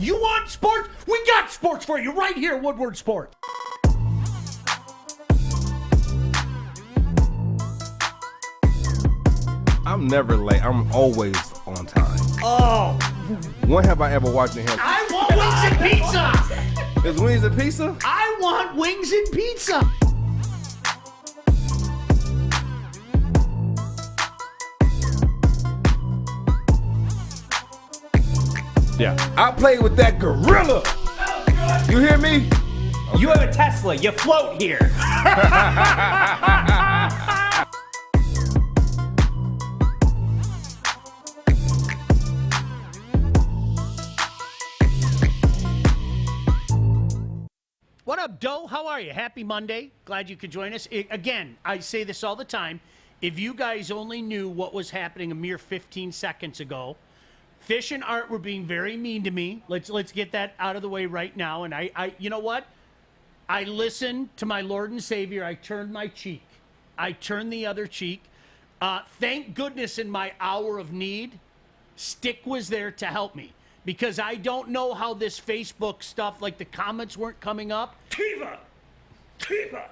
You want sports? We got sports for you right here, Woodward Sport. I'm never late. I'm always on time. Oh. When have I ever watched him? I want wings and pizza. Is wings and pizza? I want wings and pizza. Yeah. I played with that gorilla. You hear me? Okay. You have a Tesla. You float here. What up, Doe? How are you? Happy Monday. Glad you could join us. Again, I say this all the time. If you guys only knew what was happening a mere 15 seconds ago, Fish and Art were being very mean to me. Let's get that out of the way right now. And I you know what? I listened to my Lord and Savior. I turned my cheek. I turned the other cheek. Thank goodness in my hour of need, Stick was there to help me. Because I don't know how this Facebook stuff, like the comments weren't coming up. Tiva!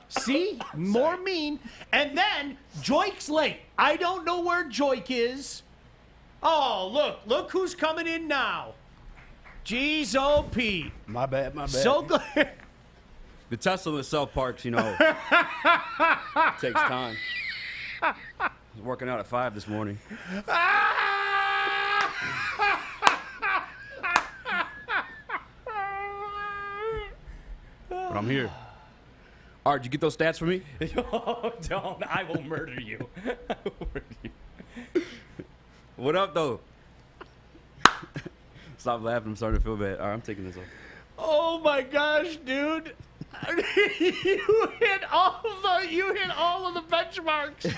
See? More mean. And then, Joik's late. I don't know where Joik is. Oh, look who's coming in now. Jeez, oh, Pete. My bad. So good. The Tesla in South Parks, takes time. I was working out at 5 this morning. But I'm here. Art, did you get those stats for me? Oh, don't. I will murder you. What up, though? Stop laughing. I'm starting to feel bad. All right, I'm taking this off. Oh, my gosh, dude. You hit all of the benchmarks.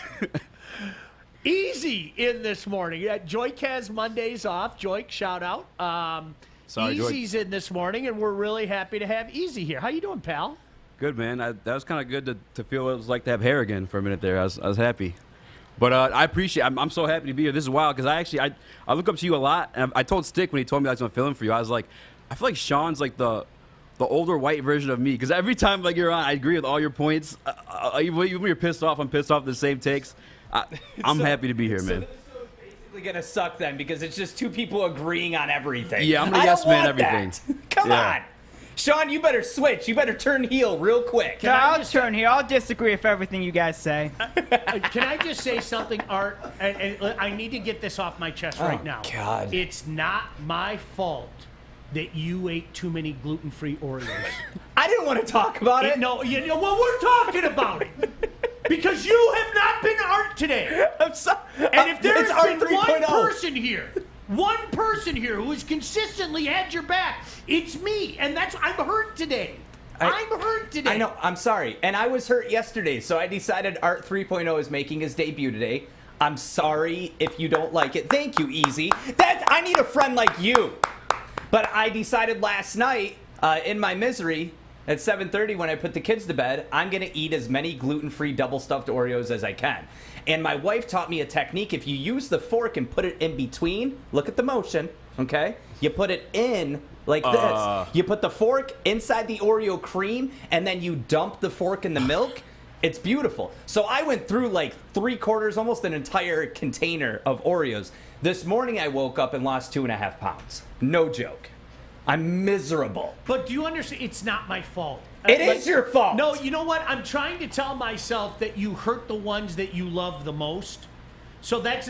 Easy in this morning. Yeah, Joik has Mondays off. Joik, shout out. Sorry, Easy's in this morning, and we're really happy to have Easy here. How you doing, pal? Good, man. That was kind of good to feel what it was like to have hair again for a minute there. I was happy. But I appreciate I'm so happy to be here. This is wild because I look up to you a lot. And I told Stick when he told me I was going to fill in for you, I was like, I feel like Sean's like the older white version of me. Because every time like you're on, I agree with all your points. Even when you're pissed off, I'm pissed off the same takes. I'm happy to be here, man. Gonna suck then because it's just two people agreeing on everything. Yeah, I'm gonna yes man everything. Come on, Sean, you better switch. You better turn heel real quick. I'll turn heel. I'll disagree with everything you guys say. Can I just say something, Art? And I need to get this off my chest right now. God, it's not my fault that you ate too many gluten-free Oreos. I didn't want to talk about it. No, you know what we're talking about it. Because you have not been Art today. I'm sorry. And if there's been 3.0. one person here who has consistently had your back, it's me. And I'm hurt today. I'm hurt today. I know. I'm sorry. And I was hurt yesterday, so I decided Art 3.0 is making his debut today. I'm sorry if you don't like it. Thank you, Easy. I need a friend like you. But I decided last night, in my misery, at 7:30 when I put the kids to bed, I'm going to eat as many gluten-free double-stuffed Oreos as I can. And my wife taught me a technique. If you use the fork and put it in between, look at the motion, okay? You put it in like this. You put the fork inside the Oreo cream, and then you dump the fork in the milk. It's beautiful. So I went through like 3/4, almost an entire container of Oreos. This morning I woke up and lost 2.5 pounds. No joke. I'm miserable. But do you understand? It's not my fault. It is your fault. No, you know what? I'm trying to tell myself that you hurt the ones that you love the most. So that's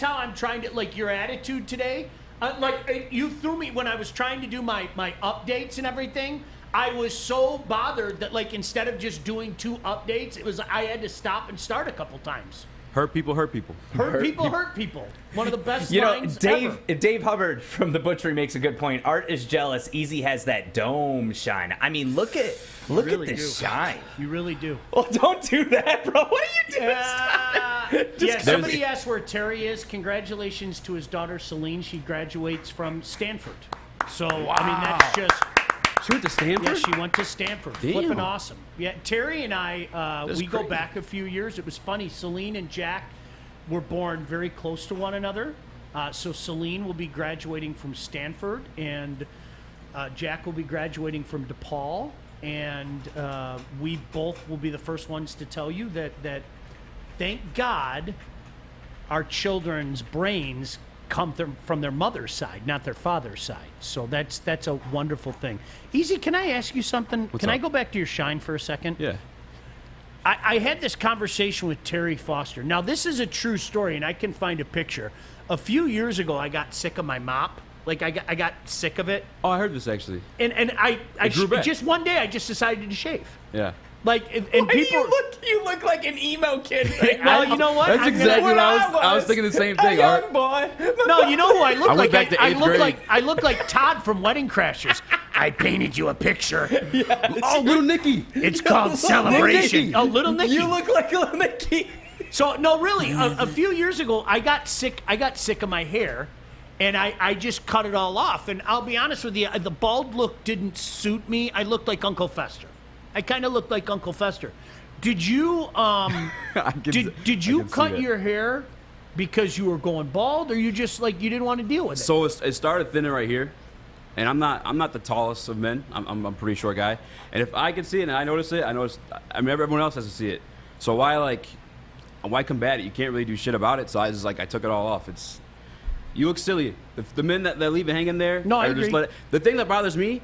how I'm trying to, like, your attitude today. You threw me when I was trying to do my updates and everything. I was so bothered that, like, instead of just doing 2 updates, I had to stop and start a couple times. Hurt people hurt people. Hurt people. One of the best lines ever. Dave Hubbard from The Butchery makes a good point. Art is jealous. Easy has that dome shine. I mean, look at this shine. You really do. Well, don't do that, bro. What are you doing? Somebody asked where Terry is. Congratulations to his daughter, Celine. She graduates from Stanford. So, wow. I mean, that's just... She went to Stanford? Yeah, she went to Stanford. Damn. Flipping awesome. Yeah, Terry and I, we go back a few years. It was funny. Celine and Jack were born very close to one another. So Celine will be graduating from Stanford, and Jack will be graduating from DePaul, and we both will be the first ones to tell you that thank God our children's brains come from their mother's side, not their father's side. So that's a wonderful thing. Easy, can I ask you something? What's can I up? go back to your shine for a second? Yeah. I had this conversation with Terry Foster. Now, this is a true story, and I can find a picture. A few years ago, I got sick of my mop. Like, I got sick of it. Oh, I heard this actually. And I grew back. just one day, I just decided to shave. Yeah. Like, and Why do people... you look like an emo kid. Well, you know what? That's exactly what I was thinking the same thing. A young boy. No, you know who I look I went like? back to eighth grade. I look like Todd from Wedding Crashers. I painted you a picture. Oh, little Nicky. It's called Celebration. Nicky. Oh, little Nicky. You look like little Nicky. So no, really, a few years ago, I got sick of my hair, and I just cut it all off. And I'll be honest with you, the bald look didn't suit me. I looked like Uncle Fester. I kind of looked like Uncle Fester. Did you did you cut your hair because you were going bald, or you just like you didn't want to deal with it? So it started thinning right here, and I'm not the tallest of men. I'm a pretty short guy, and if I can see it and I notice it, I mean everyone else has to see it. So why combat it? You can't really do shit about it. So I took it all off. You look silly. The men that leave it hanging there. No, I or just agree. the thing that bothers me,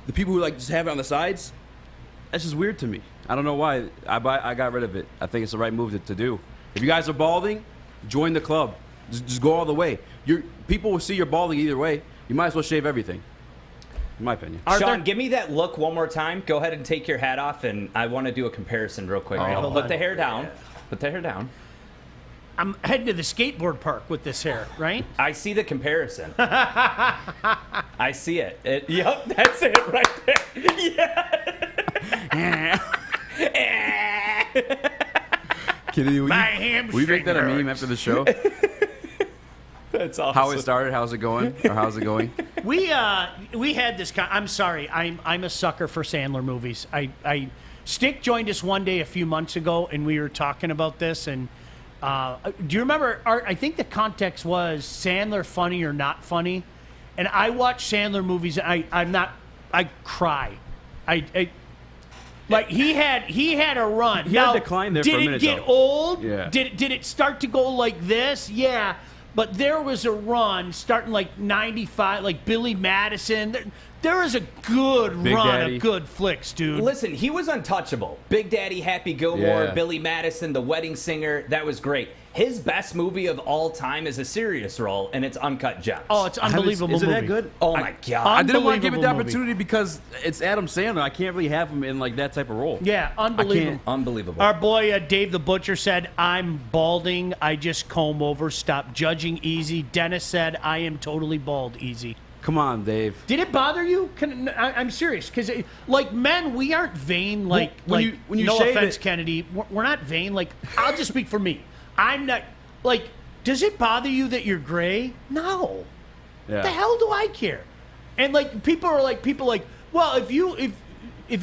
the people who just have it on the sides, that's just weird to me. I don't know why. I got rid of it. I think it's the right move to do. If you guys are balding, join the club. Just go all the way. People will see you're balding either way. You might as well shave everything, in my opinion. Sean, give me that look one more time. Go ahead and take your hat off, and I want to do a comparison real quick. right, hold Put on. the hair down. Put the hair down. I'm heading to the skateboard park with this hair, right? I see the comparison. I see it. Yep, that's it right there. Kidding you? My hamstring We make that a meme hurts. after the show. That's awesome. How it started, how's it going, or how's it going? We had this. I'm sorry. I'm a sucker for Sandler movies. Stick joined us one day a few months ago, and we were talking about this. And do you remember? Art, I think the context was Sandler funny or not funny. And I watch Sandler movies. I cry. Like he had a run. He had a decline there for a minute, Did it get though. old? Yeah. Did it start to go like this? Yeah. But there was a run starting like 95, like Billy Madison. There was a good Big run Daddy. of good flicks, dude. Listen, he was untouchable. Big Daddy, Happy Gilmore, Yeah. Billy Madison, The Wedding Singer. That was great. His best movie of all time is a serious role, and it's Uncut Gems. Oh, it's unbelievable Is it movie. that good? Oh my God. I didn't want to give it the Unbelievable movie. opportunity because it's Adam Sandler. I can't really have him in like that type of role. Yeah, unbelievable. Unbelievable. Our boy Dave the Butcher said, "I'm balding. I just comb over. Stop judging, Easy." Dennis said, "I am totally bald, Easy." Come on, Dave. Did it bother you? I'm serious, because like men, we aren't vain. Like, when you no shave offense, it- Kennedy, we're not vain. Like, I'll just speak for me. I'm not. Like, does it bother you that you're gray? No. Yeah. The hell do I care? And like, people are like, well, if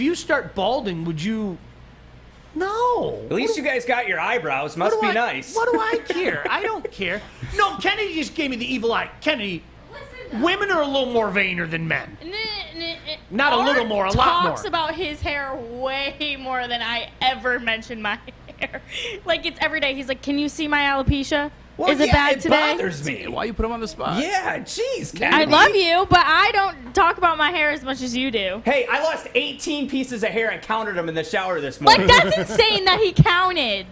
you start balding, would you? No. At least you guys got your eyebrows. Must be nice. What do I care? I don't care. No, Kennedy just gave me the evil eye. Kennedy, women are a little more vainer than men. Not a little more, a lot more. Talks about his hair way more than I ever mentioned my hair. Like, it's every day. He's like, "Can you see my alopecia? Is it bad today?" Bothers me. Why you put him on the spot? Yeah, jeez, I Kennedy. love you, but I don't talk about my hair as much as you do. Hey, I lost 18 pieces of hair and counted them in the shower this morning. Like, that's insane that he counted.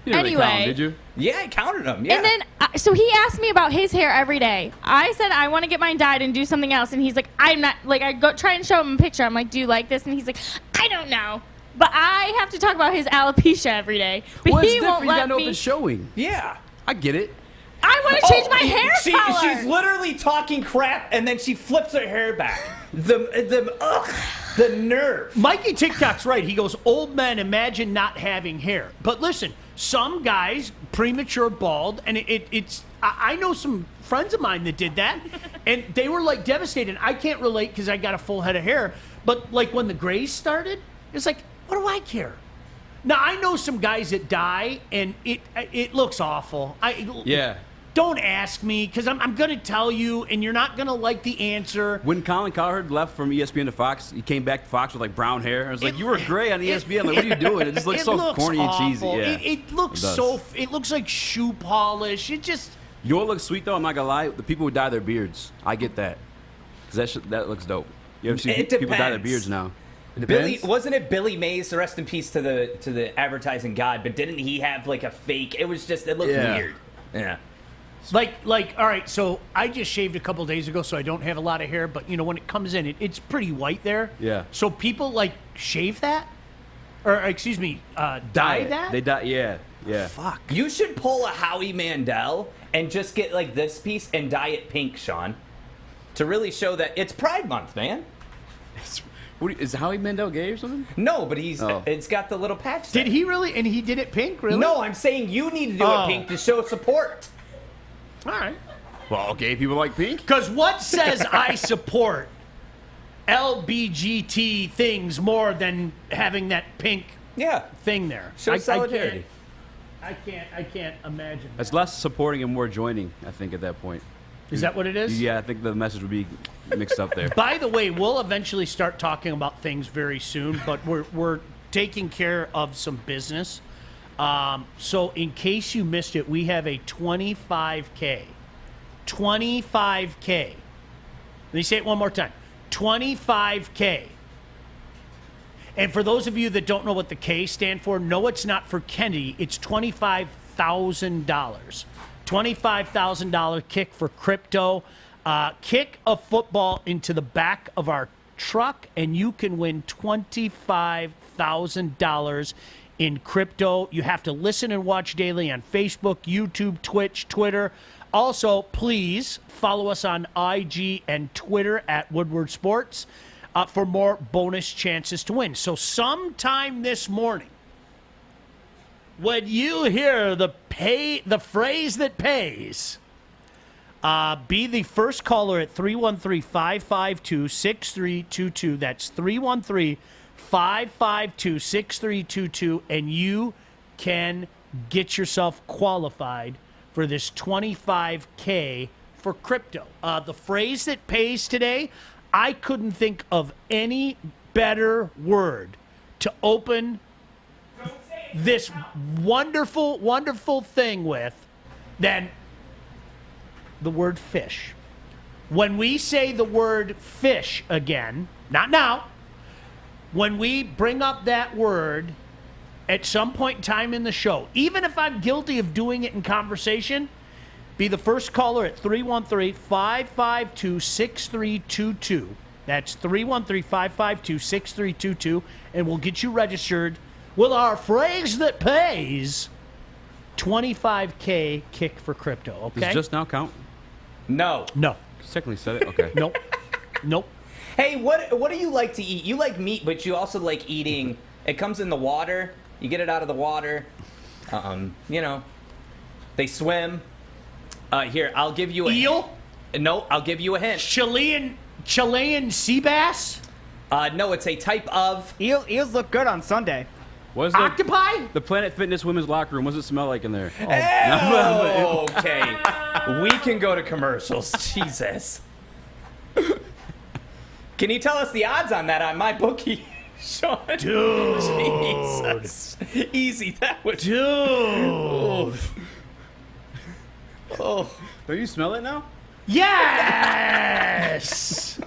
You didn't really Anyway. count, did you? Yeah, I counted them. Yeah. And then, so he asked me about his hair every day. I said, I want to get mine dyed and do something else. And he's like, I'm not, like, I go try and show him a picture. I'm like, do you like this? And he's like, I don't know. But I have to talk about his alopecia every day. But Well, it's he different. won't You gotta let know if me. it's showing. yeah. I get it. I want to change my hair color. She's literally talking crap, and then she flips her hair back. The nerve. Mikey TikTok's right. He goes, old men imagine not having hair. But listen, some guys premature bald, and I know some friends of mine that did that, and they were like devastated. I can't relate because I got a full head of hair, but like when the grays started, it's like, what do I care? Now I know some guys that dye, and it looks awful. Yeah. Don't ask me, because I'm going to tell you, and you're not going to like the answer. When Colin Cowherd left from ESPN to Fox, he came back to Fox with like brown hair. I was like, you were gray on ESPN. Like, what are you doing? It just looks so corny awful. and cheesy. Yeah, It looks it looks like shoe polish. It just. You know what looks sweet though? I'm not gonna lie. The people who dye their beards, I get that, because that looks dope. You ever see people dye their beards now? Wasn't it Billy Mays? Rest in peace to the advertising god. But didn't he have like a fake? It was just it looked weird. Yeah. Like all right, so I just shaved a couple days ago, so I don't have a lot of hair, but you know, when it comes in, it's pretty white there. Yeah. So people like shave that? Or excuse me, dye that? They dye, yeah. Fuck. You should pull a Howie Mandel and just get like this piece and dye it pink, Sean. To really show that it's Pride Month, man. Is Howie Mandel gay or something? No, but it's got the little patch. Did he really? And he did it pink, really? No, I'm saying you need to do it pink to show support. All right. Well, gay people like pink. Because what says I support LBGT things more than having that pink thing there? Show solidarity. I can't imagine. It's less supporting and more joining, I think, at that point. Is that what it is? Yeah, I think the message would be mixed up there. By the way, we'll eventually start talking about things very soon, but we're taking care of some business. So in case you missed it, we have a 25K. 25K. Let me say it one more time. 25K. And for those of you that don't know what the K stand for, no, it's not for Kennedy. It's $25,000. $25,000 kick for crypto. Kick a football into the back of our truck, and you can win $25,000 in crypto. You have to listen and watch daily on Facebook, YouTube, Twitch, Twitter. Also, please follow us on IG and Twitter at Woodward Sports for more bonus chances to win. So sometime this morning, when you hear the phrase that pays, be the first caller at 313-552-6322. That's 313-552-6322, and you can get yourself qualified for this 25K for crypto. The phrase that pays today, I couldn't think of any better word to open this wonderful, wonderful thing with than the word fish. When we say the word fish again, not now, when we bring up that word at some point in time in the show, even if I'm guilty of doing it in conversation, be the first caller at 313-552-6322. That's 313-552-6322, and we'll get you registered with our phrase that pays, 25K kick for crypto, okay? Does just now count? No. No. You technically said it? Okay. Nope. Nope. Hey, what do you like to eat? You like meat, but you also like eating. It comes in the water. You get it out of the water. You know, they swim. Here, I'll give you a eel. No, I'll give you a hint. Chilean sea bass. No, it's a type of Eels look good on Sunday. What is Octopi? the Planet Fitness women's locker room? What does it smell like in there? Oh, okay. We can go to commercials. Jesus. Can you tell us the odds on that on my bookie, Sean? Dude. Jesus. Easy, that would. Dude. Oh. Do you smell it now? Yes!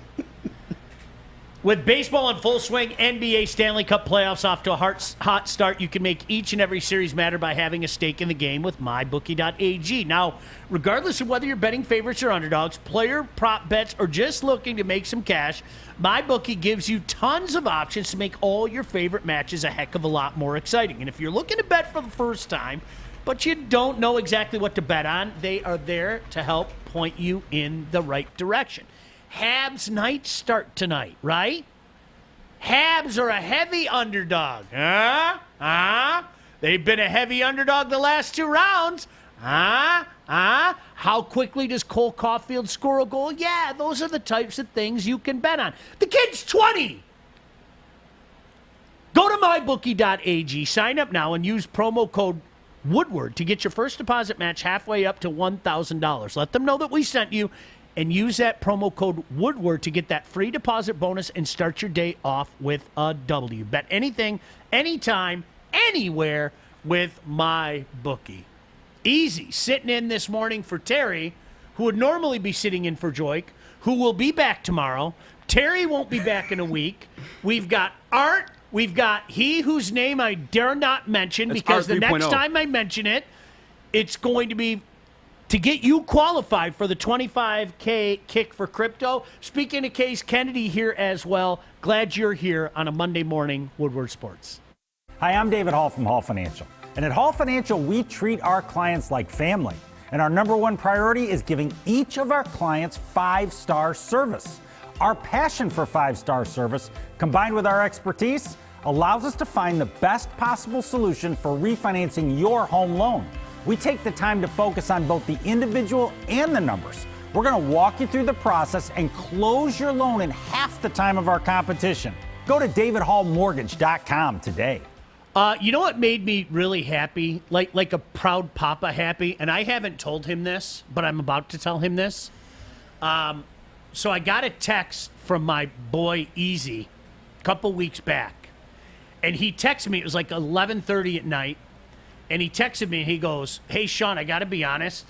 With baseball in full swing, NBA Stanley Cup playoffs off to a hot start, you can make each and every series matter by having a stake in the game with MyBookie.ag. Now, regardless of whether you're betting favorites or underdogs, player prop bets, or just looking to make some cash, MyBookie gives you tons of options to make all your favorite matches a heck of a lot more exciting. And if you're looking to bet for the first time, but you don't know exactly what to bet on, they are there to help point you in the right direction. Habs Knights start tonight, right? Habs are a heavy underdog. They've been a heavy underdog the last two rounds. How quickly does Cole Caulfield score a goal? Yeah, those are the types of things you can bet on. The kid's 20. Go to mybookie.ag, sign up now, and use promo code Woodward to get your first deposit match halfway up to $1,000. Let them know that we sent you and use that promo code Woodward to get that free deposit bonus and start your day off with a W. Bet anything, anytime, anywhere with my bookie. Easy. Sitting in this morning for Terry, who would normally be sitting in for Joik, who will be back tomorrow. Terry won't be back in a week. We've got Art. We've got he whose name I dare not mention because the next time I mention it, it's going to be to get you qualified for the $25K kick for crypto. Speaking of Case Kennedy here as well. Glad you're here on a Monday morning, Woodward Sports. Hi, I'm David Hall from Hall Financial. And at Hall Financial, we treat our clients like family. And our number one priority is giving each of our clients 5-star service. Our passion for 5-star service, combined with our expertise, allows us to find the best possible solution for refinancing your home loan. We take the time to focus on both the individual and the numbers. We're going to walk you through the process and close your loan in half the time of our competition. Go to davidhallmortgage.com today. You know what made me really happy, like a proud papa happy, and I haven't told him this, but I'm about to tell him this. So I got a text from my boy Easy a couple weeks back, and he texted me. It was like 11:30 at night, and he texted me, and he goes, "Hey, Sean, I got to be honest.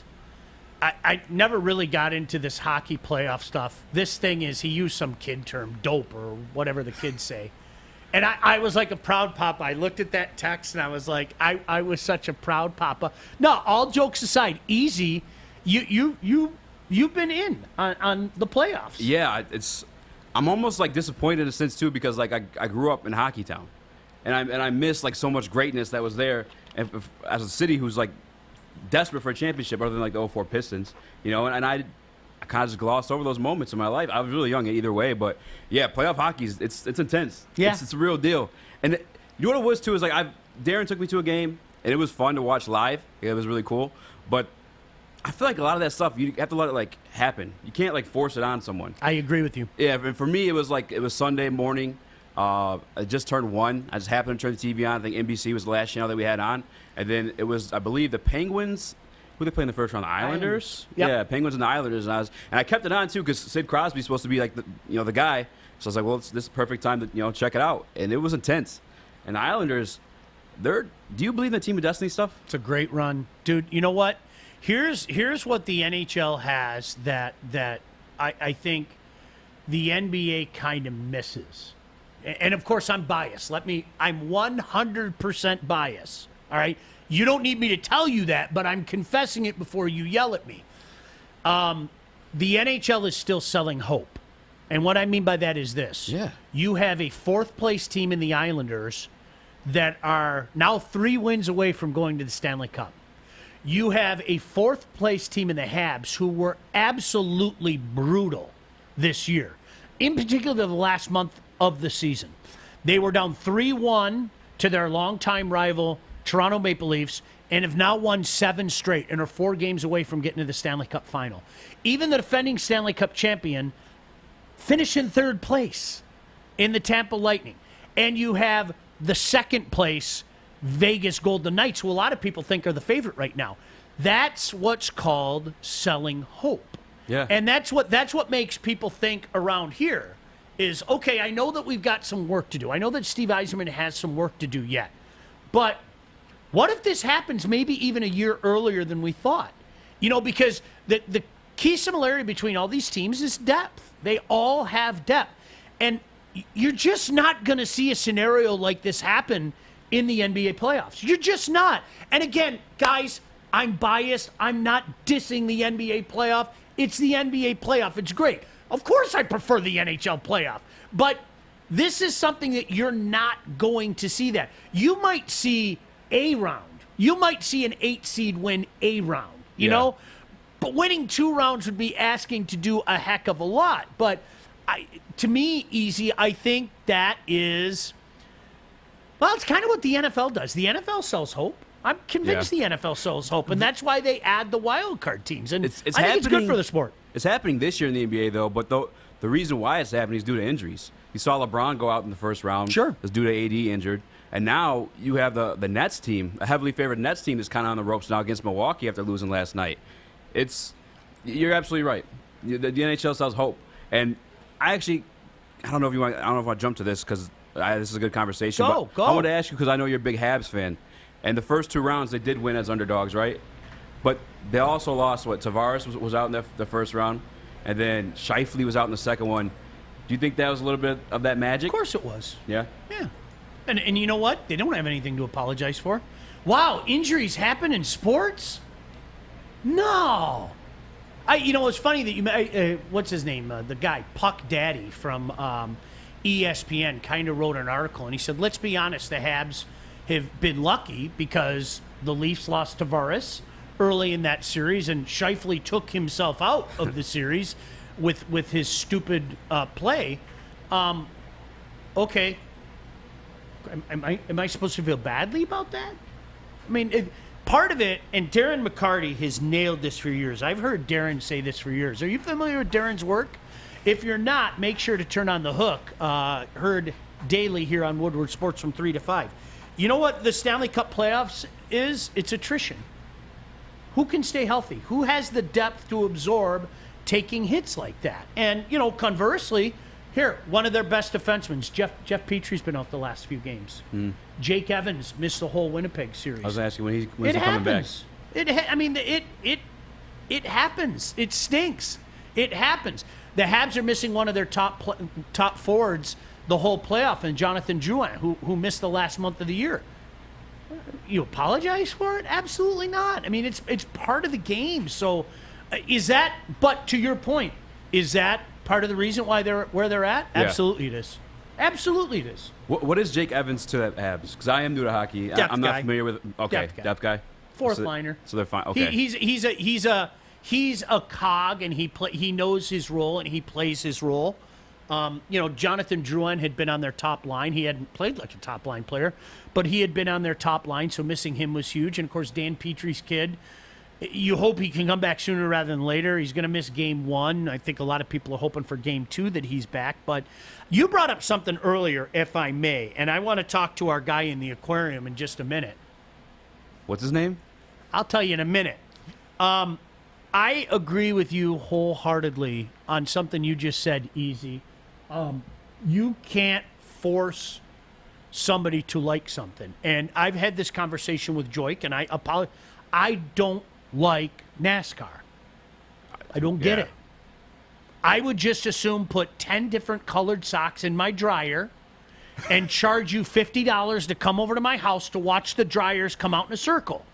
I never really got into this hockey playoff stuff. This thing is," he used some kid term, dope or whatever the kids say. And I was like a proud papa. I looked at that text, and I was like, I was such a proud papa. No, all jokes aside, Easy, you've been in on the playoffs. Yeah, I'm almost like disappointed in a sense too because like I grew up in Hockey Town, and I miss like so much greatness that was there. And as a city who's like desperate for a championship, other than like the 04 Pistons, you know, and I kind of just glossed over those moments in my life. I was really young either way, but yeah, playoff hockey it's intense. Yeah, it's a real deal. And you know what it was too is like Darren took me to a game, and it was fun to watch live. It was really cool, but I feel like a lot of that stuff you have to let it like happen. You can't like force it on someone. I agree with you. Yeah, and for me it was Sunday morning. I just turned 1. I just happened to turn the TV on. I think NBC was the last channel that we had on, and then it was I believe the Penguins. Who they play in the first round? The Islanders. Yep. Yeah, Penguins and the Islanders. And I kept it on too because Sid Crosby's supposed to be like the guy. So I was like, well, this is the perfect time to check it out. And it was intense. And the Islanders, do you believe in the Team of Destiny stuff? It's a great run, dude. You know what? Here's what the NHL has that I think the NBA kind of misses. And of course, I'm biased. I'm 100% biased. All right. You don't need me to tell you that, but I'm confessing it before you yell at me. The NHL is still selling hope. And what I mean by that is this. Yeah. You have a 4th-place team in the Islanders that are now 3 wins away from going to the Stanley Cup. You have a 4th-place team in the Habs who were absolutely brutal this year, in particular the last month of the season. They were down 3-1 to their longtime rival, Toronto Maple Leafs, and have now won 7 straight and are 4 games away from getting to the Stanley Cup final. Even the defending Stanley Cup champion finished in 3rd place in the Tampa Lightning. And you have the 2nd place Vegas Golden Knights, who a lot of people think are the favorite right now. That's what's called selling hope. Yeah. And that's what makes people think around here is, okay, I know that we've got some work to do. I know that Steve Yzerman has some work to do yet. But what if this happens maybe even a year earlier than we thought? Because the key similarity between all these teams is depth. They all have depth. And you're just not going to see a scenario like this happen in the NBA playoffs. You're just not. And again, guys, I'm biased. I'm not dissing the NBA playoff. It's the NBA playoff. It's great. Of course I prefer the NHL playoff. But this is something that you're not going to see that. You might see a round. You might see an 8 seed win a round, you know? But winning 2 rounds would be asking to do a heck of a lot. But to me, Easy, I think that is, well, it's kind of what the NFL does. The NFL sells hope. I'm convinced the NFL sells hope, and that's why they add the wild card teams. And I think it's good for the sport. It's happening this year in the NBA, though, but the reason why it's happening is due to injuries. You saw LeBron go out in the first round. Sure. It's due to AD injured. And now you have the Nets team, a heavily favored Nets team, is kind of on the ropes now against Milwaukee after losing last night. You're absolutely right. The NHL sells hope, and I don't know if I want to jump to this because this is a good conversation. Go. I want to ask you because I know you're a big Habs fan, and the first 2 rounds they did win as underdogs, right? But they also lost. Tavares was out in the first round, and then Scheifele was out in the second one. Do you think that was a little bit of that magic? Of course it was. Yeah. Yeah. And you know what? They don't have anything to apologize for. Wow, injuries happen in sports? No. It's funny that you what's his name? The guy, Puck Daddy from ESPN, kind of wrote an article, and he said, let's be honest, the Habs have been lucky because the Leafs lost Tavares early in that series, and Scheifele took himself out of the series with his stupid play. Okay. Am I supposed to feel badly about that? I mean, part of it, and Darren McCarty has nailed this for years. I've heard Darren say this for years. Are you familiar with Darren's work? If you're not, make sure to turn on The Hook. Heard daily here on Woodward Sports from 3 to 5. You know what the Stanley Cup playoffs is? It's attrition. Who can stay healthy? Who has the depth to absorb taking hits like that? And, conversely, here, one of their best defensemen, Jeff Petrie's been out the last few games. Jake Evans missed the whole Winnipeg series. I was asking when's he coming back? It happens. It stinks. It happens. The Habs are missing one of their top forwards the whole playoff, and Jonathan Drouin, who missed the last month of the year. You apologize for it? Absolutely not. I mean, it's part of the game. So, but to your point, is that part of the reason why they're where they're at? Yeah. Absolutely it is. Absolutely it is. What is Jake Evans to the Habs? Because I am new to hockey. I'm not familiar with. Okay, depth guy. Fourth liner. So they're fine. Okay. He's a cog, and he knows his role, and he plays his role. Jonathan Drouin had been on their top line. He hadn't played like a top line player, but he had been on their top line, so missing him was huge. And of course, Dan Petrie's kid. You hope he can come back sooner rather than later. He's going to miss game 1. I think a lot of people are hoping for game 2 that he's back. But you brought up something earlier, if I may, and I want to talk to our guy in the aquarium in just a minute. What's his name? I'll tell you in a minute. I agree with you wholeheartedly on something you just said, Easy. You can't force somebody to like something. And I've had this conversation with Joik, and I apologize. I don't like NASCAR. I don't get it. I would just assume put 10 different colored socks in my dryer and charge you $50 to come over to my house to watch the dryers come out in a circle.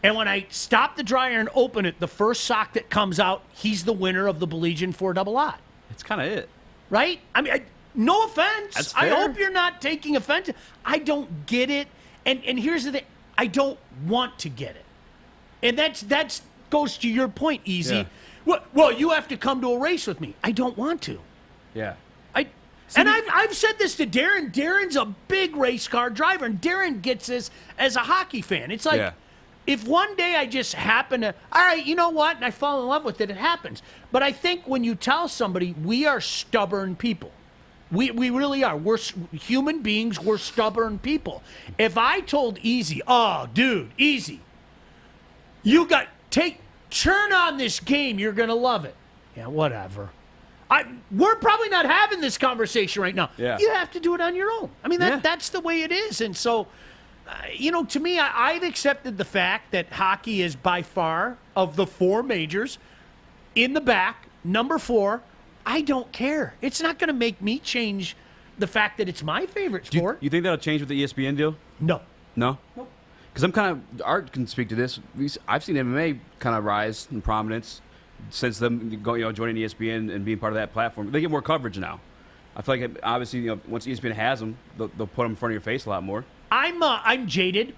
And when I stop the dryer and open it, the first sock that comes out, he's the winner of the Baligian 4-double-aught. That's kind of it. Right? I mean, no offense. That's I fair. hope you're not taking offense. I don't get it. And here's the thing. I don't want to get it. And that's goes to your point, Easy. Yeah. Well, you have to come to a race with me. I don't want to. Yeah. I've said this to Darren. Darren's a big race car driver, and Darren gets this as a hockey fan. It's like, if one day I just happen to, all right, you know what, and I fall in love with it, it happens. But I think when you tell somebody, we are stubborn people. We really are. We're human beings. We're stubborn people. If I told Easy, oh, dude, Easy, turn on this game. You're going to love it. Yeah, whatever. We're probably not having this conversation right now. Yeah. You have to do it on your own. I mean, that's the way it is. And so, to me, I've accepted the fact that hockey is by far, of the 4 majors, in the back, number 4. I don't care. It's not going to make me change the fact that it's my favorite sport. You think that'll change with the ESPN deal? No. No? Nope. Because I'm kind of, Art can speak to this. I've seen MMA kind of rise in prominence since them joining ESPN and being part of that platform. They get more coverage now. I feel like obviously once ESPN has them, they'll put them in front of your face a lot more. I'm jaded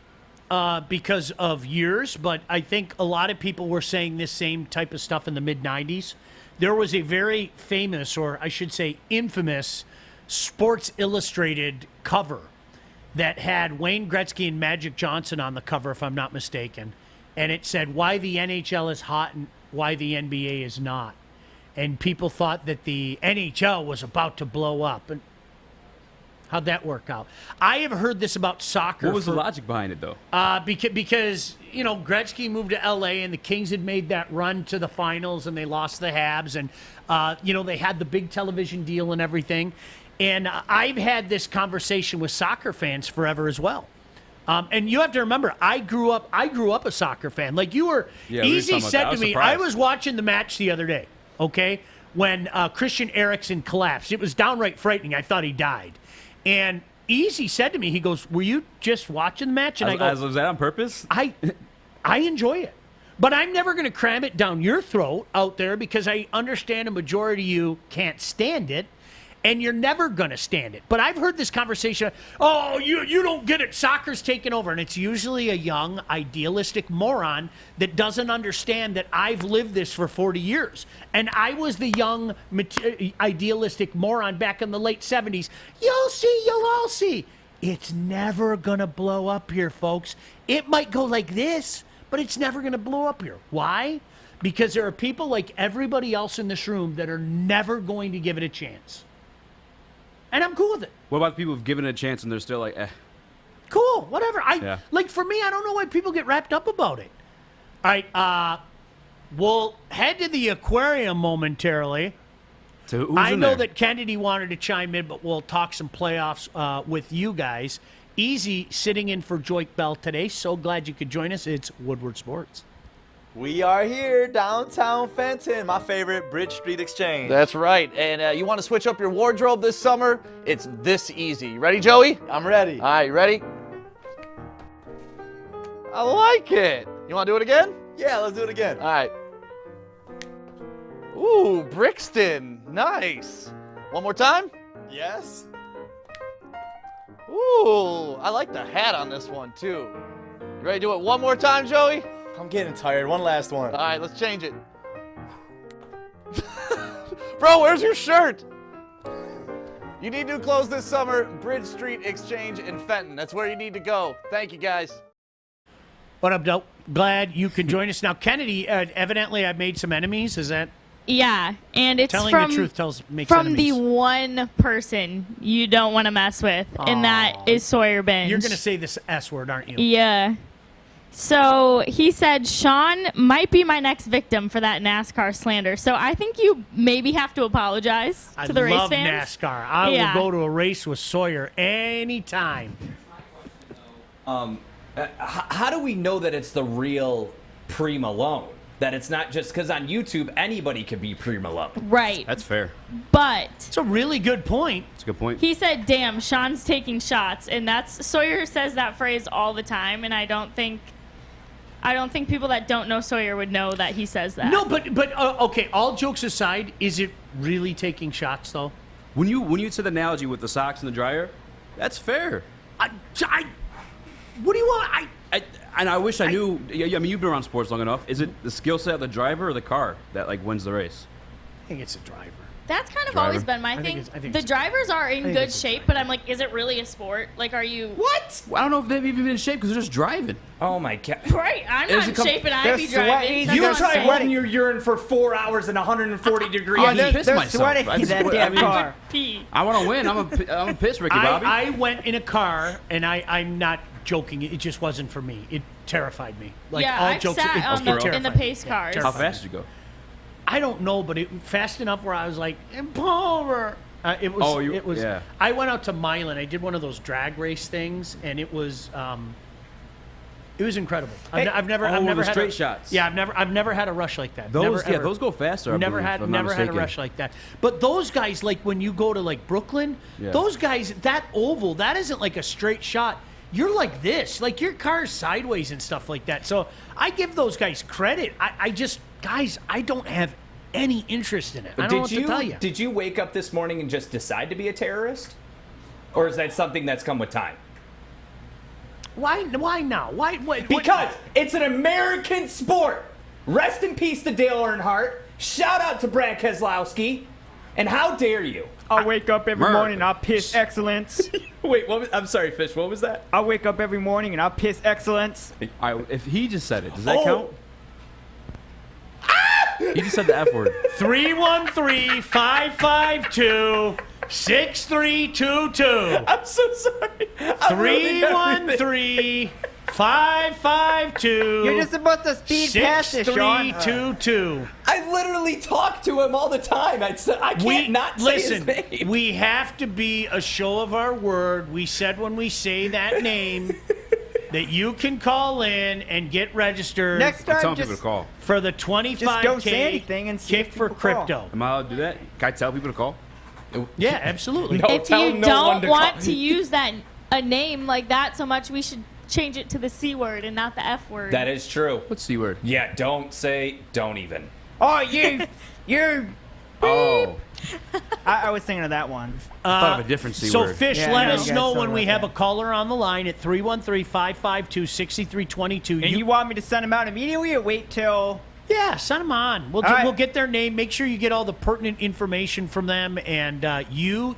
because of years, but I think a lot of people were saying this same type of stuff in the mid-'90s. There was a very famous, or I should say infamous, Sports Illustrated cover that had Wayne Gretzky and Magic Johnson on the cover, if I'm not mistaken. And it said, why the NHL is hot and why the NBA is not. And people thought that the NHL was about to blow up. And How'd that work out? I have heard this about soccer. What was the logic behind it, though? Because Gretzky moved to L.A. and the Kings had made that run to the finals and they lost the Habs and they had the big television deal and everything. And I've had this conversation with soccer fans forever as well. And you have to remember, I grew up a soccer fan. Like you were. Yeah, Easy said to me, surprised. I was watching the match the other day. Okay, when Christian Eriksen collapsed, it was downright frightening. I thought he died. And Easy said to me, he goes, "Were you just watching the match?" And I go, "Was that on purpose?" I enjoy it, but I'm never going to cram it down your throat out there because I understand a majority of you can't stand it, and you're never going to stand it. But I've heard this conversation, oh, you don't get it, soccer's taking over. And it's usually a young, idealistic moron that doesn't understand that I've lived this for 40 years. And I was the young, idealistic moron back in the late 70s. You'll all see. It's never going to blow up here, folks. It might go like this, but it's never going to blow up here. Why? Because there are people like everybody else in this room that are never going to give it a chance. And I'm cool with it. What about people who've given it a chance and they're still like, eh? Cool, whatever. Yeah. Like, for me, I don't know why people get wrapped up about it. All right, we'll head to the aquarium momentarily. So who's I in know there? that Kennedy wanted to chime in, but we'll talk some playoffs with you guys. Easy sitting in for Joik Bell today. So glad you could join us. It's Woodward Sports. We are here, downtown Fenton, my favorite Bridge Street Exchange. That's right. And you want to switch up your wardrobe this summer? It's this easy. You ready, Joey? I'm ready. All right, you ready? I like it. You want to do it again? Yeah, let's do it again. All right. Ooh, Brixton. Nice. One more time? Yes. Ooh, I like the hat on this one, too. You ready to do it one more time, Joey? I'm getting tired. One last one. All right, let's change it. Bro, where's your shirt? You need new clothes this summer. Bridge Street Exchange in Fenton. That's where you need to go. Thank you, guys. What up, Dope? Glad you can join us. Now, Kennedy, evidently I've made some enemies. Is that? Yeah, and it's Telling from the truth makes from enemies. the one person you don't want to mess with, and that is Sawyer Binge. You're going to say this S word, aren't you? Yeah. So he said Sean might be my next victim for that NASCAR slander. So I think you maybe have to apologize to the race love fans. NASCAR. I Yeah. will go to a race with Sawyer anytime. How do we know that it's the real Prix Malone? That it's not just because on YouTube anybody could be Prix Malone. Right. That's fair. But It's a really good point. That's a good point. he said, "Damn, Sean's taking shots," and that's Sawyer says that phrase all the time, and I don't think people that don't know Sawyer would know that he says that. No, but okay. All jokes aside, is it really taking shots though? When you said the analogy with the socks and the dryer, that's fair. What do you want? And I wish I knew. I mean, you've been around sports long enough. Is it the skill set of the driver or the car that wins the race? I think it's a driver. That's kind of Driver. always been my thing. I think The it's- drivers are in think good it's a shape, but I'm like, is it really a sport? Like, are you What? Well, I don't know if they've even been in shape because they're just driving. Oh my God. right? I'm Does not it in come- shape, and I'd They're be driving. sweaty. That's You what I'm tried saying. wetting your urine for 4 hours in 140 degrees. I just pissed they're myself. sweating I just- that I damn mean, car. Pee. I want to win. I'm a piss, Ricky Bobby. I went in a car, and I'm not joking. It just wasn't for me. It terrified me. Like yeah, all I've jokes. sat it on terrified in the me. pace cars. How terrified fast me. did you go? I don't know, but it fast enough where I was like, Palmer. It was. Oh, it was. yeah. I went out to Milan. I did one of those drag race things, and it was. It was incredible. I've never the had straight a, shots. Yeah, I've never had a rush like that. Those Never, ever. those go faster. I Never believe, had if I'm not never had a mistaken. rush like that. But those guys, like when you go to like Brooklyn, Yeah. those guys, that oval, that isn't like a straight shot. You're like this, like your car's sideways and stuff like that. So I give those guys credit. I just, guys, I don't have any interest in it. I don't know what to tell you. Did you wake up this morning and just decide to be a terrorist? Or is that something that's come with time? Why now? Why? Because it's an American sport. Rest in peace to Dale Earnhardt. Shout out to Brad Keselowski. And how dare you? I wake up every America. morning and I piss excellence. Wait, I'm sorry, Fish. What was that? I wake up every morning and I piss excellence. All right, if he just said it, does that Oh. count? He just said the F word. 313-552 6322. I'm so sorry. 313-552. You're just supposed to speed past it, Sean. 6322. I literally talk to him all the time. I can't not say his Listen, name. we have to be a show of our word. We said when we say that name that you can call in and get registered Next I'm time, telling just, people to call. for the 25K just don't say anything and see kick if for people call. crypto. Am I allowed to do that? Can I tell people to call? Yeah, absolutely. No. If tell you no one don't to want call. to use a name like that so much, we should change it to the C word and not the F word. That is true. What's C word? Yeah, don't even. Oh, you're. Oh. I was thinking of that one. I thought of a different C So, word. Fish, Yeah, let I know us you know guys when don't we like have that. a caller on the line at 313-552-6322. And you want me to send them out immediately or wait till? Yeah, send them on. All right. We'll get their name. Make sure you get all the pertinent information from them. And you,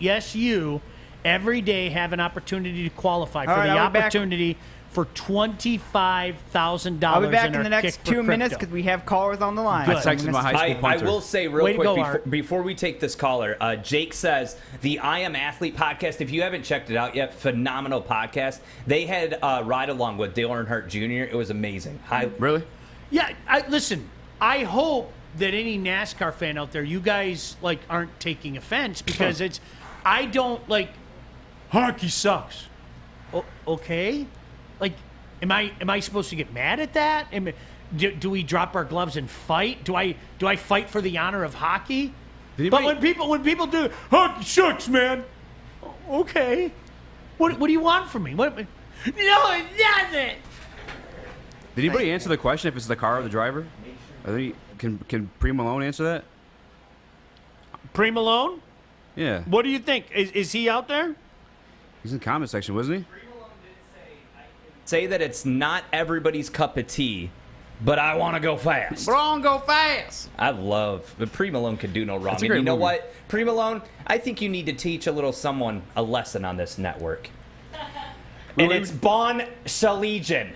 every day have an opportunity to qualify for All right, the I'll be back. opportunity for $25,000 I'll be back in our the next Kick for 2 minutes Crypto. because we have callers on the line. Good. I texted my high school I punter. will say real Way to quick go, Art. before we take this caller, Jake says the I Am Athlete podcast, if you haven't checked it out yet, phenomenal podcast. They had a ride along with Dale Earnhardt Jr. It was amazing. Really? Yeah, listen, I hope that any NASCAR fan out there, you guys aren't taking offense because I don't hockey sucks. Okay? Am I supposed to get mad at that? Do we drop our gloves and fight? Do I fight for the honor of hockey? But when people do hockey sucks, man. Okay. What do you want from me? No, it doesn't. Did anybody answer the question if it's the car or the driver? Can Prix Malone answer that? Prix Malone? Yeah. What do you think? Is he out there? He's in the comment section, wasn't he? Say that it's not everybody's cup of tea, but I want to go fast. Go fast. But Prix Malone could do no wrong. That's a And great you know movie. what? Prix Malone, I think you need to teach someone a lesson on this network. And it's Bon Schembechler.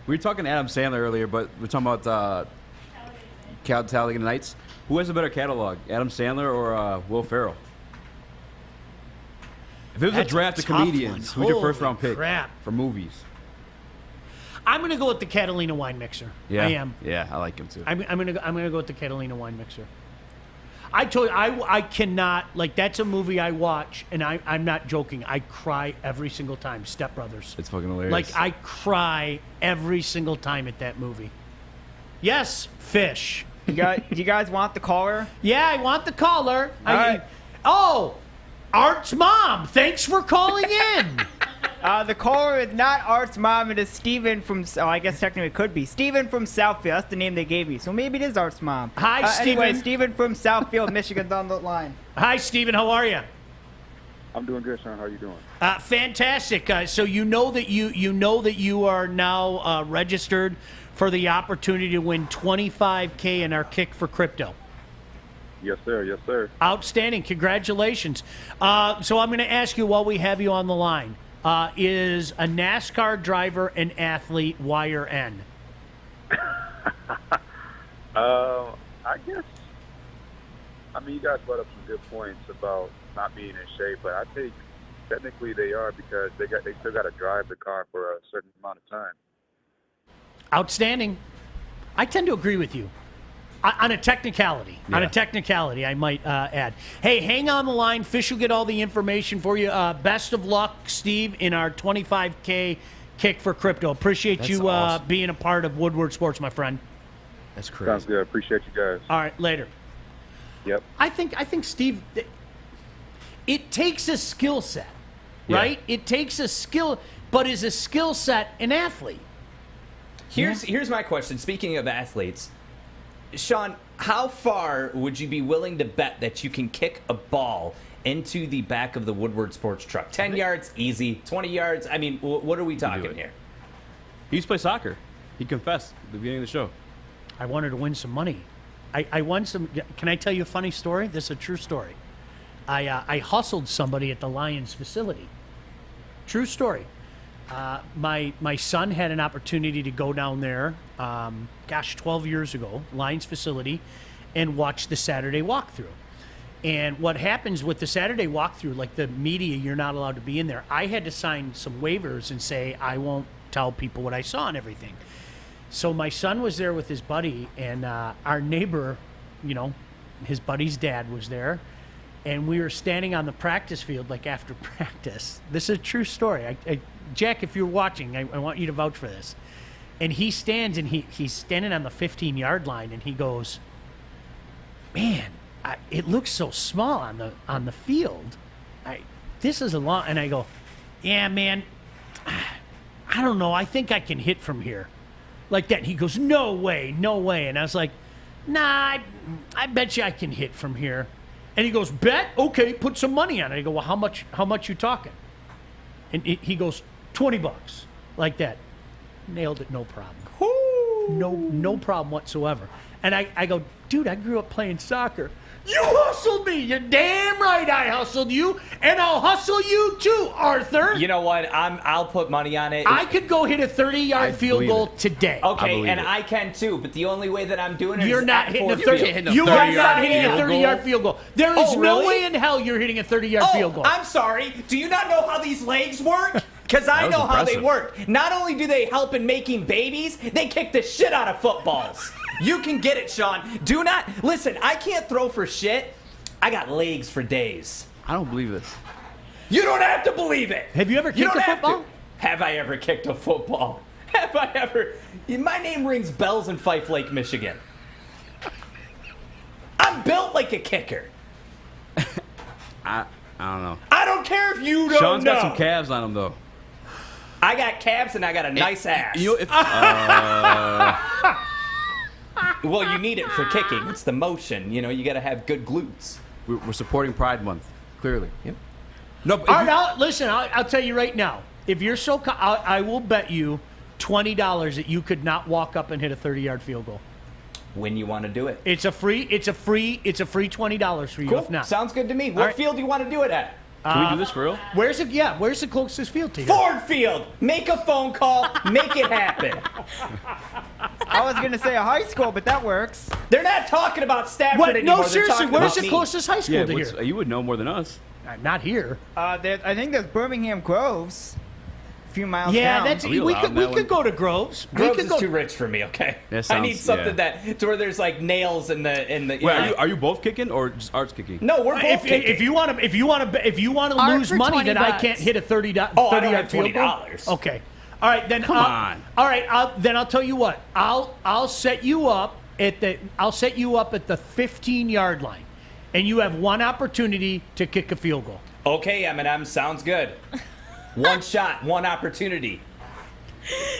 We were talking to Adam Sandler earlier, but we're talking about Talladega Nights. Who has a better catalog, Adam Sandler or Will Ferrell? If it was That's a draft a of tough comedians, one. who's your first round Holy pick crap. for movies? I'm gonna go with the Catalina wine mixer. Yeah, I am. Yeah, I like him too. I'm gonna go with the Catalina wine mixer. I told you, I cannot that's a movie I watch and I'm not joking. I cry every single time. Step Brothers. It's fucking hilarious. I cry every single time at that movie. Yes, Fish. You guys want the caller? Yeah, I want the caller. All right. Art's mom. Thanks for calling in. The caller is not Art's mom. It is Steven from. Oh, I guess technically it could be Steven from Southfield. That's the name they gave me. So maybe it is Art's mom. Hi, Anyway, Steven. Steven from Southfield, Michigan's on the line. Hi, Steven. How are you? I'm doing good, Sean. How are you doing? Fantastic. So you know that you are now registered for the opportunity to win $25K in our Kick for Crypto. Yes, sir. Yes, sir. Outstanding. Congratulations. So I'm going to ask you while we have you on the line. Is a NASCAR driver an athlete, Y or N? I guess. I mean, you guys brought up some good points about not being in shape, but I think technically they are because they still got to drive the car for a certain amount of time. Outstanding. I tend to agree with you. On a technicality. Yeah. On a technicality, I might add. Hey, hang on the line. Fish will get all the information for you. Best of luck, Steve, in our 25K Kick for Crypto. Appreciate That's you awesome. being a part of Woodward Sports, my friend. That's crazy. Sounds good. Appreciate you guys. All right, later. Yep. I think Steve, it takes a skill set, Yeah. right? It takes a skill, but is a skill set an athlete? Here's my question. Speaking of athletes, Sean, how far would you be willing to bet that you can kick a ball into the back of the Woodward Sports truck? 10 yards, easy. 20 yards? I mean, what are we talking here? He used to play soccer. He confessed at the beginning of the show. I wanted to win some money. I won some. Can I tell you a funny story? This is a true story. I hustled somebody at the Lions facility. True story. My son had an opportunity to go down there, 12 years ago, Lions facility, and watch the Saturday walkthrough. And what happens with the Saturday walkthrough, like the media, you're not allowed to be in there. I had to sign some waivers and say I won't tell people what I saw and everything. So my son was there with his buddy, and our neighbor, his buddy's dad was there. And we were standing on the practice field, like after practice. This is a true story. Jack, if you're watching, I want you to vouch for this. And he stands, and he's standing on the 15-yard line, and he goes, "Man, it looks so small on the field. This is a long." And I go, "Yeah, man, I don't know. I think I can hit from here." Like that. He goes, "No way, no way." And I was like, "Nah, I bet you I can hit from here." And he goes, "Bet? Okay, put some money on it." I go, "Well, how much you talking?" And he goes, $20. Like that. Nailed it, no problem. No problem whatsoever. And I go, "Dude, I grew up playing soccer." "You hustled me. You're damn right I hustled you, and I'll hustle you too, Arthur." You know what? I'll put money on it. I could go hit a 30-yard field goal today. Okay, and I can too, but the only way that I'm doing it You're is not at hitting a Ford 30. Field. You are not hitting a 30-yard field goal. There is no really? way in hell you're hitting a 30-yard field goal. I'm sorry. Do you not know how these legs work? Because I know how they work. Not only do they help in making babies, they kick the shit out of footballs. You can get it, Sean. Do not listen. I can't throw for shit. I got legs for days. I don't believe this. You don't have to believe it. Have you ever kicked a football? Have I ever kicked a football? Have I ever? My name rings bells in Fife Lake, Michigan. I'm built like a kicker. I don't know. I don't care if you don't Sean's know. got some calves on him, though. I got calves and I got a nice ass. Well, you need it for kicking. It's the motion. You got to have good glutes. We're supporting Pride Month, clearly. Yep. No, All right, listen, I'll tell you right now. If you're so, I will bet you $20 that you could not walk up and hit a 30-yard field goal. When you want to do it. It's a free $20 for you. Cool. If not, Sounds good to me. What right. field do you want to do it at? Can we do this for real? Where's it? Yeah, where's the closest field to you? Ford Field. Make a phone call. Make it happen. I was gonna say a high school, but that works. They're not talking about Stafford What? anymore. No, They're seriously, talking where's about the me. closest high school to here? You would know more than us. Not here. I think there's Birmingham Groves, a few miles Yeah, down. that's Are we we allowed could in that go to Groves. We Groves could is go. too rich for me. Okay, That I need sounds- something yeah. to where there's like nails in the. Wait, are you both kicking or just Art's kicking? No, we're both kicking. If you want to Art lose for money, 20 then I bucks. can't hit a 30-yard I don't have field goal. $20. Okay. All right, then. Come on. All right, I'll tell you what. I'll set you up at the 15-yard line, and you have one opportunity to kick a field goal. Okay, Eminem, sounds good. One shot, one opportunity.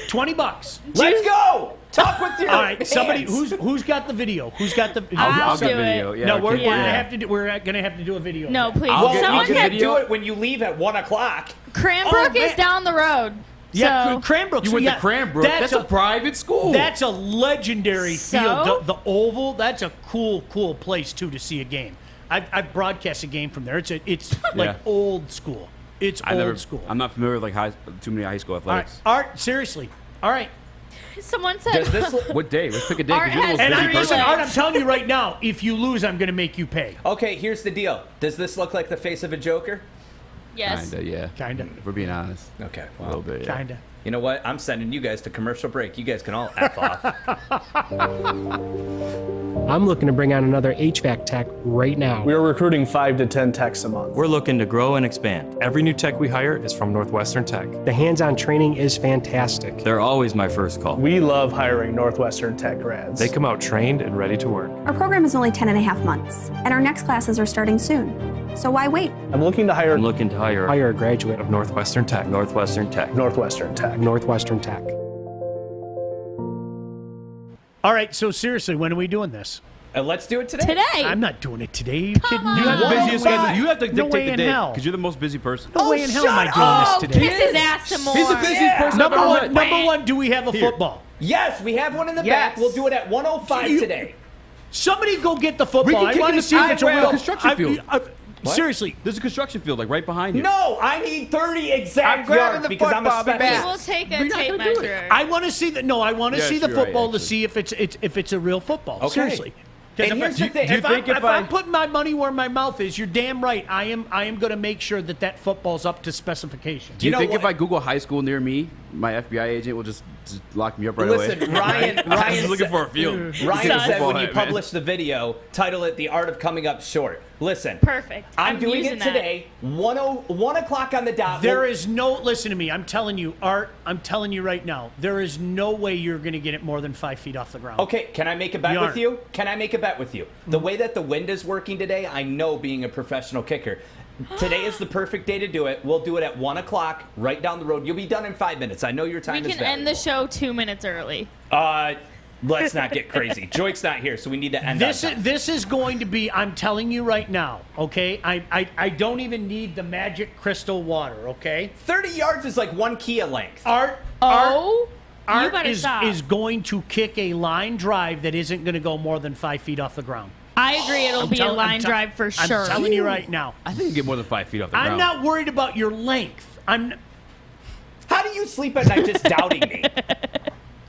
$20. Let's go. Talk with your All right, hands. somebody who's got the video? Who's got the? I'll get do video. it. Yeah, No, we're okay, gonna yeah. have to do. We're gonna have to do a video. No, please. I'll Well, get- Someone I'll get you can. can't video. do it when you leave at 1 o'clock. Cranbrook Oh, is man. down the road. Yeah, So, Cranbrook. You went to Cranbrook. That's a private school. That's a legendary So? field. The Oval. That's a cool place too to see a game. I've broadcast a game from there. It's like Yeah. old school. It's old school. I'm not familiar with like too many high school All right, athletics. Art. Seriously. All right. someone said. Does this look- What day? Let's pick a day. Art 'cause you're the has most And busy three person. Art, I'm legs. telling you right now, if you lose, I'm going to make you pay. Okay, here's the deal. Does this look like the face of a Joker? Yes. Kinda, yeah. Kinda. If we're being honest. Okay. A little bit, yeah. Kinda. You know what? I'm sending you guys to commercial break. You guys can all F off. I'm looking to bring on another HVAC tech right now. We are recruiting 5 to 10 techs a month. We're looking to grow and expand. Every new tech we hire is from Northwestern Tech. The hands-on training is fantastic. They're always my first call. We love hiring Northwestern Tech grads. They come out trained and ready to work. Our program is only 10 and a half months, and our next classes are starting soon. So why wait? I'm looking to hire Hire a graduate of Northwestern Tech. Northwestern Tech. Northwestern Tech. Northwestern Tech. All right, so seriously, when are we doing this? Let's do it today. Today. I'm not doing it today. Are you kidding me? You have the busiest schedule. You have to No dictate way the in day hell. because you're the most busy person. No way in hell am I doing this today. Kiss his ass some more. He's the busiest person I've Number ever one, met. number one, do we have a football? Yes, we have one in the Yes. back. We'll do it at 1:05 You- today. Somebody go get the football. We can I kick want in to the see if it's a side real construction field. Seriously, There's a construction field like right behind you. No, I need 30 I'm exact grabbing yards the because I'm a football, be We back. will specialist. take We're a not tape gonna do it. measure. I want to see the. No, I want to Yes, see the you're right, football to actually. see if it's a real football. Okay. Seriously. And here's the thing. If I'm putting my money where my mouth is, you're damn right. I am going to make sure that football's up to specification. Do you think if I Google high school near me, my FBI agent will just lock me up right away? Listen, Ryan's looking for a field. Ryan said when you publish the video, title it "The Art of Coming Up Short." Listen, perfect. I'm doing it today. 1 o'clock on the dot. There is no. Listen to me. I'm telling you, Art. I'm telling you right now. There is no way you're going to get it more than 5 feet off the ground. Okay, can I make a bet with you? Can I make a bet with you? The way that the wind is working today, I know being a professional kicker. Today is the perfect day to do it. We'll do it at 1 o'clock, right down the road. You'll be done in 5 minutes. I know your time is We can end the show 2 minutes early. Let's not get crazy. Joik's not here, so we need to end This is going to be, I'm telling you right now, okay? I don't even need the magic crystal water, okay? 30 yards is like 1 Kia length. Art you better stop. is going to kick a line drive that isn't going to go more than 5 feet off the ground. I agree. It'll be a line drive for sure. I'm telling you right now. I think you get more than 5 feet off the ground. I'm not worried about your length. How do you sleep at night just doubting me?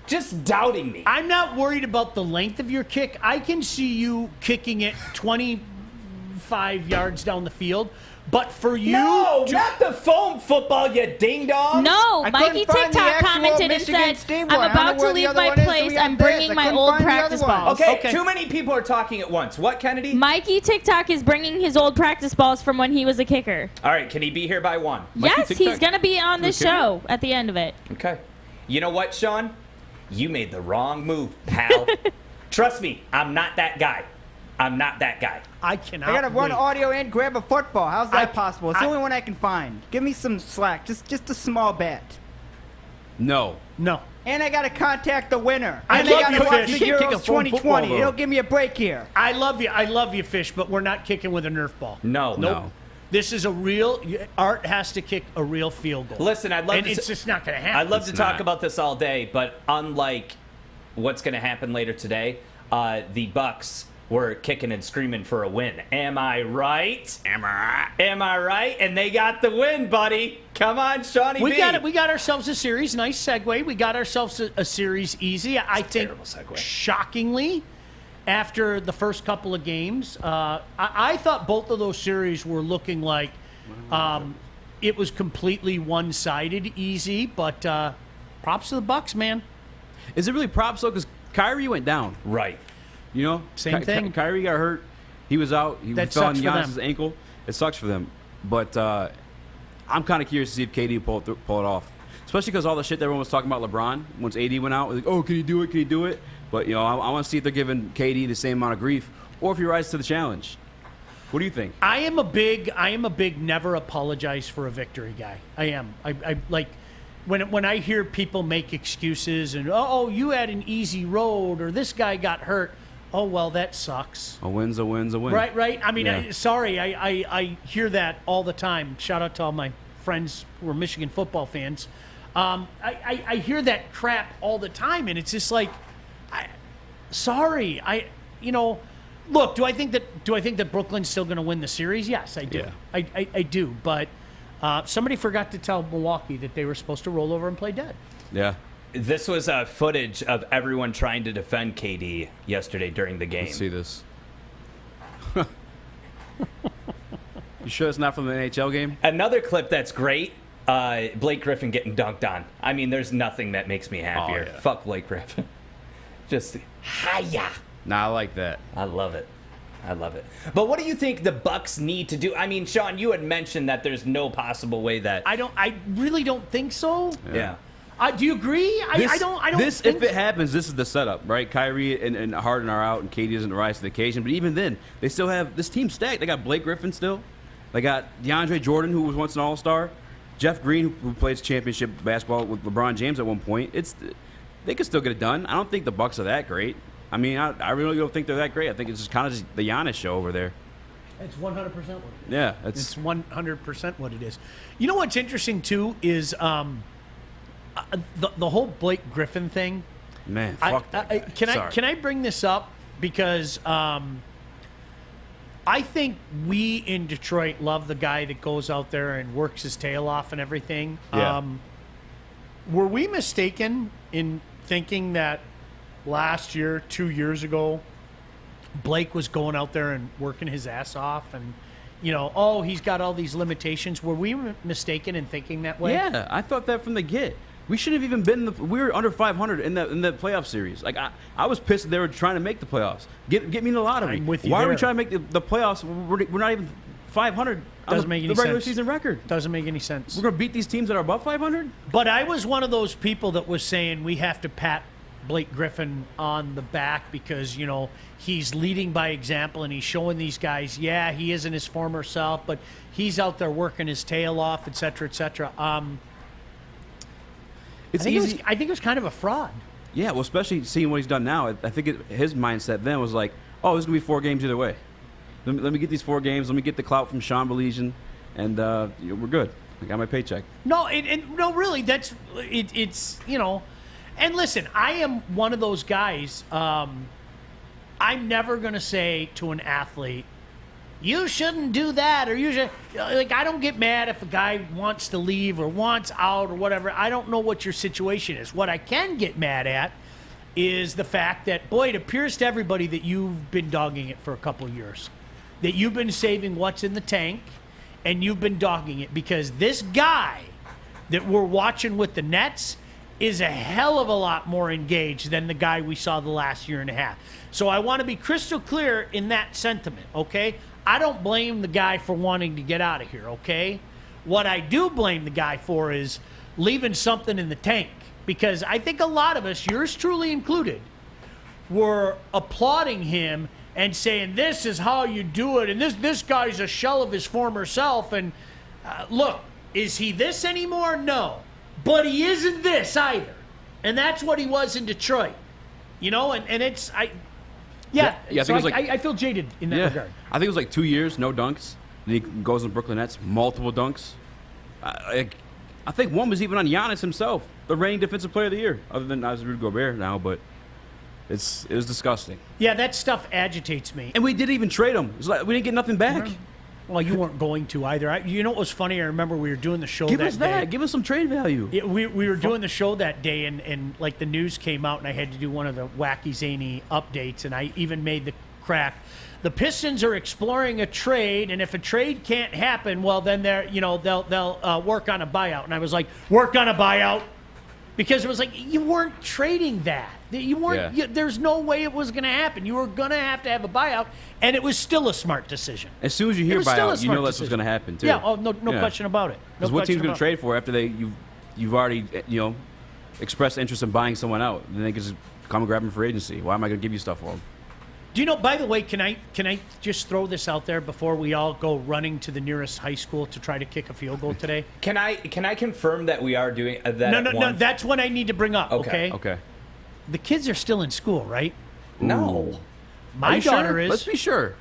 Just doubting me. I'm not worried about the length of your kick. I can see you kicking it 25 yards down the field. But for you... No, not the foam football, you ding-dong. No, Mikey TikTok commented and said, I'm about to leave my place. I'm bringing my old practice balls. Okay, too many people are talking at once. What, Kennedy? Mikey TikTok is bringing his old practice balls from when he was a kicker. All right, can he be here by 1? Yes, he's going to be on this show at the end of it. Okay. You know what, Sean? You made the wrong move, pal. Trust me, I'm not that guy. I'm not that guy. I cannot. I gotta run audio and grab a football. How's that possible? It's the only one I can find. Give me some slack. Just a small bet. No. And I gotta contact the winner. I And love I gotta you, watch Fish. the You can't kick Euros a foam 2020. football, It'll give me a break here. I love you, Fish, but we're not kicking with a Nerf ball. No. This is a real... Art has to kick a real field goal. Listen, I'd love and to... it's just not going to happen. I'd love to talk about this all day, but unlike what's going to happen later today, the Bucks were kicking and screaming for a win. Am I right? Am I right? And they got the win, buddy. Come on, Shawnee We B. got it. We got ourselves a series. Nice segue. We got ourselves a series easy. I think, shockingly, after the first couple of games, I thought both of those series were looking like it was completely one-sided easy. But props to the Bucks, man. Is it really props though? Because Kyrie went down. Right. You know, Same thing. Kyrie got hurt. He was out. He That fell on sucks for Giannis' them. ankle. It sucks for them. But I'm kind of curious to see if KD pull it off. Especially because all the shit that everyone was talking about LeBron once AD went out. Like, oh, can he do it? Can he do it? But, you know, I want to see if they're giving KD the same amount of grief or if he rises to the challenge. What do you think? I am a big never apologize for a victory guy. I am. I like when I hear people make excuses and you had an easy road or this guy got hurt. Oh well, that sucks. A win's a win's a win. Right. I mean, Yeah. I hear that all the time. Shout out to all my friends who are Michigan football fans. I hear that crap all the time, and it's just like, look. Do I think that Brooklyn's still going to win the series? Yes, I do. Yeah. I do. But somebody forgot to tell Milwaukee that they were supposed to roll over and play dead. Yeah. This was footage of everyone trying to defend KD yesterday during the game. Let's see this. You sure it's not from the NHL game? Another clip that's great, Blake Griffin getting dunked on. I mean, there's nothing that makes me happier. Oh, yeah. Fuck Blake Griffin. Just, hiya. Nah, I like that. I love it. But what do you think the Bucks need to do? I mean, Sean, you had mentioned that there's no possible way that... I really don't think so. Yeah. Do you agree? I don't This, think if it happens, this is the setup, right? Kyrie and Harden are out, and KD doesn't rise to the occasion. But even then, they still have this team stacked. They got Blake Griffin still. They got DeAndre Jordan, who was once an All-Star. Jeff Green, who plays championship basketball with LeBron James at one point. They could still get it done. I don't think the Bucks are that great. I mean, I really don't think they're that great. I think it's just kind of just the Giannis show over there. It's 100% what it is. Yeah, it's 100% what it is. You know what's interesting too is the whole Blake Griffin thing. Man, fuck that guy. Can I bring this up because I think we in Detroit love the guy that goes out there and works his tail off and everything. Yeah. Were we mistaken in thinking that last year, 2 years ago, Blake was going out there and working his ass off, and oh, he's got all these limitations. Were we mistaken in thinking that way? Yeah, I thought that from the get. We shouldn't have even been we were under 500 in the playoff series. Like I was pissed that they were trying to make the playoffs. Get me in the lottery. I'm with you Why there. are we trying to make the playoffs? We're not even 500. Doesn't make any the regular sense. season record. Doesn't make any sense. We're gonna beat these teams that are above 500. But I was one of those people that was saying we have to pat Blake Griffin on the back because he's leading by example and he's showing these guys, yeah, he isn't his former self, but he's out there working his tail off, et cetera, et cetera. It's I easy. think it was kind of a fraud. Yeah, well, especially seeing what he's done now. I think his mindset then was like, oh, there's going to be 4 games either way. Let me get these 4 games. Let me get the clout from Sean Baligian, and we're good. I got my paycheck. No, no, really, that's it's And listen, I am one of those guys. I'm never going to say to an athlete, you shouldn't do that, or you should. Like, I don't get mad if a guy wants to leave or wants out or whatever. I don't know what your situation is. What I can get mad at is the fact that, boy, it appears to everybody that you've been dogging it for a couple of years, that you've been saving what's in the tank, and you've been dogging it because this guy that we're watching with the Nets is a hell of a lot more engaged than the guy we saw the last year and a half. So I want to be crystal clear in that sentiment, okay? I don't blame the guy for wanting to get out of here, okay? What I do blame the guy for is leaving something in the tank, because I think a lot of us, yours truly included, were applauding him and saying, this is how you do it, and this guy's a shell of his former self, and look, is he this anymore? No. But he isn't this either. And that's what he was in Detroit. And it's, I think it was I feel jaded in that regard. I think it was like 2 years, no dunks. Then he goes to the Brooklyn Nets, multiple dunks. I think one was even on Giannis himself, the reigning defensive player of the year, other than Rudy Gobert now, but it was disgusting. Yeah, that stuff agitates me. And we didn't even trade him. It's like we didn't get nothing back. Well, you weren't going to either. You know what was funny? I remember we were doing the show Give that us that. day. Give us some trade value. Yeah, we were doing the show that day, and like the news came out, and I had to do one of the wacky, zany updates, and I even made the crack. The Pistons are exploring a trade, and if a trade can't happen, well, then they'll work on a buyout. And I was like, work on a buyout? Because it was like, you weren't trading that. You weren't. Yeah. There's no way it was going to happen. You were going to have a buyout, and it was still a smart decision. As soon as you hear buyout, you know that's what's going to happen too. Yeah. Oh, no question about it. Because what team's going to trade for after you've already expressed interest in buying someone out, then they can just come and grab them for agency. Why am I going to give you stuff for them? Do you know? By the way, can I just throw this out there before we all go running to the nearest high school to try to kick a field goal today? Can I confirm that we are doing that? No. That's what I need to bring up. Okay. Okay. The kids are still in school, right? No. My daughter sure? is. Let's be sure.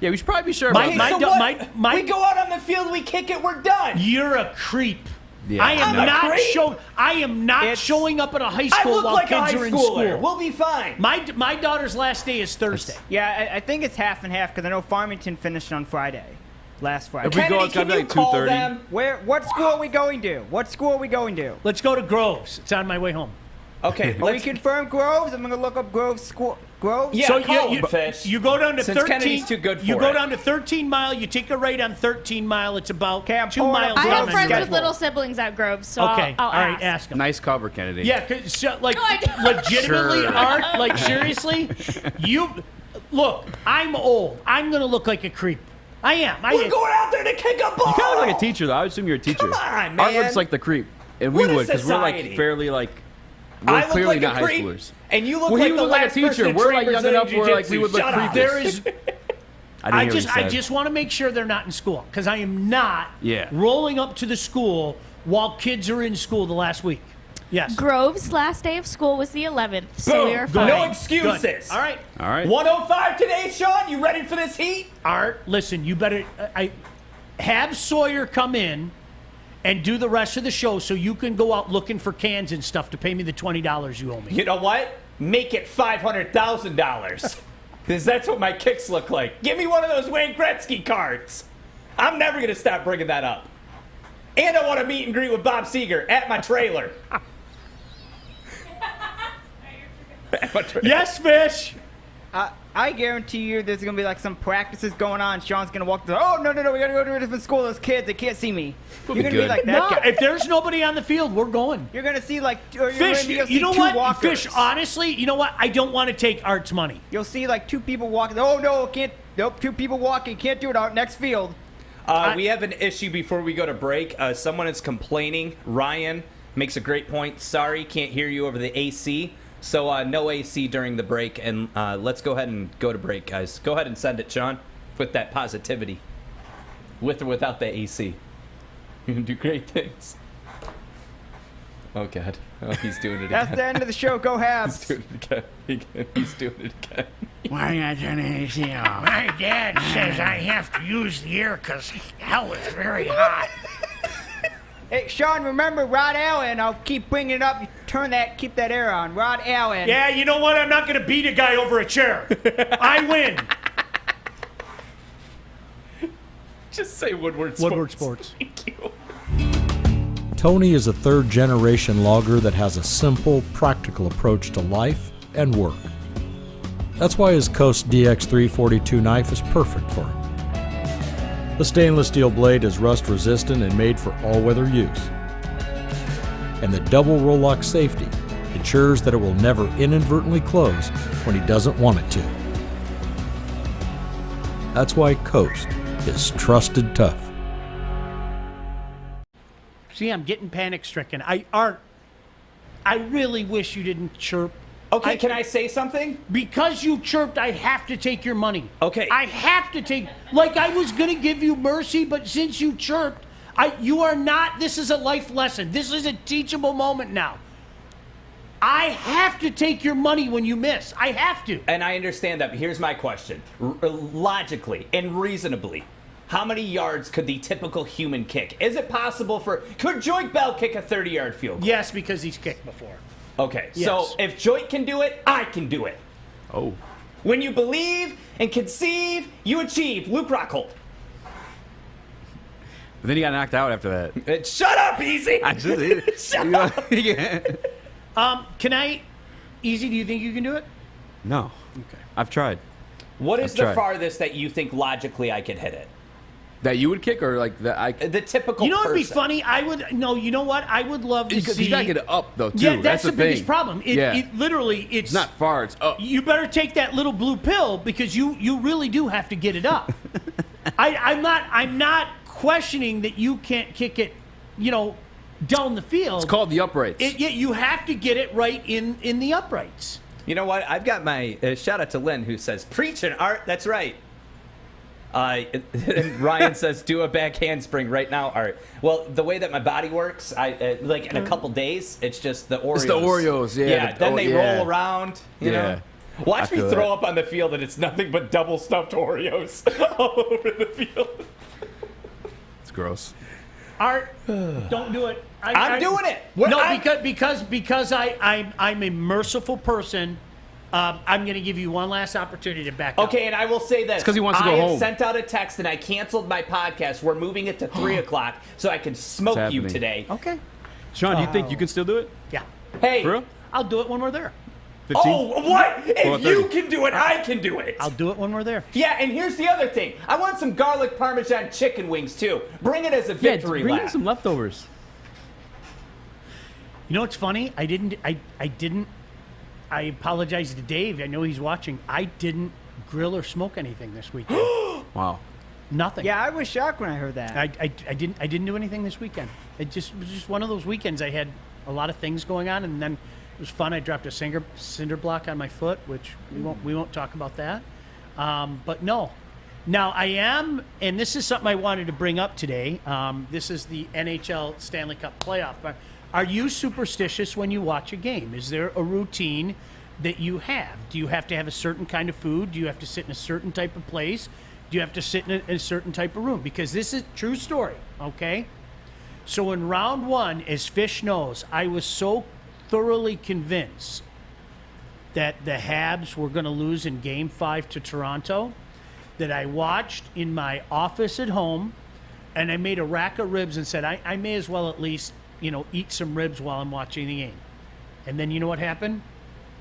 Yeah, we should probably be sure. My we go out on the field, we kick it, we're done. You're a creep. Yeah. I am not showing up at a high school while kids are in school. We'll be fine. My daughter's last day is Thursday. Yeah, I think it's half and half because I know Farmington finished on Friday. Last Friday. If we go, it's got to be like 2:30. What school are we going to? Let's go to Groves. It's on my way home. Okay, Are we confirm Groves? I'm going to look up Groves school. Groves? Yeah, so call him, Fish. You go down to Since 13. Kennedy's too good for you go it. down to 13 Mile. You take a right on 13 Mile. It's about 2 pulling miles up I down. have on friends your with right. little siblings at Grove, so Okay, I'll all right, ask. ask them. Nice cover, Kennedy. Yeah, cause, like No, I don't. legitimately, Sure. Art. Like seriously, you look. I'm old. I'm gonna look like a creep. I am. We're going out there to kick a ball. You kind of look like a teacher, though. I would assume you're a teacher. Come on, man. Art looks like the creep, and we What a would because we're like society. fairly like. We're I look clearly like not a high creep, schoolers. and you look Well, like he the look like a last person teacher. that We're like trained young Brazilian enough where like we would look Jiu-Jitsu. Shut up. There is. I didn't hear what he I said. just want to make sure they're not in school because I am not Yeah. rolling up to the school while kids are in school the last week. Yes. Grove's last day of school was the 11th, so we Boom. are fine. No excuses. All right. All right. 105 today, Sean. You ready for this heat? Art, listen, you better have Sawyer come in and do the rest of the show so you can go out looking for cans and stuff to pay me the $20 you owe me. You know what? Make it $500,000. Because that's what my kicks look like. Give me one of those Wayne Gretzky cards. I'm never going to stop bringing that up. And I want to meet and greet with Bob Seger at my trailer. Yes, Fish. I guarantee you there's going to be like some practices going on. Sean's going to walk through. Oh, no, we got to go to a different school. Those kids, they can't see me. You're going to be like that No, guy. if there's nobody on the field, we're going. You're going to see like, or you're Fish, gonna see you know two what? walkers. Fish, honestly, you know what? I don't want to take Art's money. You'll see like two people walking. Oh, no, can't. Nope, two people walking. Can't do it out next field. We have an issue before we go to break. Someone is complaining. Ryan makes a great point. Sorry, can't hear you over the AC. So no AC during the break. And let's go ahead and go to break, guys. Go ahead and send it, Sean, with that positivity. With or without the AC. You can do great things. Oh, God. Oh, he's doing it again. That's the end of the show. Go Habs. He's doing it again. He's doing it again. Why not turn the AC off? My dad says I have to use the air because hell is very hot. Hey, Sean, remember Rod Allen. I'll keep bringing it up. You keep that air on. Rod Allen. Yeah, you know what? I'm not going to beat a guy over a chair. I win. Just say Woodward Sports. Woodward Sports. Thank you. Tony is a third-generation logger that has a simple, practical approach to life and work. That's why his Coast DX342 knife is perfect for him. The stainless steel blade is rust-resistant and made for all-weather use. And the double roll-lock safety ensures that it will never inadvertently close when he doesn't want it to. That's why Coast is trusted tough. See, I'm getting panic-stricken. Art, I really wish you didn't chirp. Okay, can I say something? Because you chirped, I have to take your money. Okay. I have to take, like I was going to give you mercy, but since you chirped, you are not, this is a life lesson. This is a teachable moment now. I have to take your money when you miss. I have to. And I understand that, but here's my question. Logically and reasonably, how many yards could the typical human kick? Is it possible could Joik Bell kick a 30-yard field goal? Yes, because he's kicked before. Okay, Yes. so if Joik can do it, I can do it. Oh. When you believe and conceive, you achieve. Luke Rockhold. But then he got knocked out after that. Shut up, Easy! Shut up! Can I, Easy, do you think you can do it? No. Okay. I've tried. What is I've the tried. farthest that you think logically I could hit it? That you would kick, or like that I? The typical. You know what'd be person. funny? You know what? I would love to Because see. you gotta get it up though, too. Yeah, that's the the biggest thing. problem. It literally, it's not far. It's up. You better take that little blue pill because you really do have to get it up. I'm not questioning that you can't kick it, down the field. It's called the uprights. You have to get it right in the uprights. You know what? I've got my shout out to Lynn who says, "Preaching, Art." That's right. And Ryan says, "Do a back handspring right now, Art." Well, the way that my body works, like in a couple days, it's just the Oreos. It's the Oreos, yeah. Yeah. Then they roll around. You know. Watch I me feel throw that. up on the field, and it's nothing but double stuffed Oreos all over the field. It's gross. Art, don't do it. I'm doing it. Because I'm a merciful person. I'm going to give you one last opportunity to back up. Okay, and I will say this. It's 'cause he wants to go I have home. sent out a text and I canceled my podcast. We're moving it to 3 o'clock so I can smoke It's you happening. today. Okay. Sean, do you think you can still do it? Yeah. Hey. For real? I'll do it when we're there. 15? Oh, what? If 30. you can do it, I can do it. I'll do it when we're there. Yeah, and here's the other thing. I want some garlic parmesan chicken wings too. Bring it as a victory bring lap. in some leftovers. You know what's funny? I didn't. I apologize to Dave. I know he's watching. I didn't grill or smoke anything this weekend. Wow. Nothing. Yeah, I was shocked when I heard that. I didn't do anything this weekend. It was just one of those weekends. I had a lot of things going on, and then it was fun. I dropped a cinder block on my foot, which we won't talk about that. But no. Now I am, and this is something I wanted to bring up today. This is the NHL Stanley Cup playoff. But are you superstitious when you watch a game? Is there a routine that you have? Do you have to have a certain kind of food? Do you have to sit in a certain type of place? Do you have to sit in a certain type of room? Because this is a true story, okay? So in round one, as Fish knows, I was so thoroughly convinced that the Habs were going to lose in Game 5 to Toronto that I watched in my office at home, and I made a rack of ribs and said, I may as well at least, eat some ribs while I'm watching the game. And then you know what happened?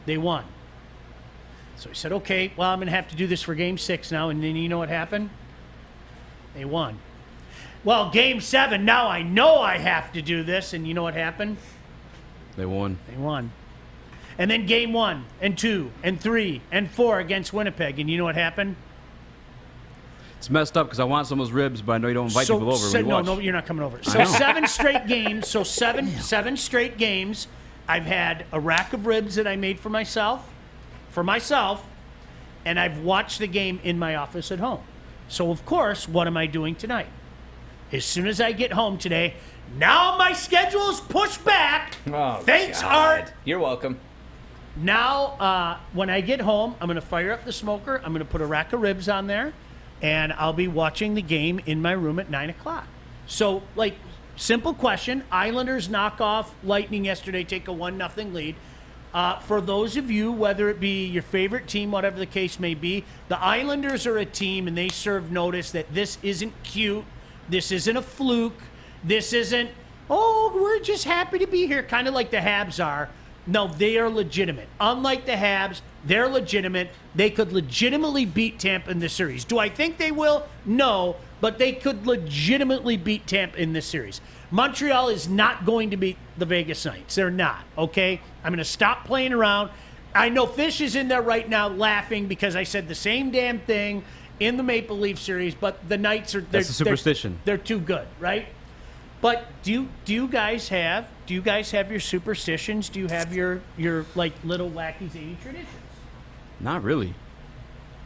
They won. So he said, okay, well, I'm going to have to do this for Game 6 now. And then you know what happened? They won. Well, Game 7, now I know I have to do this. And you know what happened? They won. They won. And then Game 1 and 2 and 3 and 4 against Winnipeg. And you know what happened? It's messed up because I want some of those ribs, but I know you don't invite people over. When you watch. No, you're not coming over. So 7 straight games. So seven straight games. I've had a rack of ribs that I made for myself, and I've watched the game in my office at home. So, of course, what am I doing tonight? As soon as I get home today, now my schedule is pushed back. Oh, Thanks, God. Art. You're welcome. Now, when I get home, I'm going to fire up the smoker. I'm going to put a rack of ribs on there, and I'll be watching the game in my room at 9 o'clock. So, simple question. Islanders knock off Lightning yesterday, take a 1-0 lead. For those of you, whether it be your favorite team, whatever the case may be, the Islanders are a team, and they serve notice that this isn't cute. This isn't a fluke. This isn't, we're just happy to be here, kind of like the Habs are. No, they are legitimate. Unlike the Habs, they're legitimate. They could legitimately beat Tampa in this series. Do I think they will? No, but they could legitimately beat Tampa in this series. Montreal is not going to beat the Vegas Knights. They're not, okay? I'm going to stop playing around. I know Fish is in there right now laughing because I said the same damn thing in the Maple Leaf series, but the Knights are... That's a superstition. They're too good, right? But do you guys have your superstitions? Do you have your little wacky zany traditions? Not really.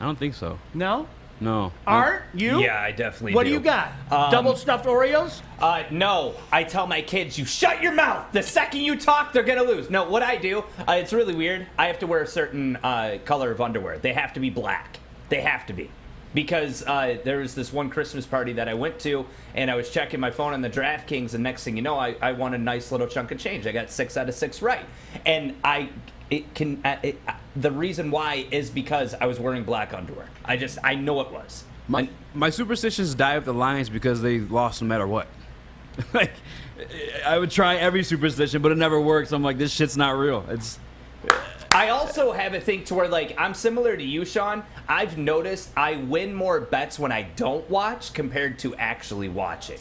I don't think so. No? No. Art, you? Yeah, I definitely What do. do you got? Double stuffed Oreos? No. I tell my kids, you shut your mouth. The second you talk, they're going to lose. No, what I do, it's really weird. I have to wear a certain color of underwear. They have to be black. They have to be. Because there was this one Christmas party that I went to, and I was checking my phone on the DraftKings, and next thing you know, I won a nice little chunk of change. I got 6 out of 6 right. And the reason why is because I was wearing black underwear. I know it was. My superstitions die with the Lions because they lost no matter what. I would try every superstition, but it never works. I'm like, this shit's not real. I also have a thing to where, I'm similar to you, Sean. I've noticed I win more bets when I don't watch compared to actually watching.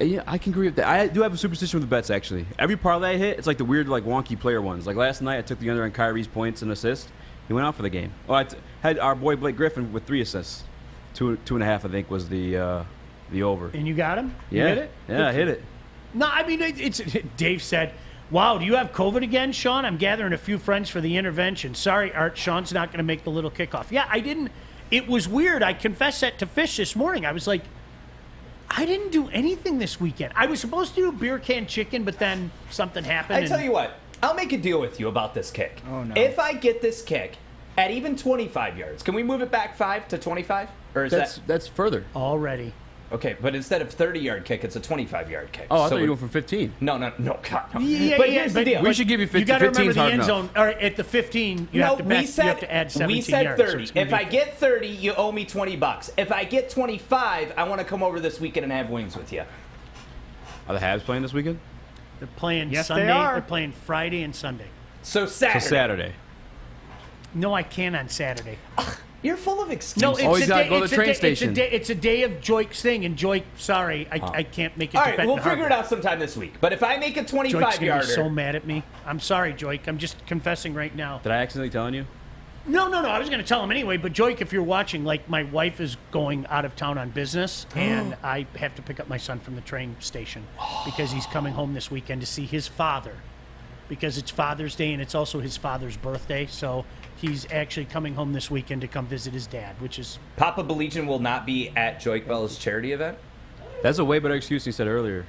Yeah, I can agree with that. I do have a superstition with the bets, actually. Every parlay I hit, it's like the weird, wonky player ones. Like last night, I took the under on Kyrie's points and assists. He went out for the game. Oh, I had our boy Blake Griffin with 3 assists. 2.5, I think, was the over. And you got him? Yeah. You hit it? Yeah, I hit it. No, I mean, Dave said, wow, do you have COVID again, Sean? I'm gathering a few friends for the intervention. Sorry, Art, Sean's not going to make the little kickoff. Yeah, I didn't. It was weird. I confessed that to Fish this morning. I was like, I didn't do anything this weekend. I was supposed to do beer can chicken, but then something happened. I tell you what, I'll make a deal with you about this kick. Oh, no. If I get this kick at even 25 yards, can we move it back 5 to 25? Or is that's further. Already. Okay, but instead of 30-yard kick, it's a 25-yard kick. Oh, I thought you were going from 15. No, God, no. Yeah, but here's the deal. We should give you 15. You got to remember 15's the hard end enough. zone. All right, at the 15, you have to add 17 we said yards. 30. So if I get 30, you owe me $20. If I get 25, I want to come over this weekend and have wings with you. Are the Habs playing this weekend? They're playing Yes, Sunday. they are. They're playing Friday and Sunday. So Saturday. No, I can't on Saturday. You're full of excuses. No, He's got to go to the train station. It's a day of Joik's thing, and Joik, sorry, I can't make it. All to right, Benton we'll figure Harbor. it out sometime this week. But if I make a Joik's gonna be 25-yarder... so mad at me. I'm sorry, Joik. I'm just confessing right now. Did I accidentally tell you? No. I was going to tell him anyway. But Joik, if you're watching, my wife is going out of town on business, and I have to pick up my son from the train station because he's coming home this weekend to see his father, because it's Father's Day and it's also his father's birthday. So he's actually coming home this weekend to come visit his dad, which is... Papa Baligian will not be at Joik Bell's charity event? That's a way better excuse than you said earlier.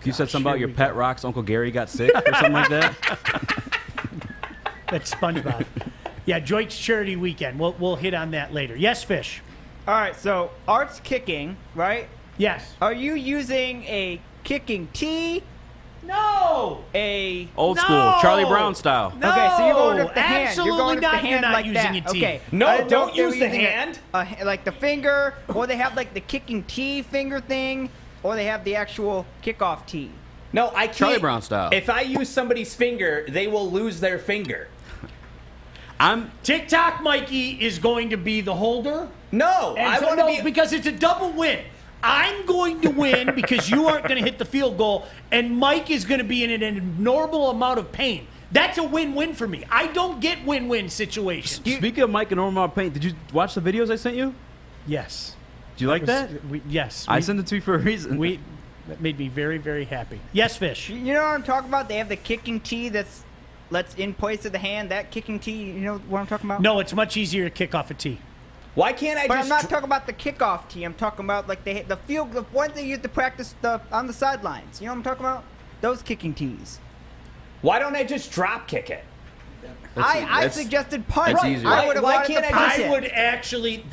You said something about your pet rock's Uncle Gary got sick or something like that? That's SpongeBob. Yeah, Joik's charity weekend. We'll hit on that later. Yes, Fish? All right, so Art's kicking, right? Yes. Are you using a kicking tee? No! Old school, Charlie Brown style. No! Okay, so you're going with the hand. Absolutely You're going with not. the hand You're not like using that. a tee. Okay. No, I didn't know don't if they were use the using hand. Like the finger, or they have the kicking tee finger thing, or they have the actual kickoff tee. No, I can't. Charlie Brown style. If I use somebody's finger, they will lose their finger. TikTok Mikey is going to be the holder. No, I want to be because it's a double win. I'm going to win because you aren't going to hit the field goal, and Mike is going to be in an abnormal amount of pain. That's a win-win for me. I don't get win-win situations. Speaking of Mike and normal amount of pain, did you watch the videos I sent you? Yes. Do you like that? Yes. I sent it to you for a reason. That made me very, very happy. Yes, Fish. You know what I'm talking about? They have the kicking tee that's in place of the hand. That kicking tee, you know what I'm talking about? No, it's much easier to kick off a tee. Why can't I But just... I'm not talking about the kickoff tee. I'm talking about like the field, the one they used to practice on the sidelines. You know what I'm talking about? Those kicking tees. Why don't I just drop kick it? I suggested punt. That's easier. Why can't I just... I would actually,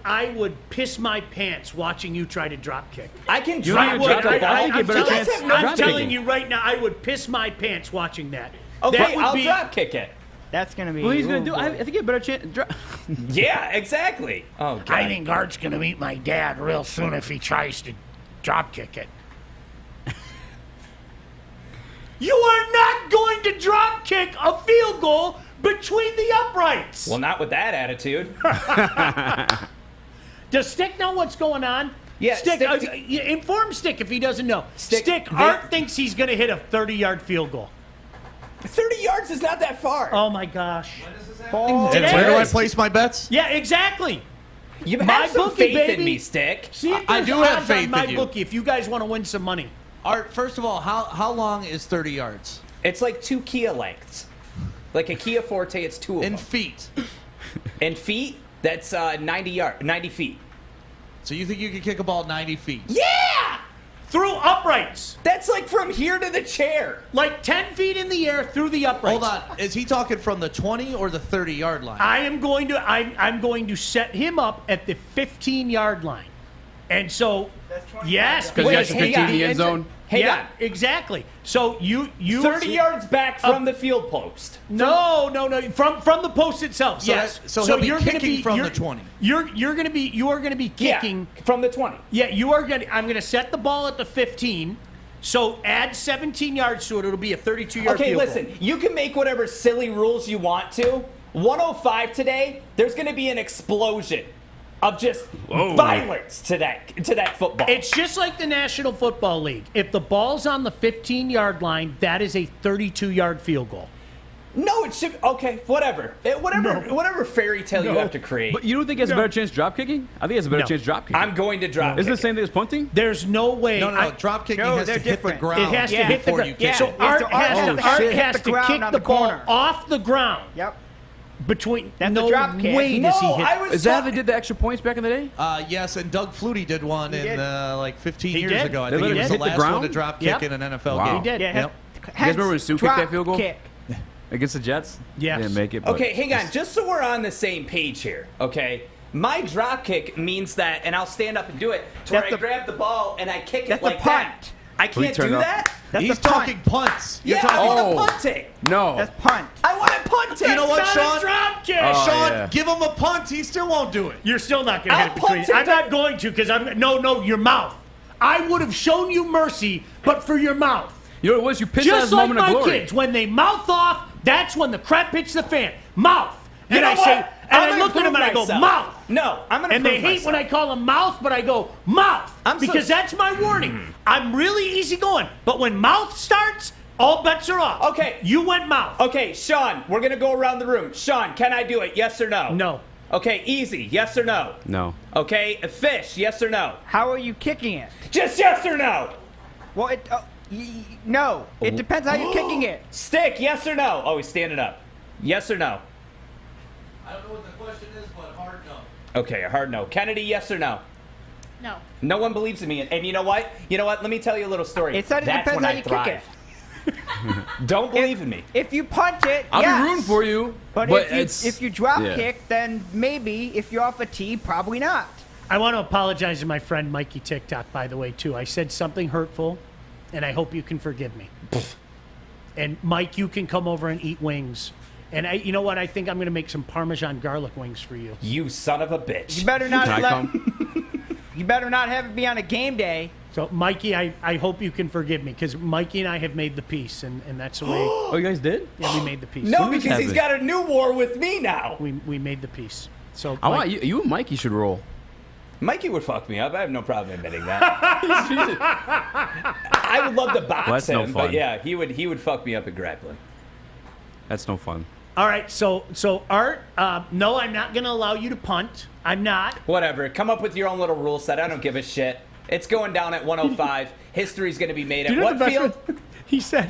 I would piss my pants watching you try to drop kick. I can You drop don't even kick. drop the ball. I'm telling you right now, I would piss my pants watching that. Okay, That would I'll be, drop kick it. That's gonna be. Well, he's going to do I think he had a better chance. Yeah, exactly. Oh, God. I think Art's going to meet my dad real soon if he tries to drop kick it. You are not going to drop kick a field goal between the uprights. Well, not with that attitude. Does Stick know what's going on? Yeah, Stick. Stick- Inform Stick if he doesn't know. Stick, Art thinks he's going to hit a 30-yard field goal. 30 yards is not that far. Oh my gosh. And where do I place my bets? Yeah, exactly. You My have some bookie, faith baby. in me, Stick. See if I there's do have odds faith on my in you. bookie if you guys want to win some money. Art, first of all, how long is 30 yards? It's like 2 Kia lengths. Like a Kia Forte, it's 2 of them. In feet. In feet, that's 90 feet. So you think you could kick a ball 90 feet? Yeah! Through uprights. That's like from here to the chair. Like 10 feet in the air through the uprights. Hold on. Is he talking from the 20 or the 30-yard line? I'm going to set him up at the 15-yard line. And so, yes. Because you got your 15 in the end zone. Hang on. Exactly. So you 30 yards back from the field post. No. From the post itself. So yes. so he'll be you're gonna kicking from the 20. You are going to be kicking from the 20. Yeah, I'm going to set the ball at the 15. So add 17 yards to it. It'll be a 32-yard Okay, field listen. goal. You can make whatever silly rules you want to. 105 today, there's going to be an explosion of just violence to that football. It's just like the National Football League. If the ball's on the 15-yard line, that is a 32-yard field goal. No, it should. Okay, whatever. Whatever fairy tale you have to create. But you don't think he has a better chance drop kicking? I think he has a better chance drop kicking. I'm going to drop. Isn't it the same thing as punting? There's no way. No. Drop kicking has to hit the ground. It has to hit the before you ground. kick. So Art has to ground kick on the the ball corner. off the ground. Yep. Between That's no a drop kick. way does he No, hit. I was Is that how they did the extra points back in the day? Yes, and Doug Flutie did one in like 15 He years did. ago. I They think let he him was the hit the last one to ground? drop kick Yep. in an NFL Wow. game. He did. Yeah. Yep. You guys remember when Sue kicked that field goal? Kick. Against the Jets? Yes. Didn't make it. But Okay, hang on. Just so we're on the same page here, okay? My drop kick means that, and I'll stand up and do it, to where I grab the ball and I kick it That's like the punt. that. I Will you can't turn do up? that? That's He's the punt. talking punts. You're Yeah, talking. I Oh. want to punt it. No. That's punt. I want to punt it. You know what, It's not Sean? a drop kick. Sean, yeah. give him a punt. He still won't do it. You're still not going to hit I'll it between. punt it I'm down. not going to because I'm no your mouth. I would have shown you mercy, but for your mouth. You know what it was? You pitched out Just his like moment my of glory. kids, when they mouth off, that's when the crap hits the fan. Mouth. You And know I what? say, and I'm I gonna look at them and I go, prove myself. mouth. No, I'm going to And they hate when I call them mouth, but I go, mouth. I'm so- Because that's my warning. I'm really easy going. But when mouth starts, all bets are off. Okay. You went mouth. Okay, Sean, we're going to go around the room. Sean, can I do it? Yes or no? No. Okay, easy. Yes or no? No. Okay, a fish. Yes or no? How are you kicking it? Just yes or no? Well, no. It depends how you're kicking it. Stick. Yes or no? Oh, he's standing up. Yes or no? I don't know what the question is, but hard no. Okay, a hard no. Kennedy, yes or no? No. No one believes in me. And you know what? You know what? Let me tell you a little story. It said it That's depends when how I you thrive. kick Don't believe in me. If you punt it, I'll yes. be rooting for you. But if you drop yeah. kick, then maybe. If you're off a tee, probably not. I want to apologize to my friend Mikey TikTok, by the way, too. I said something hurtful, and I hope you can forgive me. And Mike, you can come over and eat wings. And you know what? I think I'm going to make some Parmesan garlic wings for you. You son of a bitch. You better not Can I let. come? You better not have it be on a game day. So, Mikey, I hope you can forgive me because Mikey and I have made the peace, and that's the way. Oh, you guys did? Yeah, we made the peace. No, because he's got a new war with me now. We made the peace. So I want you and Mikey should roll. Mikey would fuck me up. I have no problem admitting that. I would love to box that's him, no fun. but yeah, he would fuck me up at grappling. That's no fun. All right, so Art, no, I'm not going to allow you to punt. I'm not. Whatever. Come up with your own little rule set. I don't give a shit. It's going down at 105. History's going to be made at what field? He said.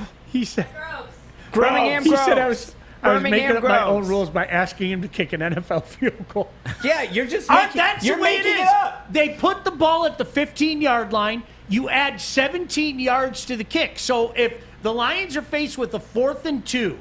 Birmingham He said Groves. I was making Birmingham up my own Groves. rules by asking him to kick an NFL field goal. Yeah, you're just Art, making, that's you're the way it making is. it up. They put the ball at the 15-yard line. You add 17 yards to the kick. So if the Lions are faced with a 4th and 2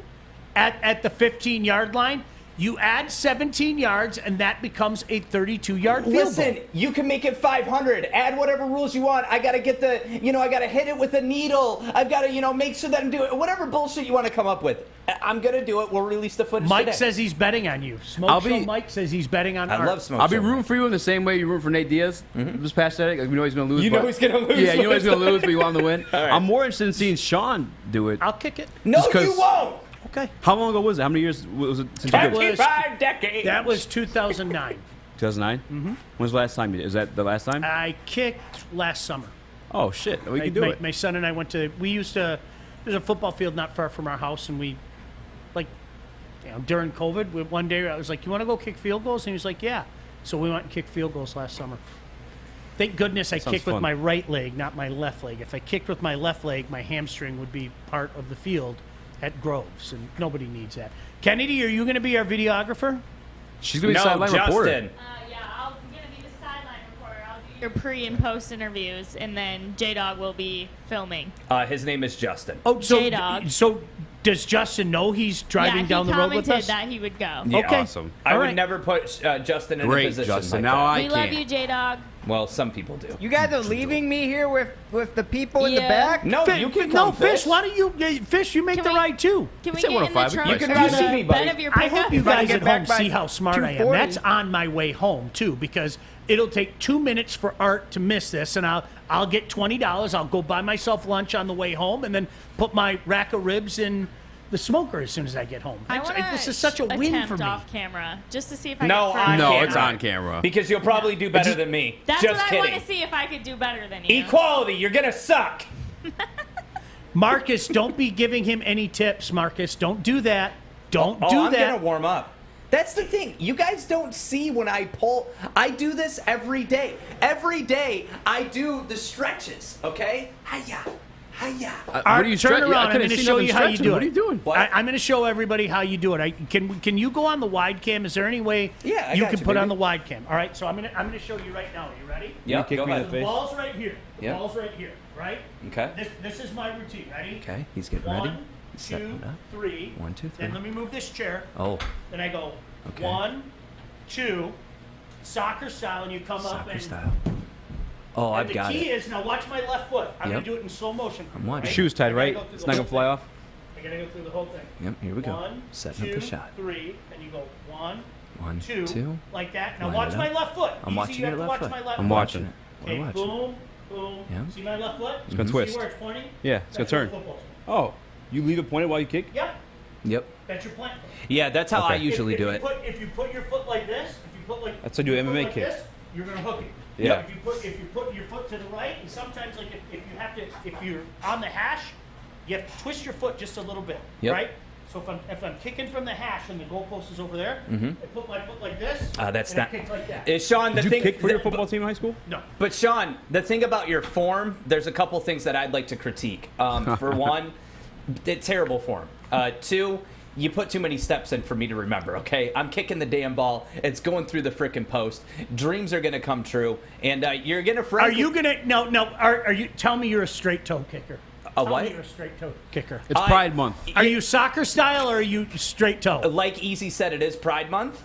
at the 15-yard line, you add 17 yards, and that becomes a 32-yard field goal. Listen, you can make it 500. Add whatever rules you want. I got to get I got to hit it with a needle. I've got to, make sure that I'm doing it. Whatever bullshit you want to come up with. I'm going to do it. We'll release the footage Mike today. says he's betting on you. Mike says he's betting on I Art. love Smoke I'll be Show. rooting for you in the same way you root for Nate Diaz. This past Saturday, like, we know he's going to lose. You know but- he's going to lose. Yeah, you know he's going to lose, but you want him to win. All right. I'm more interested in seeing Sean do it. I'll kick it. No, Just 'cause- you won't. Okay. How long ago was it? How many years was it since you did it? 25 decades. That was 2009. 2009? Mm-hmm. When's the last time you did? Is that the last time? I kicked last summer. Oh, shit. We can do it. My son and I went to, there's a football field not far from our house, and we, during COVID, one day I was like, you want to go kick field goals? And he was like, yeah. So we went and kicked field goals last summer. Thank goodness I Sounds kicked with fun. my right leg, not my left leg. If I kicked with my left leg, my hamstring would be part of the field at Groves, and nobody needs that. Kennedy, are you going to be our videographer? She's going to be sideline reporter. Justin. Yeah, I'm going to be the sideline reporter. I'll do your pre and post interviews, and then J-Dog will be filming. His name is Justin. Oh, J-Dog. so does Justin know he's driving down the road with us? He commented that he would go. Yeah, Okay. Awesome. I All would right. never put Justin in a Great, position Justin. like Now that. I We can't. love you, J-Dog. Well, some people do. You guys are leaving me here with the people in the Yeah. back? No, you can come, Fish. Why don't you, Fish? You make Can the we- ride too. Can we It's at get in the 105. truck? You can and ride the with me, buddy. bed of your I pickup? hope you If I guys get at back home by see how smart I am. 2:40. That's on my way home too, because it'll take 2 minutes for Art to miss this, and I'll get $20. I'll go buy myself lunch on the way home, and then put my rack of ribs in the smoker as soon as I get home. I That's- wanna this is such a win attempt for me. off camera just to see if I No, can. on No, camera. it's on camera. Because you'll probably do better than me. That's Just what I kidding. want to see if I could do better than you. Equality, you're gonna suck. Marcus, don't be giving him any tips, Marcus. Don't do that. Don't do I'm that. gonna warm up. That's the thing. You guys don't see when I pull. I do this every day. Every day I do the stretches. Okay? Hiya, hiya. What Art, are you turn stretching? around. I I'm couldn't going to see show nothing you how you stretching. do it. What are you doing? What? I'm going to show everybody how you do it. Can you go on the wide cam? Is there any way Yeah, I you got can you, put on baby. the wide cam? All right, so I'm going to show you right now. Are you ready? Yeah, kick go me in ahead. the The face. ball's right here. The Yeah. ball's right here, right? Okay. This is my routine. Ready? Okay, he's getting ready. One, He's setting two, it up. three. 1, 2, 3. Then let me move this chair. Oh, Then I go Okay. 1, 2, soccer style, and you come up soccer and. style. Oh, And I've the got key it. is now watch my left foot. I'm Yep. gonna do it in slow motion. I'm watching. right? Shoes tied, I gotta right? go through It's the not whole going to fly thing. off? I gotta go through the whole thing. Yep, here we go. 1, Setting 2, up the shot. 3, and you go 1, 1, 2, 2. like that. Now Line watch it my up. left foot. I'm Easy, watching you your have to left watch foot. my left I'm foot. watching it. We're Okay, watching. boom, boom. Yeah. See my left foot? It's going to See twist. where it's pointing? Yeah, it's going That's to where turn. the football's Oh, you leave it pointed while you kick? Yep, Yep. that's your plan. Yeah, that's how I Okay. usually If do you it. If you put your foot like this, if you put like That's how you do your foot MMA like kicks. this, you're gonna hook it. Yeah. If you put your foot to the right, and sometimes like if you have to, if you're on the hash, you have to twist your foot just a little bit, Yep. right? So if I'm kicking from the hash and the goalpost is over there, I put my foot like this. That's and I not. kick like that. Sean, the Did you thing. kick for your football team in high school? No. But Sean, the thing about your form, there's a couple things that I'd like to critique. For one, terrible form. 2, you put too many steps in for me to remember, okay? I'm kicking the damn ball. It's going through the frickin' post. Dreams are going to come true. And you're going to Are frankly... you gonna are you tell me you're a straight toe kicker? A Tell what? me you're a straight toe kicker. It's Pride Month. Are you soccer style or are you straight toe? Like Easy said, it is Pride Month.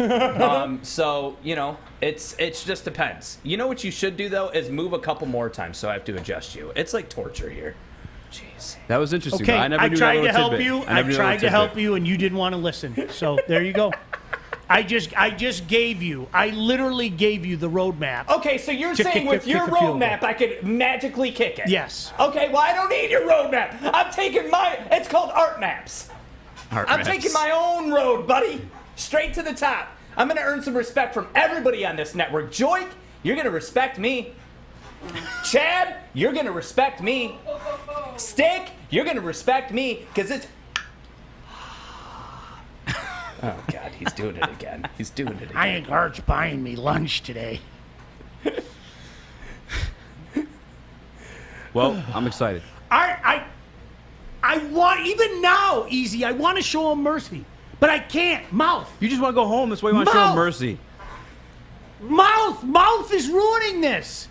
So, it just depends. You know what you should do, though, is move a couple more times so I have to adjust you. It's like torture here. Jeez. That was interesting. Okay, I never I knew tried that to little help tidbit. you. I I never knew that tried little to help tidbit. you, and you didn't want to listen. So there you go. I literally gave you the roadmap. Okay, so you're saying with your roadmap I could magically kick it? Yes. Okay, well, I don't need your roadmap. I'm taking it's called art maps. I'm taking my own road, buddy. Straight to the top. I'm going to earn some respect from everybody on this network. Joik, you're going to respect me. Chad, you're going to respect me. Stick, you're going to respect me because it's... Oh, God, he's doing it again. He's doing it again. I think Art's buying me lunch today. Well, I'm excited. I want, even now, Easy, I want to show him mercy, but I can't. Mouth. You just want to go home. That's why you want to show him mercy. Mouth is ruining this.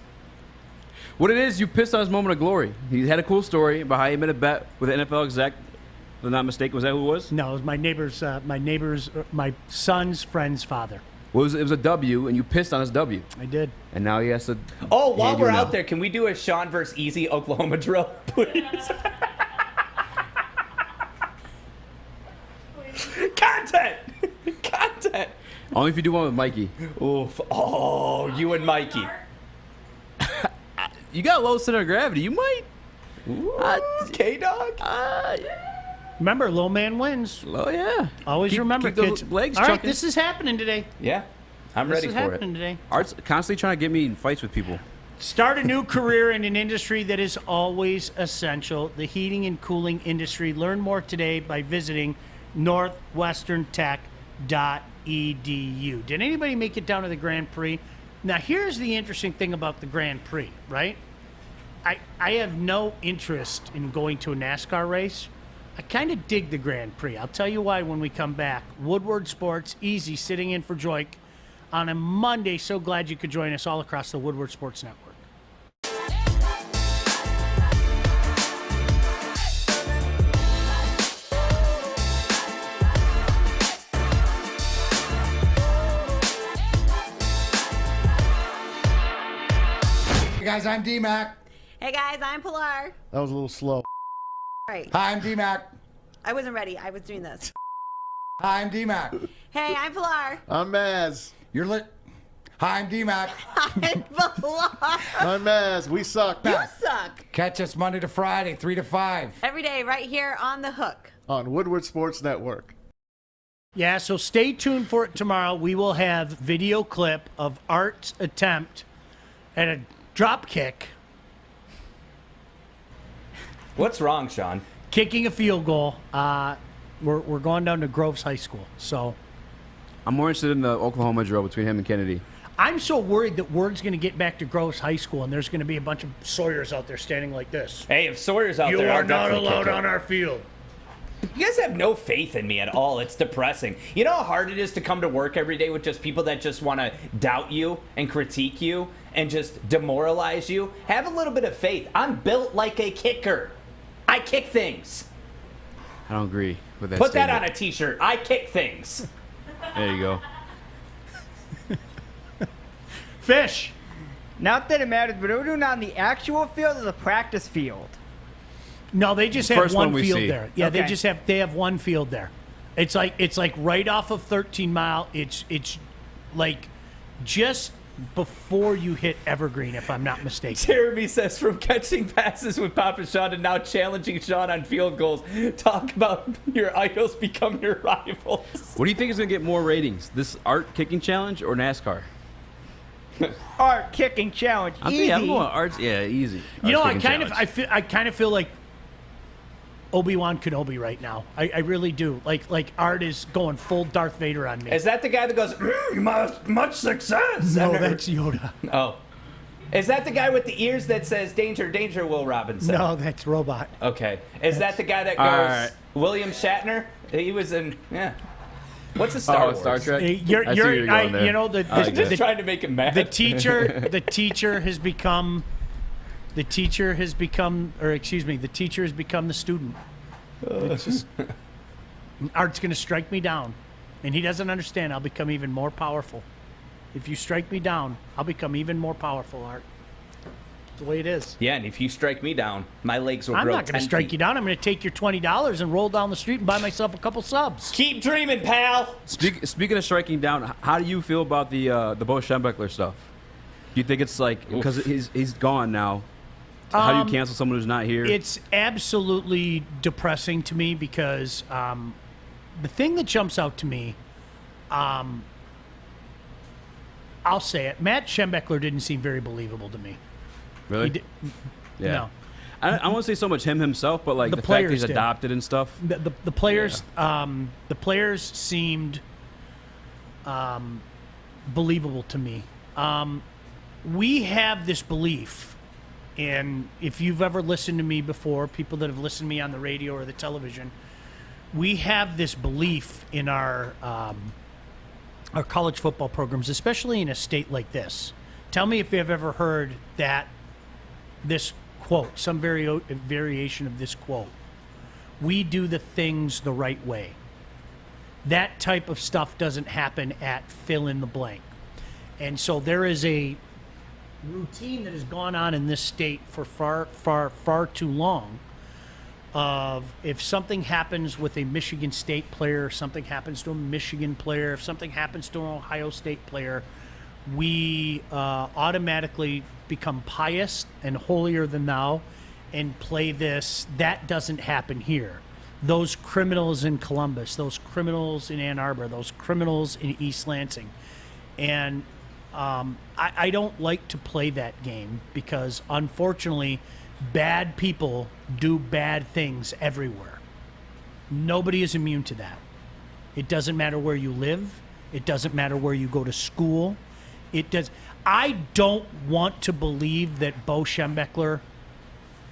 What it is, you pissed on his moment of glory. He had a cool story about how he made a bet with an NFL exec. If I'm not mistaken, was that who it was? No, it was my son's friend's father. Well, it was a W, and you pissed on his W. I did. And now he has to... Oh, while we're out there, can we do a Sean versus Easy Oklahoma drill, please? Content! Only if you do one with Mikey. Oof. Oh, you and Mikey. You got low center of gravity. You might. K-Dog? Yeah. Remember, low man wins. Oh, yeah. Always remember, keep those kids. legs All right, chucking. this is happening today. Yeah, I'm ready This for is it. happening today. Art's constantly trying to get me in fights with people. Start a new career in an industry that is always essential, the heating and cooling industry. Learn more today by visiting northwesterntech.edu. Did anybody make it down to the Grand Prix? Now, here's the interesting thing about the Grand Prix, right? I have no interest in going to a NASCAR race. I kind of dig the Grand Prix. I'll tell you why when we come back. Woodward Sports, Easy, sitting in for Joik on a Monday. So glad you could join us all across the Woodward Sports Network. Hey guys, I'm D-Mac. Hey guys, I'm Pilar. That was a little slow. Right. Hi, I'm D-Mac. I wasn't ready. I was doing this. Hi, I'm D-Mac. Hey, I'm Pilar. I'm Maz. You're lit. Hi, I'm D-Mac. I'm Pilar. I'm Maz. We suck. You suck. Catch us Monday to Friday, 3 to 5. Every day, right here on The Hook. On Woodward Sports Network. Yeah, so stay tuned for it tomorrow. We will have video clip of Art's attempt at a drop kick. What's wrong, Sean? Kicking a field goal. We're going down to Groves High School. So I'm more interested in the Oklahoma drill between him and Kennedy. I'm so worried that word's going to get back to Groves High School and there's going to be a bunch of Sawyers out there standing like this. Hey, if Sawyer's out you there, are I'll not definitely allowed kick it. on our field. You guys have no faith in me at all. It's depressing. You know how hard it is to come to work every day with just people that just want to doubt you and critique you and just demoralize you? Have a little bit of faith. I'm built like a kicker. I kick things. I don't agree with that Put statement. that on a t-shirt. I kick things. There you go. Fish. Not that it matters, but are we doing it on the actual field or the practice field? No, they just have First one one we field see. there. Yeah, Okay. they have one field there. It's like right off of 13 Mile. It's like just before you hit Evergreen, if I'm not mistaken. Jeremy says, from catching passes with Papa Sean and now challenging Sean on field goals, talk about your idols become your rivals. What do you think is going to get more ratings? This art kicking challenge or NASCAR? Art kicking challenge. Easy. I'm going arts. Yeah, easy. You know, Arts kicking challenge. I kind of feel like Obi-Wan Kenobi right now. I really do. Like Art is going full Darth Vader on me. Is that the guy that goes, much success? No, that's Yoda. Oh. Is that the guy with the ears that says, danger, danger, Will Robinson? No, that's Robot. Okay. Is that the guy that goes, right. William Shatner? He was in, yeah. What's a Star Wars? Star Trek? You're I see where you're going there. you know, the I'm just trying to make him mad. the teacher has become the student. It's just, Art's going to strike me down, and he doesn't understand. I'll become even more powerful. If you strike me down, I'll become even more powerful, Art. the way it is. Yeah, and if you strike me down, my legs will I'm grow not going to 10 strike feet. you down. I'm going to take your $20 and roll down the street and buy myself a couple subs. Keep dreaming, pal. Speaking of striking down, how do you feel about the Bo Schembechler stuff? Do you think it's like because he's gone now? How do you cancel someone who's not here? It's absolutely depressing to me because the thing that jumps out to me, I'll say it, Matt Schembechler didn't seem very believable to me. Really? Yeah. No. I won't say so much him himself, but like the fact that players he's did. adopted and stuff. The players, the players seemed believable to me. We have this belief, and if you've ever listened to me before, people that have listened to me on the radio or the television, we have this belief in our college football programs, especially in a state like this. Tell me if you've ever heard this quote, some variation of this quote. We do the things the right way. That type of stuff doesn't happen at fill in the blank. And so there is a routine that has gone on in this state for far too long of if something happens with a Michigan State player, something happens to a Michigan player, if something happens to an Ohio State player, we automatically become pious and holier than thou and play this. That doesn't happen here. Those criminals in Columbus, those criminals in Ann Arbor, those criminals in East Lansing. And I don't like to play that game because, unfortunately, bad people do bad things everywhere. Nobody is immune to that. It doesn't matter where you live. It doesn't matter where you go to school. It does. I don't want to believe that Bo Schembechler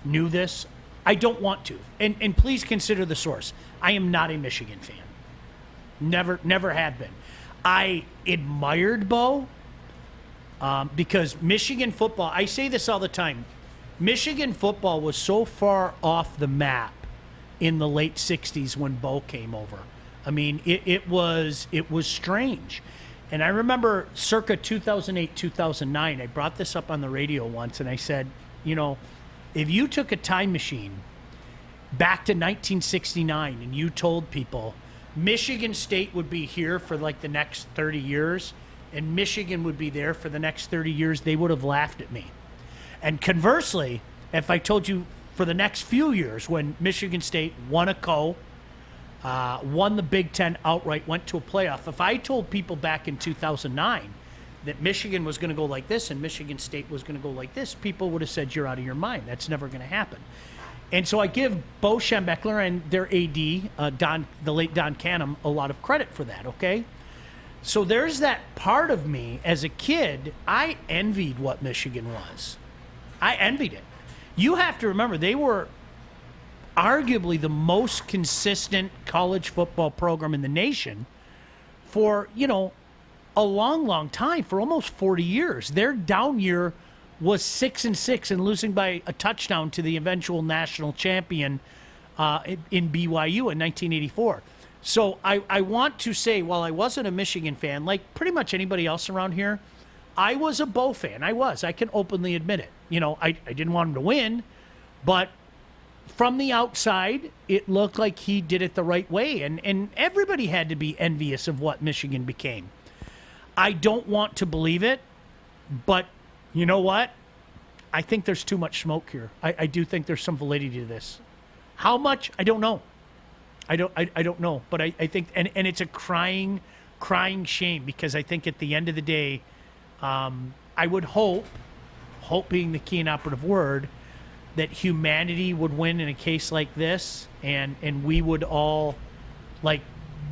knew this. I don't want to. And please consider the source. I am not a Michigan fan. Never have been. I admired Bo because Michigan football, I say this all the time, Michigan football was so far off the map in the late 60s when Bo came over. I mean, it was strange. And I remember circa 2008, 2009, I brought this up on the radio once, and I said, you know, if you took a time machine back to 1969 and you told people Michigan State would be here for like the next 30 years and Michigan would be there for the next 30 years, they would have laughed at me. And conversely, if I told you for the next few years when Michigan State won a won the Big Ten outright, went to a playoff, if I told people back in 2009 that Michigan was going to go like this and Michigan State was going to go like this, people would have said, you're out of your mind. That's never going to happen. And so I give Bo Schembechler and their AD, the late Don Canham, a lot of credit for that, okay? So there's that part of me, as a kid, I envied what Michigan was. I envied it. You have to remember, they were arguably the most consistent college football program in the nation for, you know, a long time, for almost 40 years. Their down year was 6-6 and losing by a touchdown to the eventual national champion in BYU in 1984. So I want to say, while I wasn't a Michigan fan, like pretty much anybody else around here, I was a Bo fan. I can openly admit it. You know, I didn't want him to win, but from the outside, it looked like he did it the right way. And everybody had to be envious of what Michigan became. I don't want to believe it, but you know what? I think there's too much smoke here. I do think there's some validity to this. How much? I don't know. I don't know. But I think, and it's a crying shame, because I think at the end of the day, I would hope being the key and operative word, that humanity would win in a case like this, and we would all like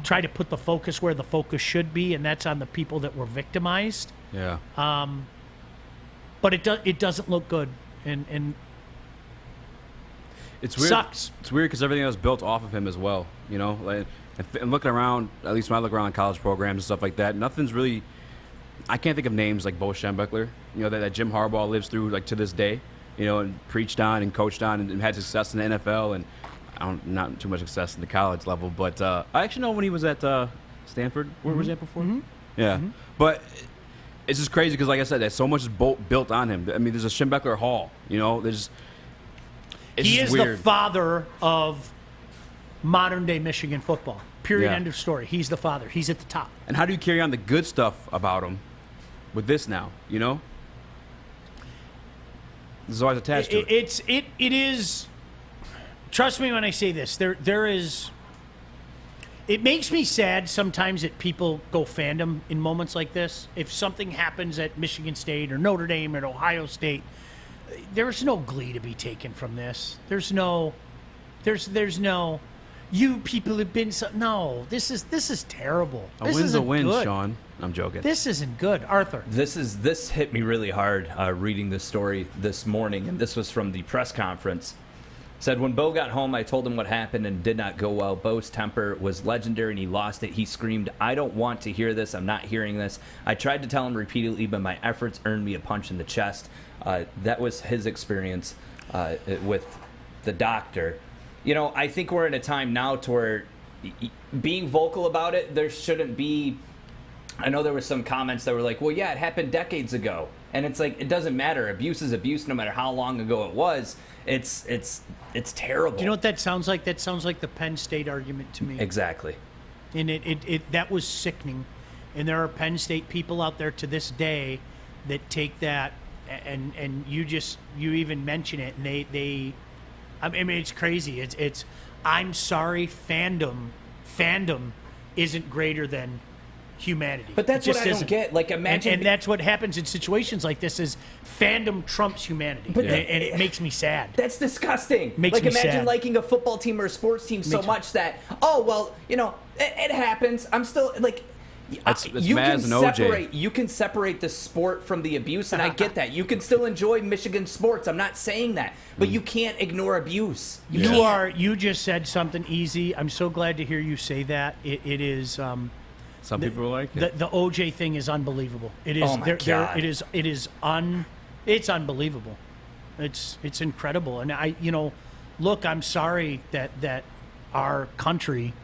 try to put the focus where the focus should be, and that's on the people that were victimized. Yeah. But it doesn't look good, and it's weird. Sucks. It's weird because everything was built off of him as well. You know, like, and looking around, at least when I look around college programs and stuff like that, nothing's really. I can't think of names like Bo Schembechler. You know, that Jim Harbaugh lives through like to this day. You know, and preached on and coached on and had success in the NFL, and not too much success in the college level. But I actually know when he was at Stanford. Where was that before? Mm-hmm. Yeah. Mm-hmm. But it's just crazy because, like I said, there's so much is built on him. I mean, there's a Schembechler Hall. You know, it's he is weird. the father of modern-day Michigan football. Period. Yeah. End of story. He's the father. He's at the top. And how do you carry on the good stuff about him with this now? You know, this is always attached to it. It is. Trust me when I say this. There is. It makes me sad sometimes that people go fandom in moments like this. If something happens at Michigan State or Notre Dame or Ohio State, there's no glee to be taken from this. There's no. You people have been so. No, this is terrible. A This win's a isn't win, good. Sean. I'm joking. This isn't good, Arthur. This hit me really hard reading this story this morning, and this was from the press conference. Said, when Bo got home, I told him what happened and did not go well. Bo's temper was legendary and he lost it. He screamed, I don't want to hear this. I'm not hearing this. I tried to tell him repeatedly, but my efforts earned me a punch in the chest. That was his experience with the doctor. You know, I think we're in a time now to where being vocal about it, there shouldn't be. I know there were some comments that were like, well, yeah, it happened decades ago. And it's like, it doesn't matter. Abuse is abuse no matter how long ago it was. It's terrible. Do you know what that sounds like? That sounds like the Penn State argument to me. Exactly. And it that was sickening. And there are Penn State people out there to this day that take that and you even mention it and they I mean it's crazy. It's I'm sorry, fandom isn't greater than humanity. But that's It what just I don't isn't. get. Like, imagine. And that's what happens in situations like this is fandom trumps humanity. But and it makes me sad. That's disgusting. Makes like, me imagine sad. liking a football team or a sports team so Makes- much that, oh, well, you know, it happens. I'm still, like, That's you Maz can and OJ. separate. You can separate the sport from the abuse, and I get that. You can still enjoy Michigan sports. I'm not saying that, but you can't ignore abuse. You just said something easy. I'm so glad to hear you say that. It is. Some people like it. The OJ thing is unbelievable. It is. Oh my God. It's unbelievable. It's incredible. And look, I'm sorry that our country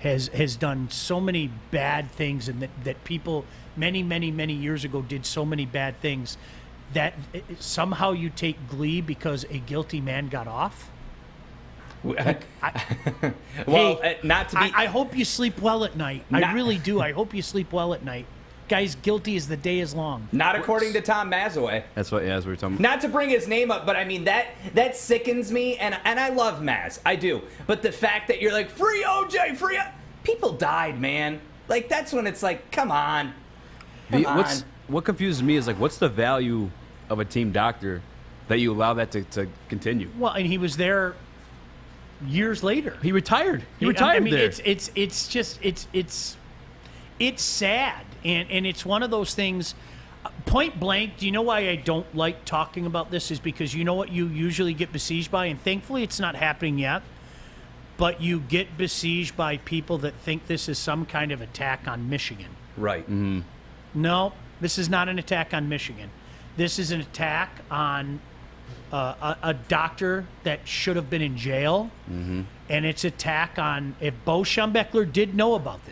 has done so many bad things, and that people many years ago did so many bad things that somehow you take glee because a guilty man got off. Not to be. I hope you sleep well at night. I really do. I hope you sleep well at night. Guys, guilty as the day is long. Not according to Tom Mazaway. That's what we were talking about. Not to bring his name up, but I mean that sickens me, and I love Maz, I do. But the fact that you're like, free OJ, people died, man. Like, that's when it's like, come on. What confuses me is, like, what's the value of a team doctor that you allow that to continue? Well, and he was there years later. He retired. I mean, there. It's sad, and it's one of those things. Point blank, do you know why I don't like talking about this? Is because you know what you usually get besieged by, and thankfully it's not happening yet. But you get besieged by people that think this is some kind of attack on Michigan. Right. Mm-hmm. No, this is not an attack on Michigan. This is an attack on a doctor that should have been in jail. Mm-hmm. And it's attack on, if Bo Schembechler did know about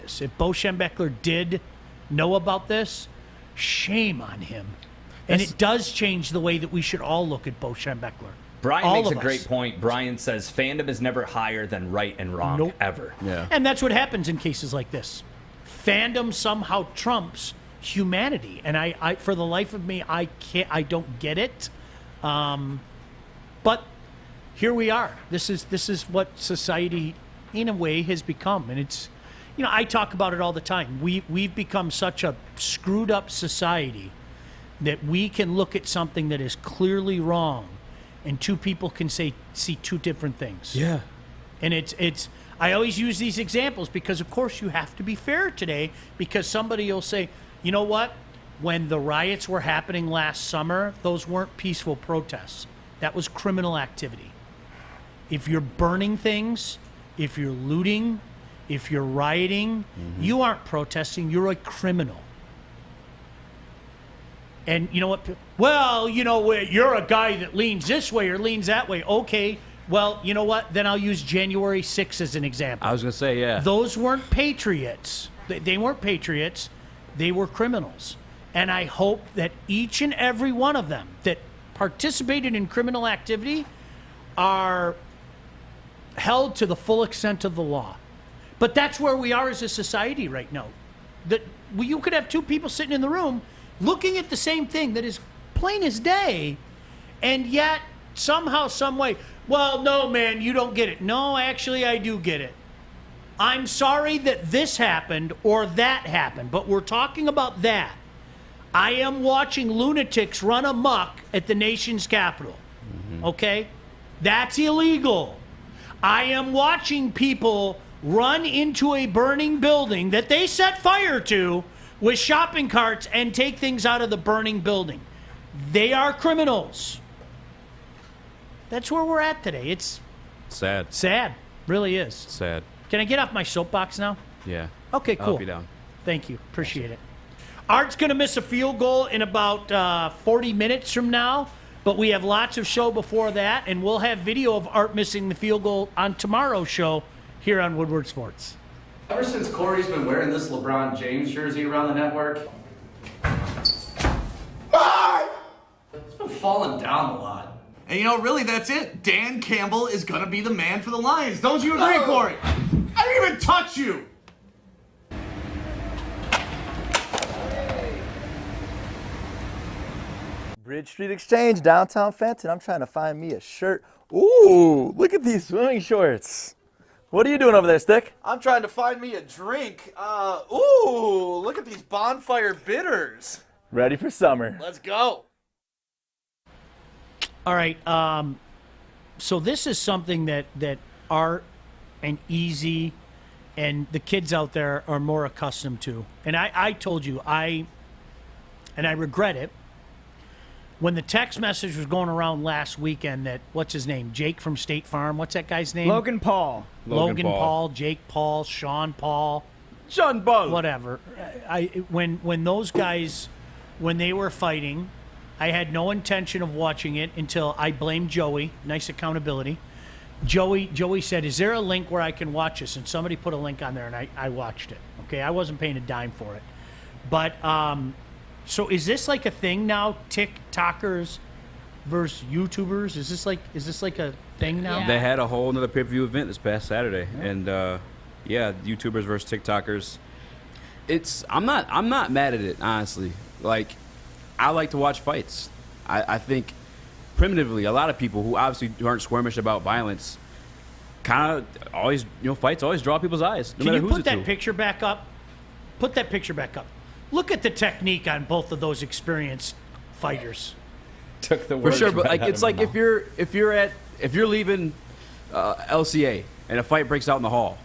this, shame on him. And it does change the way that we should all look at Bo Schembechler. Brian makes a great point. Brian says fandom is never higher than right and wrong, ever. Yeah. And that's what happens in cases like this. Fandom somehow trumps humanity. And I for the life of me, I don't get it. But here we are. This is what society, in a way, has become, and it's, I talk about it all the time. We've become such a screwed up society that we can look at something that is clearly wrong, and two people can see two different things. Yeah, and it's. I always use these examples because, of course, you have to be fair today. Because somebody will say, you know what? When the riots were happening last summer, those weren't peaceful protests. That was criminal activity. If you're burning things, if you're looting, if you're rioting, you aren't protesting, you're a criminal. And you know what? Well, you're a guy that leans this way or leans that way. Okay, well, you know what? Then I'll use January 6th as an example. I was going to say, yeah. Those weren't patriots. They weren't patriots. They were criminals. And I hope that each and every one of them that participated in criminal activity are held to the full extent of the law. But that's where we are as a society right now. That you could have two people sitting in the room looking at the same thing that is plain as day, and yet somehow, some way, well, no, man, you don't get it. No, actually, I do get it. I'm sorry that this happened or that happened, but we're talking about that. I am watching lunatics run amok at the nation's capital. Okay? That's illegal. I am watching people run into a burning building that they set fire to with shopping carts and take things out of the burning building. They are criminals. That's where we're at today. It's sad. Sad. Really is. Sad. Can I get off my soapbox now? Yeah. Okay, cool. I'll help you down. Thank you. Appreciate it. Art's going to miss a field goal in about 40 minutes from now, but we have lots of show before that, and we'll have video of Art missing the field goal on tomorrow's show here on Woodward Sports. Ever since Corey's been wearing this LeBron James jersey around the network, it's been falling down a lot. And you know, really, that's it. Dan Campbell is going to be the man for the Lions. Don't you agree, Corey? I didn't even touch you. Bridge Street Exchange, downtown Fenton. I'm trying to find me a shirt. Ooh, look at these swimming shorts. What are you doing over there, Stick? I'm trying to find me a drink. Ooh, look at these bonfire bitters. Ready for summer. Let's go. All right. So this is something that Art and Easy and the kids out there are more accustomed to. And I told you, and I regret it, when the text message was going around last weekend that, what's his name, Jake from State Farm, what's that guy's name? Logan Paul. Logan Paul, Jake Paul, Sean Paul. Sean Paul. Whatever. When those guys, when they were fighting, I had no intention of watching it until I blamed Joey. Nice accountability. Joey said, is there a link where I can watch this? And somebody put a link on there, and I watched it. Okay, I wasn't paying a dime for it. But, so is this like a thing now, TikTokers versus YouTubers? Is this like a thing now? Yeah. They had a whole another pay-per-view event this past Saturday. Yeah. And, YouTubers versus TikTokers. I'm not mad at it, honestly. Like, I like to watch fights. I think primitively, a lot of people who obviously aren't squirmish about violence kind of always, fights always draw people's eyes. No Can matter you who's put that picture back up? Put that picture back up. Look at the technique on both of those experienced fighters. Took the For words sure, but right like out it's of my like mouth. if you're leaving LCA and a fight breaks out in the hall,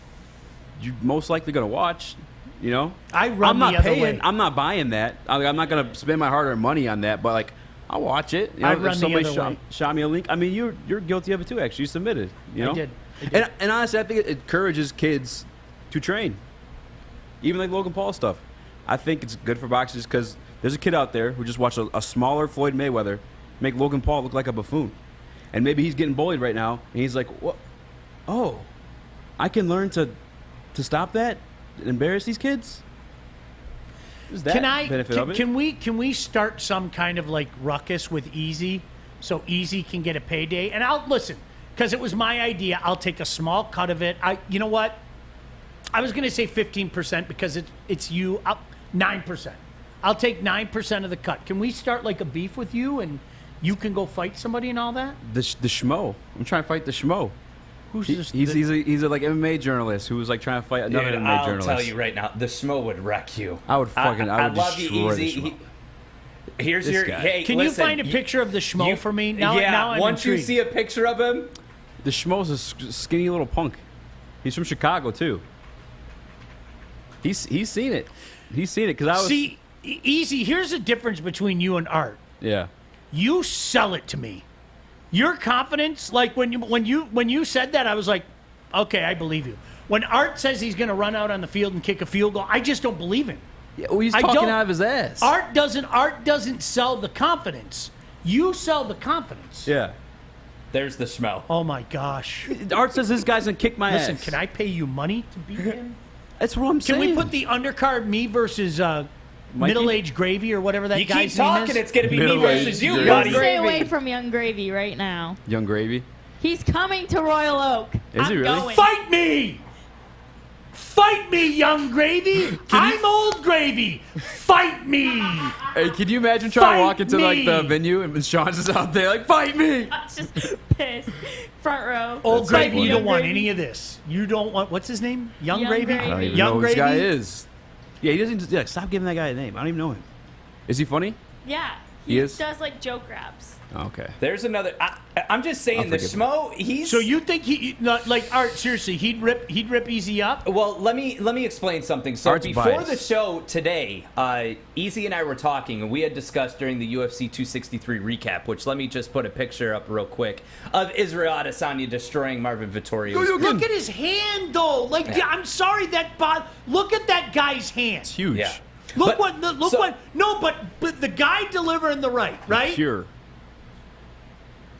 you're most likely gonna watch. I run I'm not the other paying. way. I'm not buying that. I'm not gonna spend my hard-earned money on that. But like, I'll watch it. I if run the somebody other way. shot me a link. I mean, you're guilty of it too. Actually, you submitted. I did. I did. And honestly, I think it encourages kids to train. Even like Logan Paul stuff. I think it's good for boxers because there's a kid out there who just watched a smaller Floyd Mayweather make Logan Paul look like a buffoon. And maybe he's getting bullied right now, and he's like, "What? Oh, I can learn to stop that and embarrass these kids." There's that benefit of it. Can we start some kind of like ruckus with Easy so Easy can get a payday? And I'll listen because it was my idea. I'll take a small cut of it. You know what? I was going to say 15% because it's you. 9%. I'll take 9% of the cut. Can we start like a beef with you and you can go fight somebody and all that? The schmo. I'm trying to fight the schmo. Who's this? He's a like MMA journalist who was like trying to fight another Dude, MMA I'll journalist. tell you right now, the schmo would wreck you. I would fucking. I would love you, destroy the Easy. schmo. Here's This your. guy. Hey, Can listen, you find a picture of the schmo for me? Now I'm once you intrigued. see a picture of him, The schmo's a skinny little punk. He's from Chicago too. He's seen it. He's seen it because I was. See, Easy, here's the difference between you and Art. Yeah. You sell it to me. Your confidence, like when you said that, I was like, okay, I believe you. When Art says he's going to run out on the field and kick a field goal, I just don't believe him. Yeah, well, he's talking out of his ass. Art doesn't sell the confidence. You sell the confidence. Yeah. there's the schmo. Oh my gosh. Art says this guy's gonna kick my ass. Listen, can I pay you money to beat him? That's what I'm saying. Can we put the undercard me versus middle-aged gravy or whatever that You guy's keep talking, name is. it's going to be me Middle-aged versus you, gravy. buddy. Stay away from Young Gravy right now. Young Gravy. He's coming to Royal Oak. Is he I'm really? Going. Fight me! Fight me, Young Gravy! I'm old gravy! Fight me! Hey, can you imagine trying Fight to walk into like the me! venue and Sean's just out there like, fight me? I'm just pissed. Front row. Old Fight Gravy, me, you Young don't want Gravy. any of this. You don't want, what's his name? Young Young Gravy? Gravy. I don't even Young know who Gravy? this guy is. Yeah, he doesn't. Yeah, stop giving that guy a name. I don't even know him. Is he funny? Yeah. He is? does like joke raps. Oh, okay. There's another. I'm just saying, the forgive Schmo. He's So you think like Art? Seriously, he'd rip Easy up? Well, let me explain something. So Art's before biased. the show today, Easy and I were talking, and we had discussed during the UFC 263 recap, which let me just put a picture up real quick of Israel Adesanya destroying Marvin Vittori. Look at his hand, though. Like, Yeah. I'm sorry look at that guy's hand. It's huge. Yeah. Look But- what. so- No, but the guy delivering the right. Pure.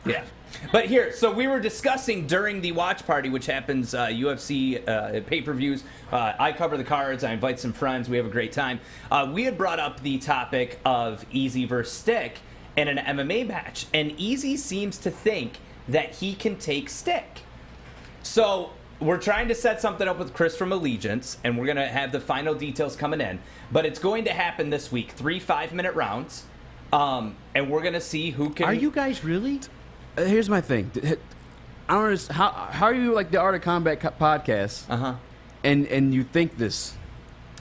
Yeah. But here, so we were discussing during the watch party, which happens UFC pay-per-views. I cover the cards. I invite some friends. We have a great time. We had brought up the topic of Easy versus Stick in an MMA match, and Easy seems to think that he can take Stick. So we're trying to set something up with Chris from Allegiance, and we're going to have the final details coming in. But it's going to happen this week, 3 5-minute rounds, and we're going to see who can... Are you guys really? Here's my thing. I don't understand. How are you like the Art of Combat podcast? And you think this?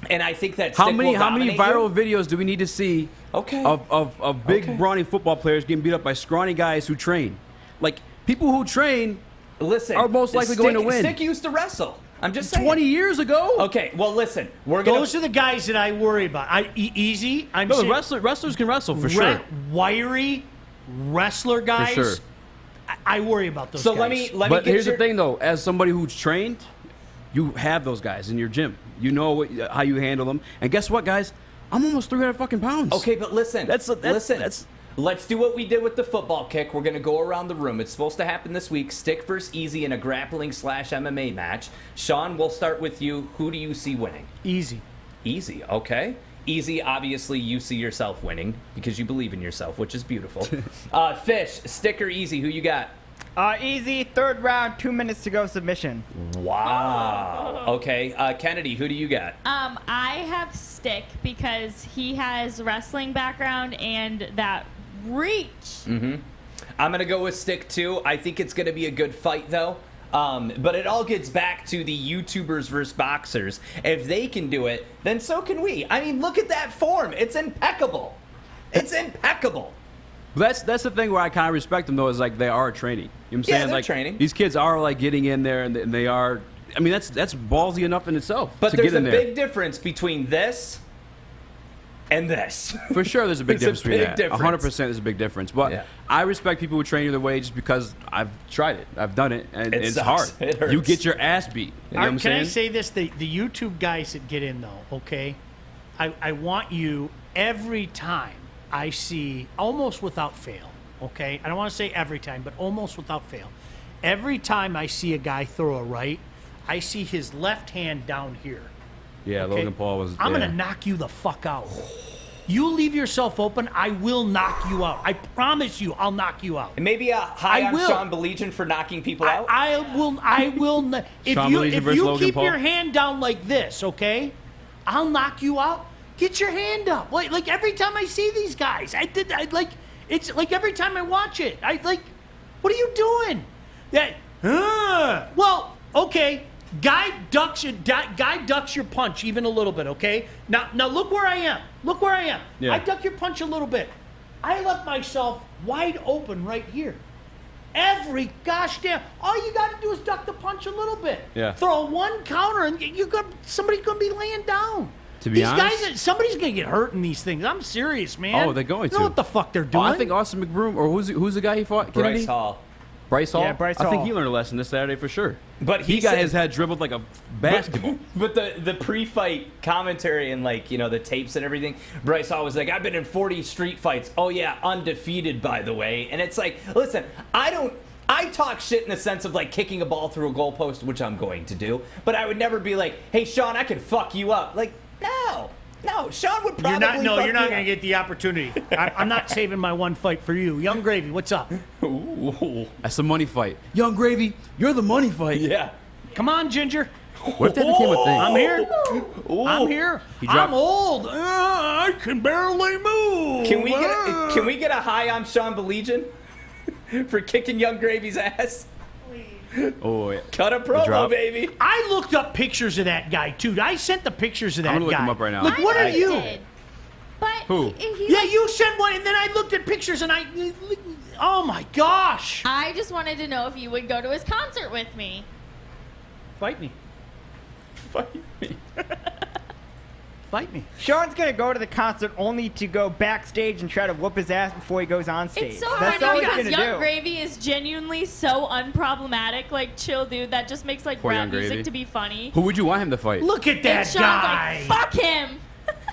And I think that how Stick many will dominate viral you. videos do we need to see? Okay. Of big brawny football players getting beat up by scrawny guys who train? Like people who train. Listen, are most likely going to win. Stick used to wrestle. I'm just saying. 20 years ago. Okay, well, listen. Those are the guys that I worry about. Easy. I'm no, saying wrestlers can wrestle for sure. Wiry wrestler guys. For sure. I worry about those. So guys. let me. But here's the thing, though. As somebody who's trained, you have those guys in your gym. You know how you handle them. And guess what, guys? I'm almost 300 fucking pounds. Okay, but listen. Let's do what we did with the football kick. We're going to go around the room. It's supposed to happen this week. Stick versus Easy in a grappling/MMA match. Sean, we'll start with you. Who do you see winning? Easy. Easy, okay. Easy, obviously, you see yourself winning because you believe in yourself, which is beautiful. Fish, Stick or Easy, who you got? Easy, 3rd round, 2 minutes to go submission. Wow. Okay, Kennedy, who do you got? I have Stick because he has wrestling background and that reach. Mm-hmm. I'm going to go with Stick, too. I think it's going to be a good fight, though. But it all gets back to the YouTubers versus boxers. If they can do it, then so can we. I mean, look at that form. It's impeccable. It's impeccable. That's the thing where I kind of respect them, though, is like they are training. You know what I'm Yeah, saying? they're Like training. These kids are like getting in there, and they are. I mean, that's ballsy enough in itself. But to there's get in a there. big difference between this and this. For sure, there's a big There's difference a between big that. difference. 100% there's a big difference. But Yeah. I respect people who train either way just because I've tried it. I've done it, and It it's sucks. hard. It hurts. You get your ass beat. You know what I'm Can I saying? say this? The YouTube guys that get in, though, okay? I want you, every time I see, almost without fail, okay? I don't want to say every time, but almost without fail. Every time I see a guy throw a right, I see his left hand down here. Yeah, okay? Logan Paul was. I'm yeah. going to knock you the fuck out. You leave yourself open, I will knock you out. I promise you, I'll knock you out. And maybe a high I on will. Sean Baligian for knocking people out. I will. If Sean you Baligian if versus you Logan keep Paul? your hand down like this, okay, I'll knock you out. Get your hand up. Like every time I see these guys, it's like every time I watch it, what are you doing? Well, okay. Guy ducks your punch even a little bit, okay? Now look where I am. Look where I am. Yeah. I duck your punch a little bit. I left myself wide open right here. Every gosh damn, all you got to do is duck the punch a little bit. Yeah. Throw one counter and somebody's going to be laying down. To be these honest- guys, somebody's going to get hurt in these things. I'm serious, man. Oh, they're going You know to. what the fuck they're Oh, doing? I think Austin McBroom, or who's the guy he fought? Bryce Kennedy? Hall. Bryce Hall? Yeah, Bryce I think Hall. he learned a lesson this Saturday for sure. But he he got said- his head dribbled like a basketball. But the pre-fight commentary and the tapes and everything, Bryce Hall was like, I've been in 40 street fights. Oh yeah, undefeated by the way. And it's like, listen, I talk shit in the sense of like kicking a ball through a goalpost, which I'm going to do. But I would never be like, hey Sean, I can fuck you up. Like, no. No, Sean would probably. You're not fuck going me to get the opportunity. I'm not saving my one fight for you. Young Gravy, what's up? Ooh. That's the money fight. Young Gravy, you're the money fight. Yeah. Come on, Ginger. What if that became a thing? I'm here. I'm here. He dropped- I'm old. I can barely move. Can we get a high on Sean Baligian for kicking Young Gravy's ass? Oh, yeah. Cut a promo, baby. I looked up pictures of that guy, too. I sent the pictures of that I'm gonna guy. look him up right now. Look, what are you? Did. But Who? Yeah, you sent one, and then I looked at pictures, and oh my gosh. I just wanted to know if you would go to his concert with me. Fight me. Fight me. Fight me. Sean's gonna go to the concert only to go backstage and try to whoop his ass before he goes on stage. It's so That's funny all he's because gonna Young do. Gravy is genuinely so unproblematic, like chill dude that just makes like Poor rap Young Gravy. music to be funny. Who would you want him to fight? Look at that And Sean's guy. like, fuck him.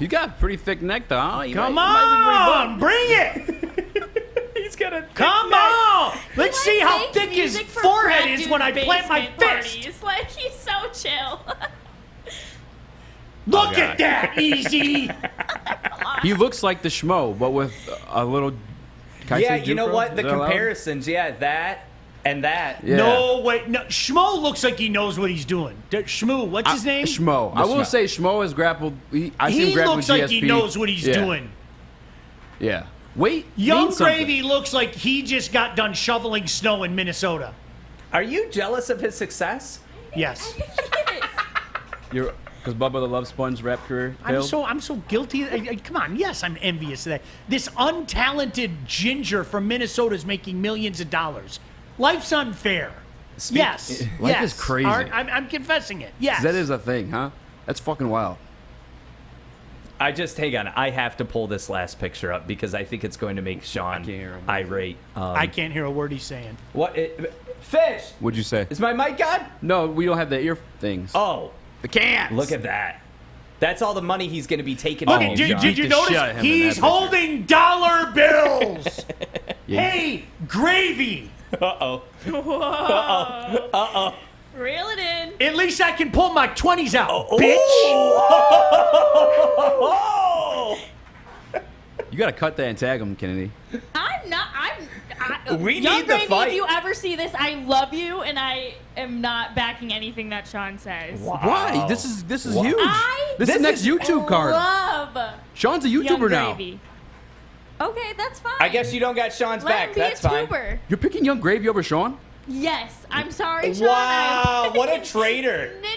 He's got a pretty thick neck, though. Huh? Come on, bring it. He's got a Come on. Let's see how Makes thick his music for forehead frat is dude when I plant my basement fist. parties. Like he's so chill. Look God. at that, easy. He looks like the Schmo, but with a little. Can I Yeah, say you know Jufro? what? Is The that allowed? comparisons, that and that. Yeah. No, wait. No, Schmo looks like he knows what he's doing. Shmoo, what's his name? Schmo. I will say Schmo has grappled. I see him He grapple looks with like he GSP. knows what he's Yeah. doing. Yeah. Wait. Young means something. Gravy looks like he just got done shoveling snow in Minnesota. Are you jealous of his success? Yes. You're because Bubba the Love Sponge rap career failed. I'm so guilty. Come on, yes, I'm envious of that. This untalented ginger from Minnesota is making millions of dollars. Life's unfair. Yes. Life yes. is crazy. I'm confessing it. Yes. That is a thing, huh? That's fucking wild. Hang on. I have to pull this last picture up because I think it's going to make Sean irate. I can't hear a word he's saying. What? Fish! What'd you say? Is my mic on? No, we don't have the ear things. Oh. The cans. Look at that. That's all the money he's going to be taking Look, from you, Sean. did you notice he's holding dollar bills? Yeah. Hey, Gravy. Uh-oh. Uh-oh. Uh-oh. Reel it in. At least I can pull my 20s out, bitch. You gotta cut that and tag him, Kennedy. I'm not. We Young need the Gravy, fight. if you ever see this, I love you, and I am not backing anything that Sean says. Why? This is Wow. huge. This is next YouTube card. Love Sean's a Young YouTuber now. Gravy. Okay, that's fine. I guess you don't got Sean's Let back. him be That's a fine. tuber. You're picking Young Gravy over Sean? Yes, I'm sorry, Sean. Wow, what a traitor. No.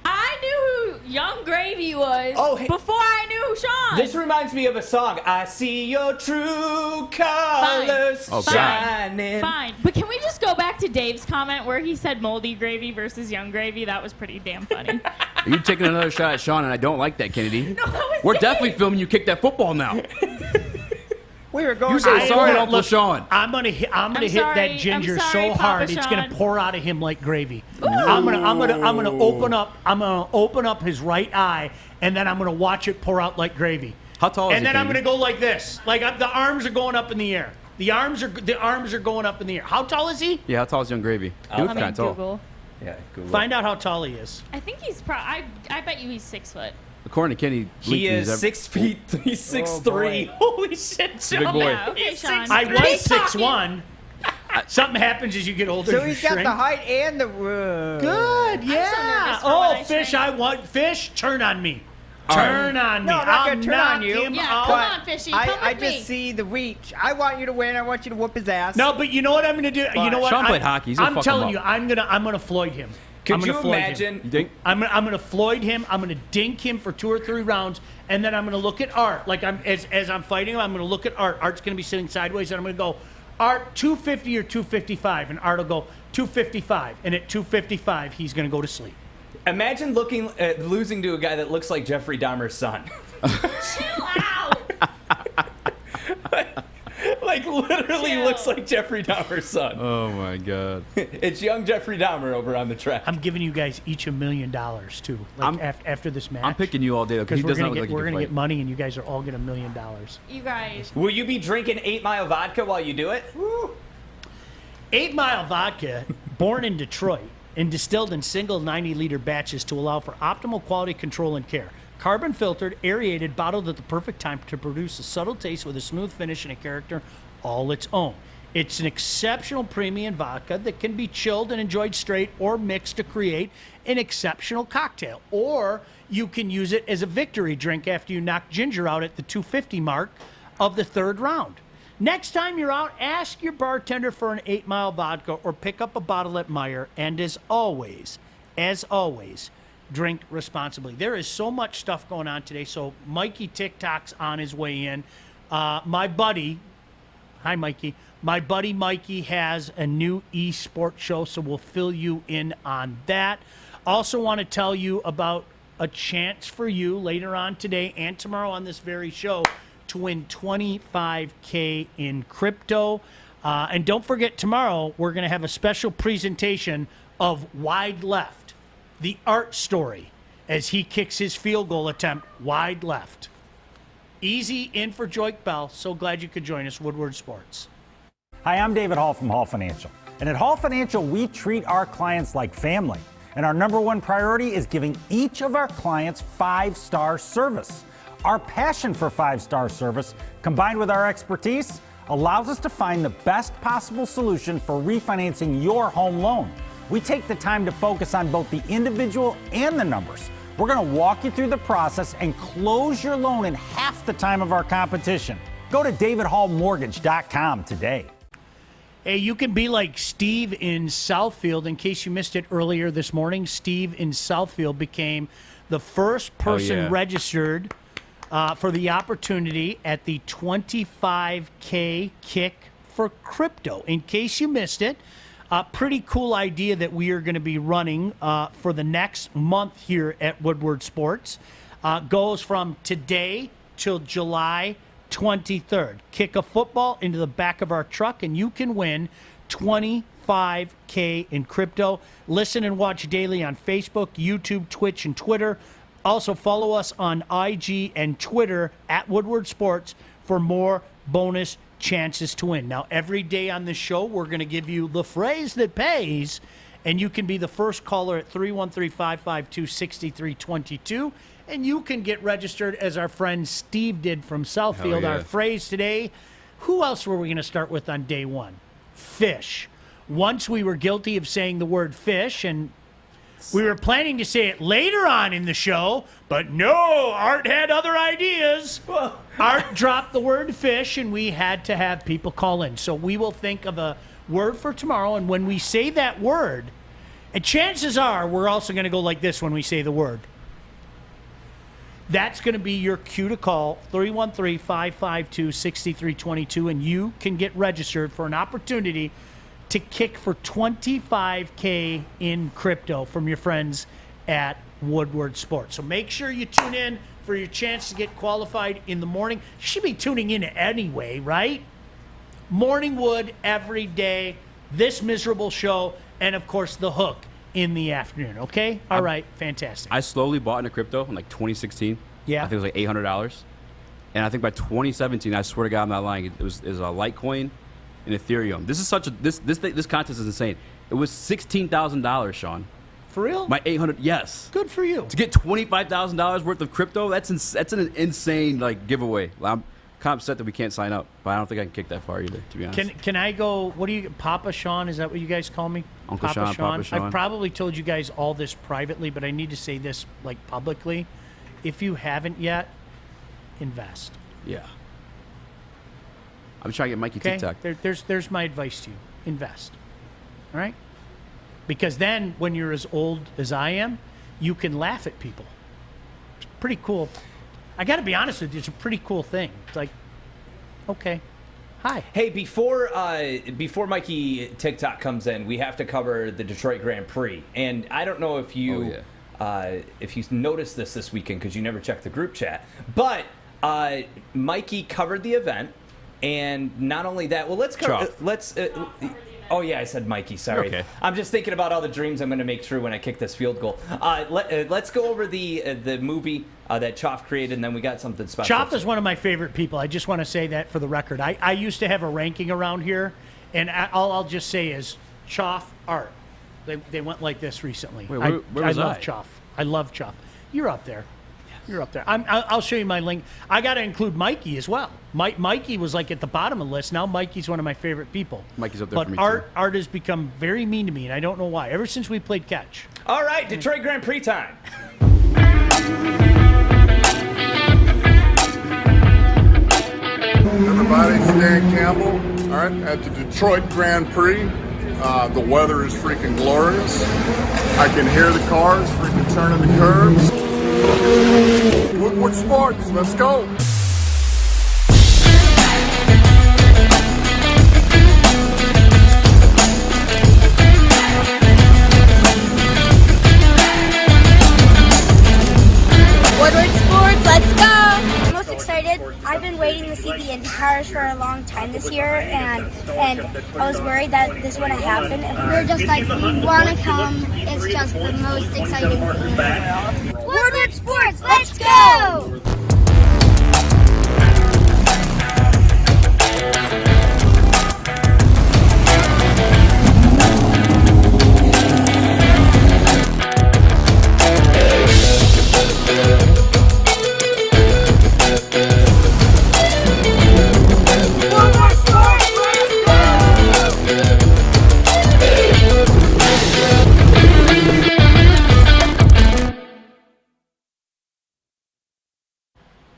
I knew who Young Gravy was before I knew Sean. This reminds me of a song. I see your true colors shining. Fine. But can we just go back to Dave's comment where he said moldy gravy versus young gravy? That was pretty damn funny. You're taking another shot at Sean, and I don't like that, Kennedy. No, that was We're Dave. definitely filming you kick that football now. We were going. You say sorry to Uncle Sean. I'm gonna hit I'm that sorry, ginger I'm sorry, so Papa hard it's gonna Sean. pour out of him like gravy. I'm gonna open up his right eye, and then I'm gonna watch it pour out like gravy. How tall is And he, then I'm Kennedy? gonna go like this, the arms are going up in the air. The arms are going up in the air. How tall is he? Yeah, how tall is Young Gravy? He looks kind of tall. Google. Yeah, Google. Find out how tall he is. I think he's I bet you he's 6 foot. According to Kenny, He is 6 feet. He's 6'3". Holy shit, Sean. Big boy. Yeah, okay, Sean. I was Keep talking. 6'1". Something happens as you get older. So you he's got shrink. the height and the. Good, yeah. nervous for when Oh, I fish! shrink. I want fish. Turn on me. All right. Turn on me. No, I'm not gonna I'll turn on knock you. him Yeah, out. come on, Fishy. Come I with just me. see the reach. I want you to win. I want you to whoop his ass. No, but you know what I'm gonna do? You know what? Sean played hockey. He's gonna I'm fuck him telling up. you, I'm gonna Floyd him. I'm Could gonna you Floyd imagine? Him. think? I'm gonna Floyd him. I'm gonna dink him for 2 or 3 rounds, and then I'm gonna look at Art. Like as I'm fighting him, I'm gonna look at Art. Art's gonna be sitting sideways, and I'm gonna go, Art, 250 or 255, and Art will go 255, and at 255 he's gonna go to sleep. Imagine losing to a guy that looks like Jeffrey Dahmer's son. Chill out. Like literally Chill. looks like Jeffrey Dahmer's son. Oh my God. It's young Jeffrey Dahmer over on the track. I'm giving you guys each $1 million too. Like after this match. I'm picking you all day though, because because he we're doesn't gonna look like get he can get fight. money, and you guys are all gonna $1 million. You guys. Will you be drinking 8 Mile vodka while you do it? 8 Mile Vodka, born in Detroit and distilled in single 90-liter batches to allow for optimal quality control and care. Carbon filtered, aerated, bottled at the perfect time to produce a subtle taste with a smooth finish and a character all its own. It's an exceptional premium vodka that can be chilled and enjoyed straight or mixed to create an exceptional cocktail. Or you can use it as a victory drink after you knock ginger out at the 250 mark of the third round. Next time you're out, ask your bartender for an 8 Mile vodka or pick up a bottle at Meijer. And as always, drink responsibly. There is so much stuff going on today. So Mikey TikTok's on his way in. My buddy, hi Mikey. My buddy Mikey has a new esports show, so we'll fill you in on that. Also want to tell you about a chance for you later on today and tomorrow on this very show to win $25K in crypto. And don't forget, tomorrow we're going to have a special presentation of Wide Left, the art story, as he kicks his field goal attempt wide left. Easy in for Joik Bell. So glad you could join us, Woodward Sports. Hi, I'm David Hall from Hall Financial. And at Hall Financial, we treat our clients like family. And our number one priority is giving each of our clients 5-star service. Our passion for 5-star service, combined with our expertise, allows us to find the best possible solution for refinancing your home loan. We take the time to focus on both the individual and the numbers. We're going to walk you through the process and close your loan in half the time of our competition. Go to davidhallmortgage.com today. Hey, you can be like Steve in Southfield. In case you missed it earlier this morning, Steve in Southfield became the first person registered for the opportunity at the 25K kick for crypto. In case you missed it, a pretty cool idea that we are going to be running for the next month here at Woodward Sports. Goes from today till July 23rd. Kick a football into the back of our truck and you can win $25K in crypto. Listen and watch daily on Facebook, YouTube, Twitch, and Twitter. Also follow us on IG and Twitter at Woodward Sports for more bonus chances to win. Now, every day on this show, we're going to give you the phrase that pays, and you can be the first caller at 313-552-6322. And you can get registered as our friend Steve did from Southfield. Our phrase today, who else were we going to start with on day one? Fish. Once we were guilty of saying the word fish, and we were planning to say it later on in the show, but no, Art had other ideas. Art dropped the word fish, and we had to have people call in. So we will think of a word for tomorrow, and when we say that word, and chances are we're also going to go like this when we say the word. That's going to be your cue to call, 313-552-6322, and you can get registered for an opportunity to kick for $25K in crypto from your friends at Woodward Sports. So make sure you tune in for your chance to get qualified in the morning. You should be tuning in anyway, right? Morning Wood every day, this miserable show, and of course the hook in the afternoon, okay? All right, fantastic. I slowly bought into crypto in like 2016. Yeah. I think it was like $800. And I think by 2017, I swear to God I'm not lying, it was a Litecoin and Ethereum. This is such a this contest is insane. It was $16,000, Sean. For real? My 800, yes. Good for you. To get $25,000 worth of crypto, that's an insane like giveaway. I'm kind of upset that we can't sign up, but I don't think I can kick that far either, to be honest. Can I go, what do you, Papa Sean, is that what you guys call me? Uncle Sean, Papa Sean. I've probably told you guys all this privately, but I need to say this like publicly. If you haven't yet, invest. Yeah. I'm trying to get Mikey Okay? TikTok. There's my advice to you. Invest. All right? Because then when you're as old as I am, you can laugh at people. It's pretty cool. I got to be honest with you, it's a pretty cool thing. It's like, okay. Hi. Hey, before Mikey TikTok comes in, we have to cover the Detroit Grand Prix. And I don't know if you noticed this weekend because you never checked the group chat, but Mikey covered the event, and not only that, well, let's cover. Oh yeah, I said Mikey. Sorry. Okay. I'm just thinking about all the dreams I'm going to make true when I kick this field goal. Let's go over the movie that Choff created, and then we got something special. Choff is one of my favorite people. I just want to say that for the record. I used to have a ranking around here, and all I'll just say is Choff art. They went like this recently. Wait, where was I love I? Choff. I love Choff. You're up there. Yes. You're up there. I'll show you my link. I got to include Mikey as well. Mikey was like at the bottom of the list. Now Mikey's one of my favorite people. Mikey's up there but for me Art has become very mean to me, and I don't know why. Ever since we played catch. All right, Detroit Grand Prix time. Everybody, Stan Campbell, all right, at the Detroit Grand Prix. The weather is freaking glorious. I can hear the cars freaking turning the curves. Woodward Sports, let's go. Woodward Sports, let's go! I'm most excited. I've been waiting to see the Indy cars for a long time this year, and I was worried that this wouldn't happen. We're just like, we want to come. It's just the most exciting thing in the world. Woodward Sports, let's go!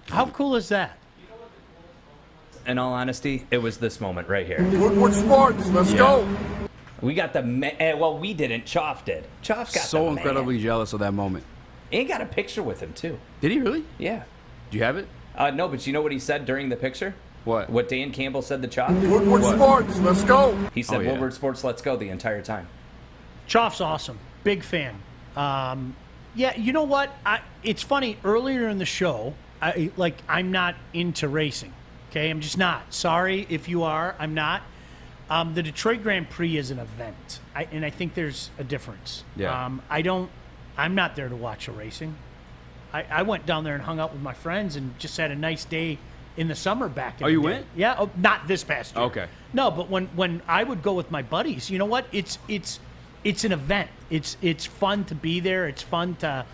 How cool is that? In all honesty, it was this moment right here. Woodward Sports, let's go. We got the well, we didn't. Choff did. Choff got so the incredibly jealous of that moment. And got a picture with him too. Did he really? Yeah. Do you have it? No, but you know what he said during the picture? What? What Dan Campbell said to Choff? Woodward Sports, let's go. He said Woodward Sports, let's go the entire time. Choff's awesome. Big fan. Yeah, you know what? It's funny. Earlier in the show, I'm not into racing. Okay, I'm just not. Sorry if you are. I'm not. The Detroit Grand Prix is an event, and I think there's a difference. Yeah. I'm not there to watch a racing. I went down there and hung out with my friends and just had a nice day in the summer back. Oh, you went? Yeah. Oh, not this past year. Okay. No, but when I would go with my buddies, you know what? It's an event. It's fun to be there. It's fun to,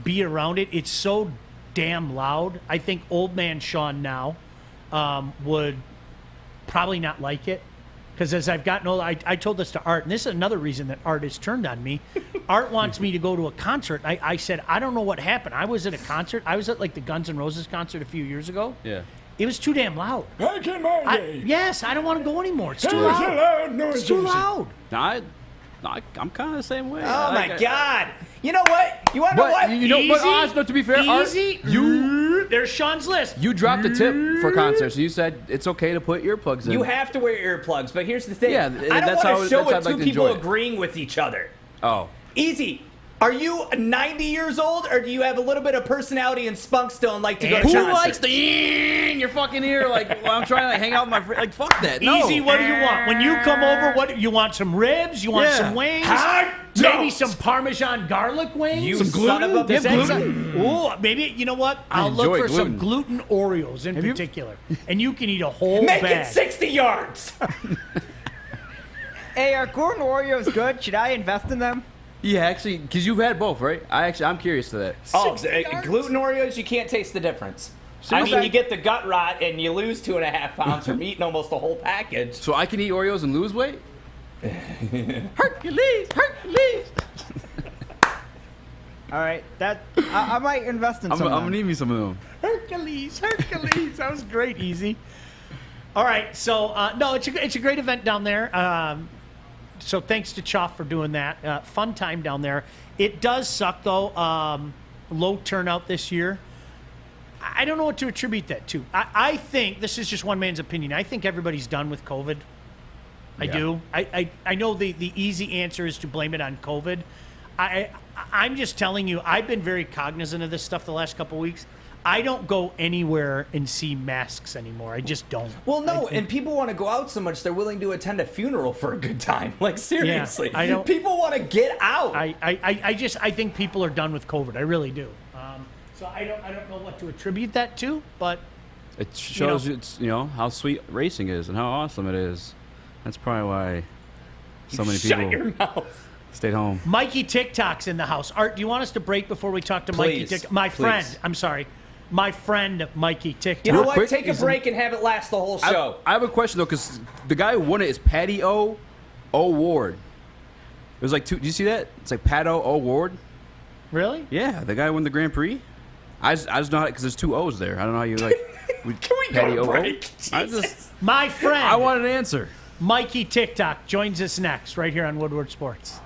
be around it. It's so damn loud. I think old man Sean now would probably not like it, because as I've gotten older, I told this to Art, and this is another reason that Art has turned on me. Art wants me to go to a concert. I said, I don't know what happened. I was at a concert. I was at the Guns N' Roses concert a few years ago. Yeah. It was too damn loud. Yes, I don't want to go anymore. It's too There was a loud. loud noise. It's too loud. I'm kind of the same way. Oh my God! You know what? You want to know what? You know, but honestly, to be fair, Easy. There's Sean's list. You dropped a tip for concerts. You said it's okay to put earplugs in. You have to wear earplugs, but here's the thing. Yeah, I don't that's want how- to show that's how it I'd like two to people enjoy it. agreeing with each other. Oh. Easy. Are you 90 years old, or do you have a little bit of personality and spunk still and like to go to Who concerts? likes the in your fucking ear? While I'm trying to hang out with my friend. Fuck that. No. Easy, what do you want? When you come over, what you want? Some ribs? You want Yeah. some wings? Hot Maybe dogs. some Parmesan garlic wings? You Some son of a Does that gluten? sound- Ooh, maybe, you know what? I I'll look enjoy for some gluten. gluten Oreos in particular. And you can eat a whole Make bag. it 60 yards. Hey, are gluten Oreos good? Should I invest in them? Yeah, actually, because you've had both, right? I'm curious to that. Oh, gluten Oreos, you can't taste the difference. I mean, you get the gut rot and you lose 2.5 pounds from eating almost the whole package. So I can eat Oreos and lose weight? Hercules! All right, I might invest in I'm some. going to need me some of them. Hercules! That was great, Easy. All right, so, no, it's a great event down there. So thanks to Choff for doing that. Fun time down there. It does suck, though. Low turnout this year. I don't know what to attribute that to. I think, this is just one man's opinion, I think everybody's done with COVID. I do. I know the easy answer is to blame it on COVID. I'm just telling you, I've been very cognizant of this stuff the last couple of weeks. I don't go anywhere and see masks anymore. I just don't. Well, no, and people want to go out so much they're willing to attend a funeral for a good time. Like, seriously. I don't. People want to get out. I think people are done with COVID. I really do. So I don't know what to attribute that to, but It shows how sweet racing is and how awesome it is. That's probably why so many people. Shut your mouth. Stayed home. Mikey TikTok's in the house. Art, do you want us to break before we talk to Mikey Please, TikTok? My please. friend. I'm sorry. My friend Mikey TikTok. You know Real what? quick, Take a break and have it last the whole show. I have a question though, because the guy who won it is Patty O. Ward. It was like two. Do you see that? It's like Pat O. Ward. Really? Yeah, the guy who won the Grand Prix. I just know because there's two O's there. I don't know how you like. Can we Patty go O. break? My friend. I want an answer. Mikey TikTok joins us next right here on Woodward Sports.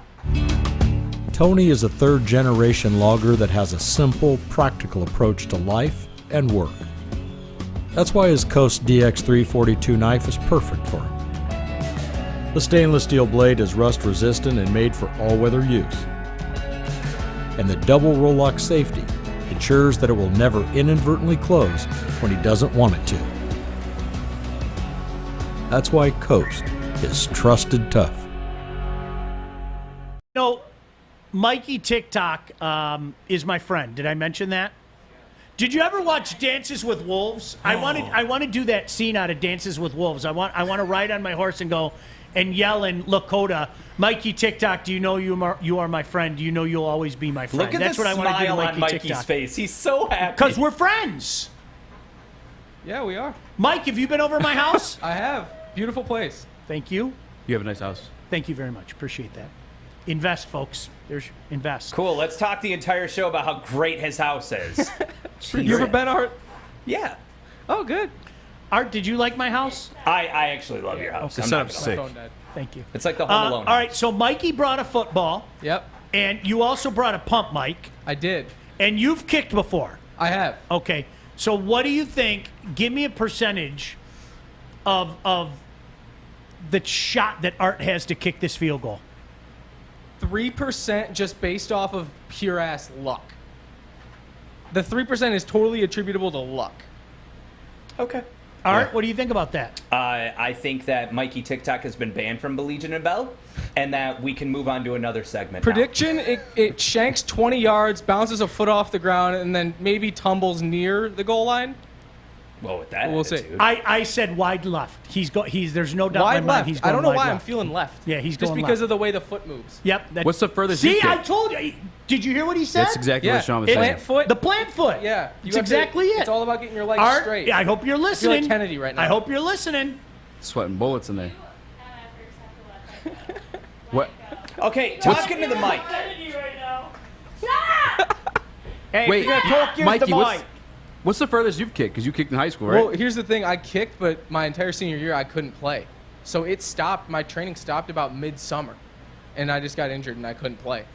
Tony is a third-generation logger that has a simple, practical approach to life and work. That's why his Coast DX342 knife is perfect for him. The stainless steel blade is rust-resistant and made for all-weather use. And the double roll-lock safety ensures that it will never inadvertently close when he doesn't want it to. That's why Coast is trusted tough. No, Mikey TikTok is my friend. Did I mention that? Did you ever watch Dances with Wolves? I want to do that scene out of Dances with Wolves. I want to ride on my horse and go and yell in Lakota, Mikey TikTok, do you know you are my friend? Do you know you'll always be my friend? Look at That's the what I want to do to smile on Mikey Mikey's TikTok. face. He's so happy. Because we're friends. Yeah, we are. Mike, have you been over my house? I have. Beautiful place. Thank you. You have a nice house. Thank you very much. Appreciate that. Invest, folks. Invest. Cool. Let's talk the entire show about how great his house is. You ever been, Art? Yeah. Oh, good. Art, did you like my house? I actually love your house. The I'm setup's not sick. gonna lie. Thank you. It's like the Home Alone. All right, so Mikey brought a football. Yep. And you also brought a pump mic. I did. And you've kicked before. I have. Okay. So what do you think? Give me a percentage of the shot that Art has to kick this field goal. 3% just based off of pure ass luck. The 3% is totally attributable to luck. Okay. Art, what do you think about that? I think that Mikey TikTok has been banned from Baligian and Bell, and that we can move on to another segment. Prediction, it shanks 20 yards, bounces a foot off the ground, and then maybe tumbles near the goal line. Well, with that We'll see. attitude. I said wide left. There's no doubt Wide in my mind left. he's going I don't know wide why I'm left. feeling left. Yeah, he's just going because left. of the way the foot moves. Yep. What's the furthest See, you kick? I told you. Did you hear what he said? That's exactly what Sean was saying. Plant foot. The plant foot. Yeah, It's exactly it. It's all about getting your legs Art, straight. I hope you're I feel listening. like Kennedy right now. I hope you're listening. Sweating bullets in there. What? Okay, talking to the mic. Hey, Wait, if you're gonna talk, use Mikey, the what's, mic. what's the furthest you've kicked? Because you kicked in high school, right? Well, here's the thing. I kicked, but my entire senior year, I couldn't play. So it stopped. My training stopped about midsummer. And I just got injured, and I couldn't play.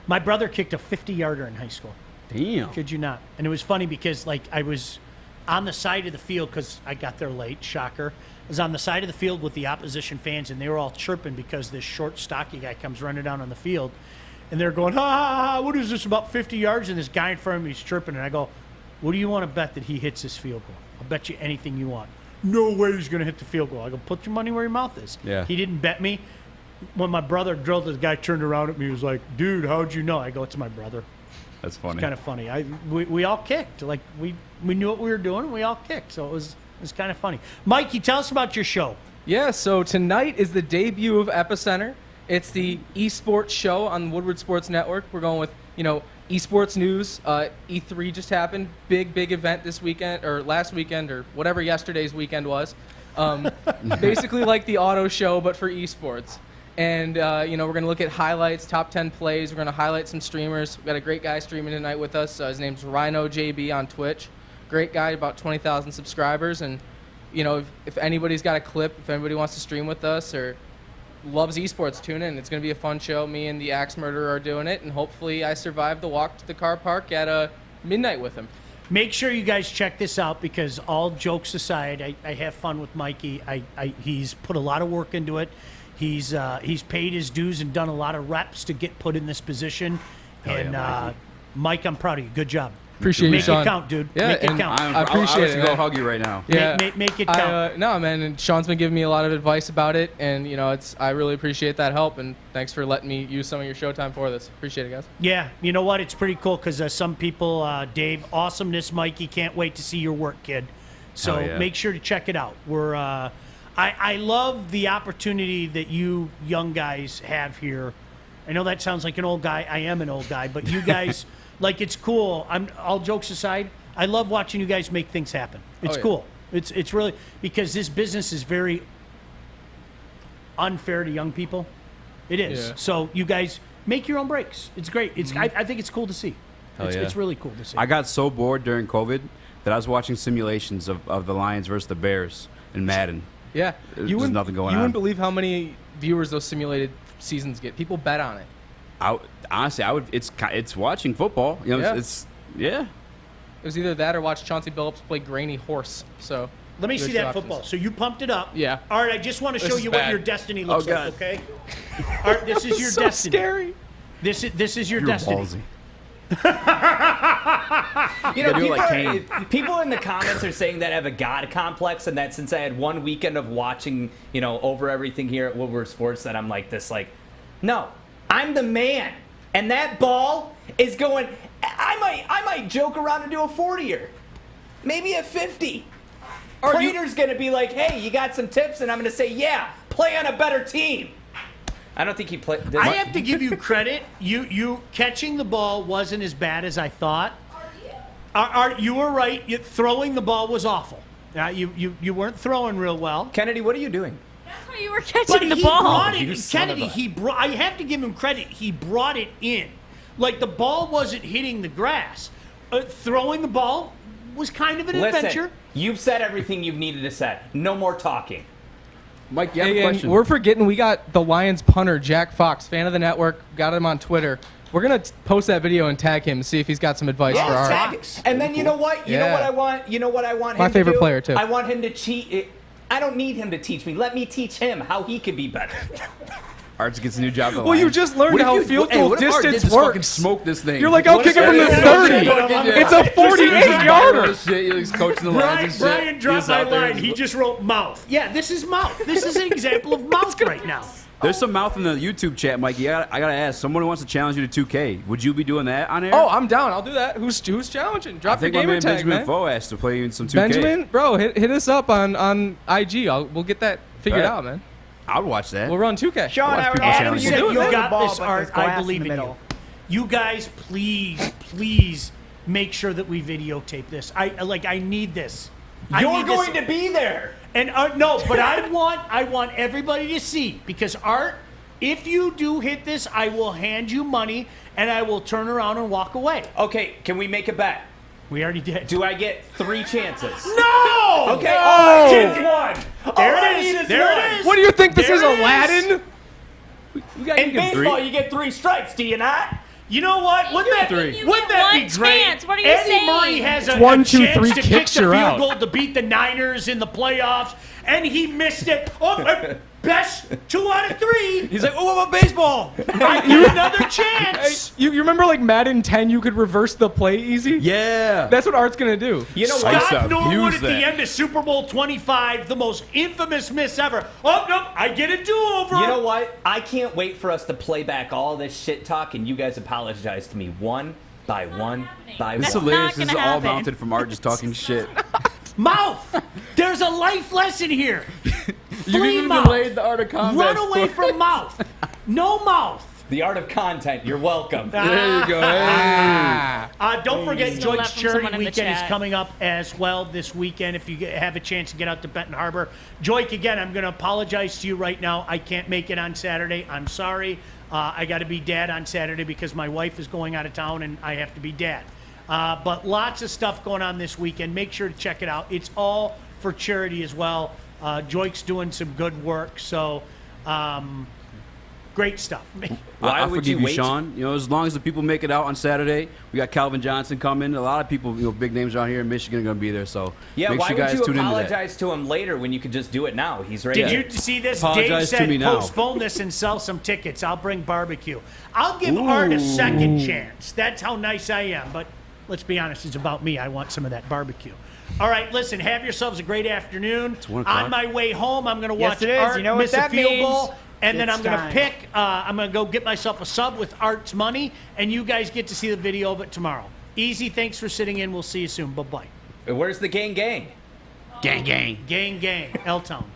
My brother kicked a 50-yarder in high school. Damn. Kid you not. And it was funny because, like, I was on the side of the field because I got there late, shocker. I was on the side of the field with the opposition fans, and they were all chirping because this short, stocky guy comes running down on the field. And they're going, ha, ha, ha, what is this, about 50 yards? And this guy in front of me is chirping. And I go, what do you want to bet that he hits this field goal? I'll bet you anything you want. No way he's going to hit the field goal. I go, put your money where your mouth is. Yeah. He didn't bet me. When my brother drilled, the guy turned around at me. He was like, dude, how'd you know? I go, it's my brother. That's funny. It's kind of funny. We all kicked. Like, we knew what we were doing. We all kicked. So it was kind of funny. Mikey, tell us about your show. Yeah, so tonight is the debut of Epicenter. It's the esports show on Woodward Sports Network. We're going with, esports news. E3 just happened. Big event this weekend, or last weekend, or whatever yesterday's weekend was. Basically like the auto show, but for esports. And, we're going to look at highlights, top 10 plays. We're going to highlight some streamers. We've got a great guy streaming tonight with us. His name's Rhino JB on Twitch. Great guy, about 20,000 subscribers. And, if anybody's got a clip, if anybody wants to stream with us or loves esports, tune in. It's going to be a fun show. Me and the Axe Murderer are doing it, and hopefully I survive the walk to the car park at midnight with him. Make sure you guys check this out because all jokes aside, I have fun with Mikey. He's put a lot of work into it. He's paid his dues and done a lot of reps to get put in this position. Hell yeah, And Mike, I'm proud of you. Good job. Appreciate you, Make Sean. it count, dude. Yeah, Make it and count. I appreciate it. I'll go hug you right now. Yeah, Make it count. No, man, and Sean's been giving me a lot of advice about it, and I really appreciate that help, and thanks for letting me use some of your showtime for this. Appreciate it, guys. Yeah, you know what? It's pretty cool because some people, Dave, awesomeness, Mikey, can't wait to see your work, kid. So Hell yeah. make sure to check it out. We're, I love the opportunity that you young guys have here I know that sounds like an old guy. I am an old guy, but you guys, like, it's cool. All jokes aside, I love watching you guys make things happen. It's cool. It's really, because this business is very unfair to young people. It is. Yeah. So you guys make your own breaks. It's great. I think it's cool to see. It's really cool to see. I got so bored during COVID that I was watching simulations of the Lions versus the Bears in Madden. Yeah. There's nothing going on. You wouldn't believe how many viewers those simulated seasons get. People bet on it. Honestly, I would. It's watching football. You know, it's It was either that or watch Chauncey Billups play grainy horse. So let me see that football. So you pumped it up. Yeah. All right, I just want to show you what your destiny looks like, okay? All right, this is your so destiny. Scary. This is your You're destiny. ballsy. You know, do it like Kane. people in the comments are saying that I have a God complex, and that since I had one weekend of watching, over everything here at Woodward Sports, that I'm like this, no, I'm the man, and that ball is going. I might joke around and do a 40-er, maybe a 50. Prater's gonna be like, hey, you got some tips, and I'm gonna say, yeah, play on a better team. I don't think he played. I have to give you credit. You catching the ball wasn't as bad as I thought. You were right. Throwing the ball was awful. You weren't throwing real well. Kennedy, what are you doing? That's why you were catching the he ball. Brought it, Kennedy, I have to give him credit. He brought it in. Like, the ball wasn't hitting the grass. Throwing the ball was kind of an adventure. You've said everything you've needed to say. No more talking. Mike, you have a question. We're forgetting we got the Lions punter, Jack Fox, fan of the network. Got him on Twitter. We're going to post that video and tag him and see if he's got some advice for our... And then you know what? You know what I want? You know what I want him My to favorite do? player, too. I want him to cheat. I don't need him to teach me. Let me teach him how he could be better. Arts gets a new job. Well, you just learned how field goal distance works. Smoke this thing. You're like, I'll kick it from the 30. It's a 48-yarder. He's coaching the Lions. Brian dropped my line. He just wrote mouth. Yeah, this is mouth. This is an example of mouth right now. There's some mouth in the YouTube chat, Mikey. I gotta ask. Someone who wants to challenge you to 2K. Would you be doing that on air? Oh, I'm down. I'll do that. Who's challenging? Drop the gamer tag, Benjamin man. Foe asked to play you in some 2K. Benjamin, bro, hit us up on IG. We'll get that figured out, man. I'd watch that. We'll run 2K. Sean, Adam said you got ball, this, but Art. there's I glass believe in in the you. middle. You guys, please make sure that we videotape this. I need this. You're going to be there. And no, but I want everybody to see, because Art, if you do hit this, I will hand you money and I will turn around and walk away. Okay, can we make a bet? We already did. Do I get 3 chances? No! Okay, Oh! Kid's one. There All I it need is. There one. it is. What do you think this There is, it is. Aladdin? In baseball, you get 3 strikes, do you not? You know what? Wouldn't that be one great? chance. What are you Eddie saying? Murray has a, 1, a 2, chance 3 to kick kicks, the you're field out. goal to beat the Niners in the playoffs, and he missed it. Oh, best 2 out of 3. He's like, oh, what about baseball? I get another chance. You remember like Madden 10, you could reverse the play easy? Yeah. That's what Art's going to do. You know I used what? to Scott Norwood abuse at the that. end of Super Bowl 25, the most infamous miss ever. Oh, no, I get a do-over. You know what? I can't wait for us to play back all this shit talk and you guys apologize to me one by one by This is one. hilarious. not This is gonna all happen. mounted from Art just talking shit. Mouth. There's a life lesson here. You Flee even mouth. delayed the Art of Combat. Run away from mouth. No mouth. The art of content. You're welcome. There you go. Hey. Don't forget, Still Joyce left from Charity someone in the Weekend is chat. coming up as well this weekend. If you have a chance to get out to Benton Harbor, Joyce, again, I'm going to apologize to you right now. I can't make it on Saturday. I'm sorry. I got to be dad on Saturday because my wife is going out of town and I have to be dad. But lots of stuff going on this weekend. Make sure to check it out. It's all for charity as well. Joyce's doing some good work, so great stuff. Why I would forgive you you, wait? Sean. You know, as long as the people make it out on Saturday, we got Calvin Johnson coming. A lot of people, big names around here in Michigan are going to be there. So Yeah, make why sure you would guys you tune into that. apologize to him later when you could just do it now? He's ready. Did you see this? Apologize Dave to me said now. postpone this and sell some tickets. I'll bring barbecue. I'll give Art a second chance. That's how nice I am. But let's be honest, it's about me. I want some of that barbecue. All right, listen, have yourselves a great afternoon. It's 1 o'clock. On my way home, I'm going to Yes, watch it is. Art You know what miss a that field means. goal. And then It's I'm going to time. pick, I'm going to go get myself a sub with Art's money, and you guys get to see the video of it tomorrow. Easy, thanks for sitting in. We'll see you soon. Bye-bye. Where's the gang? Gang, gang. Gang, L-Town.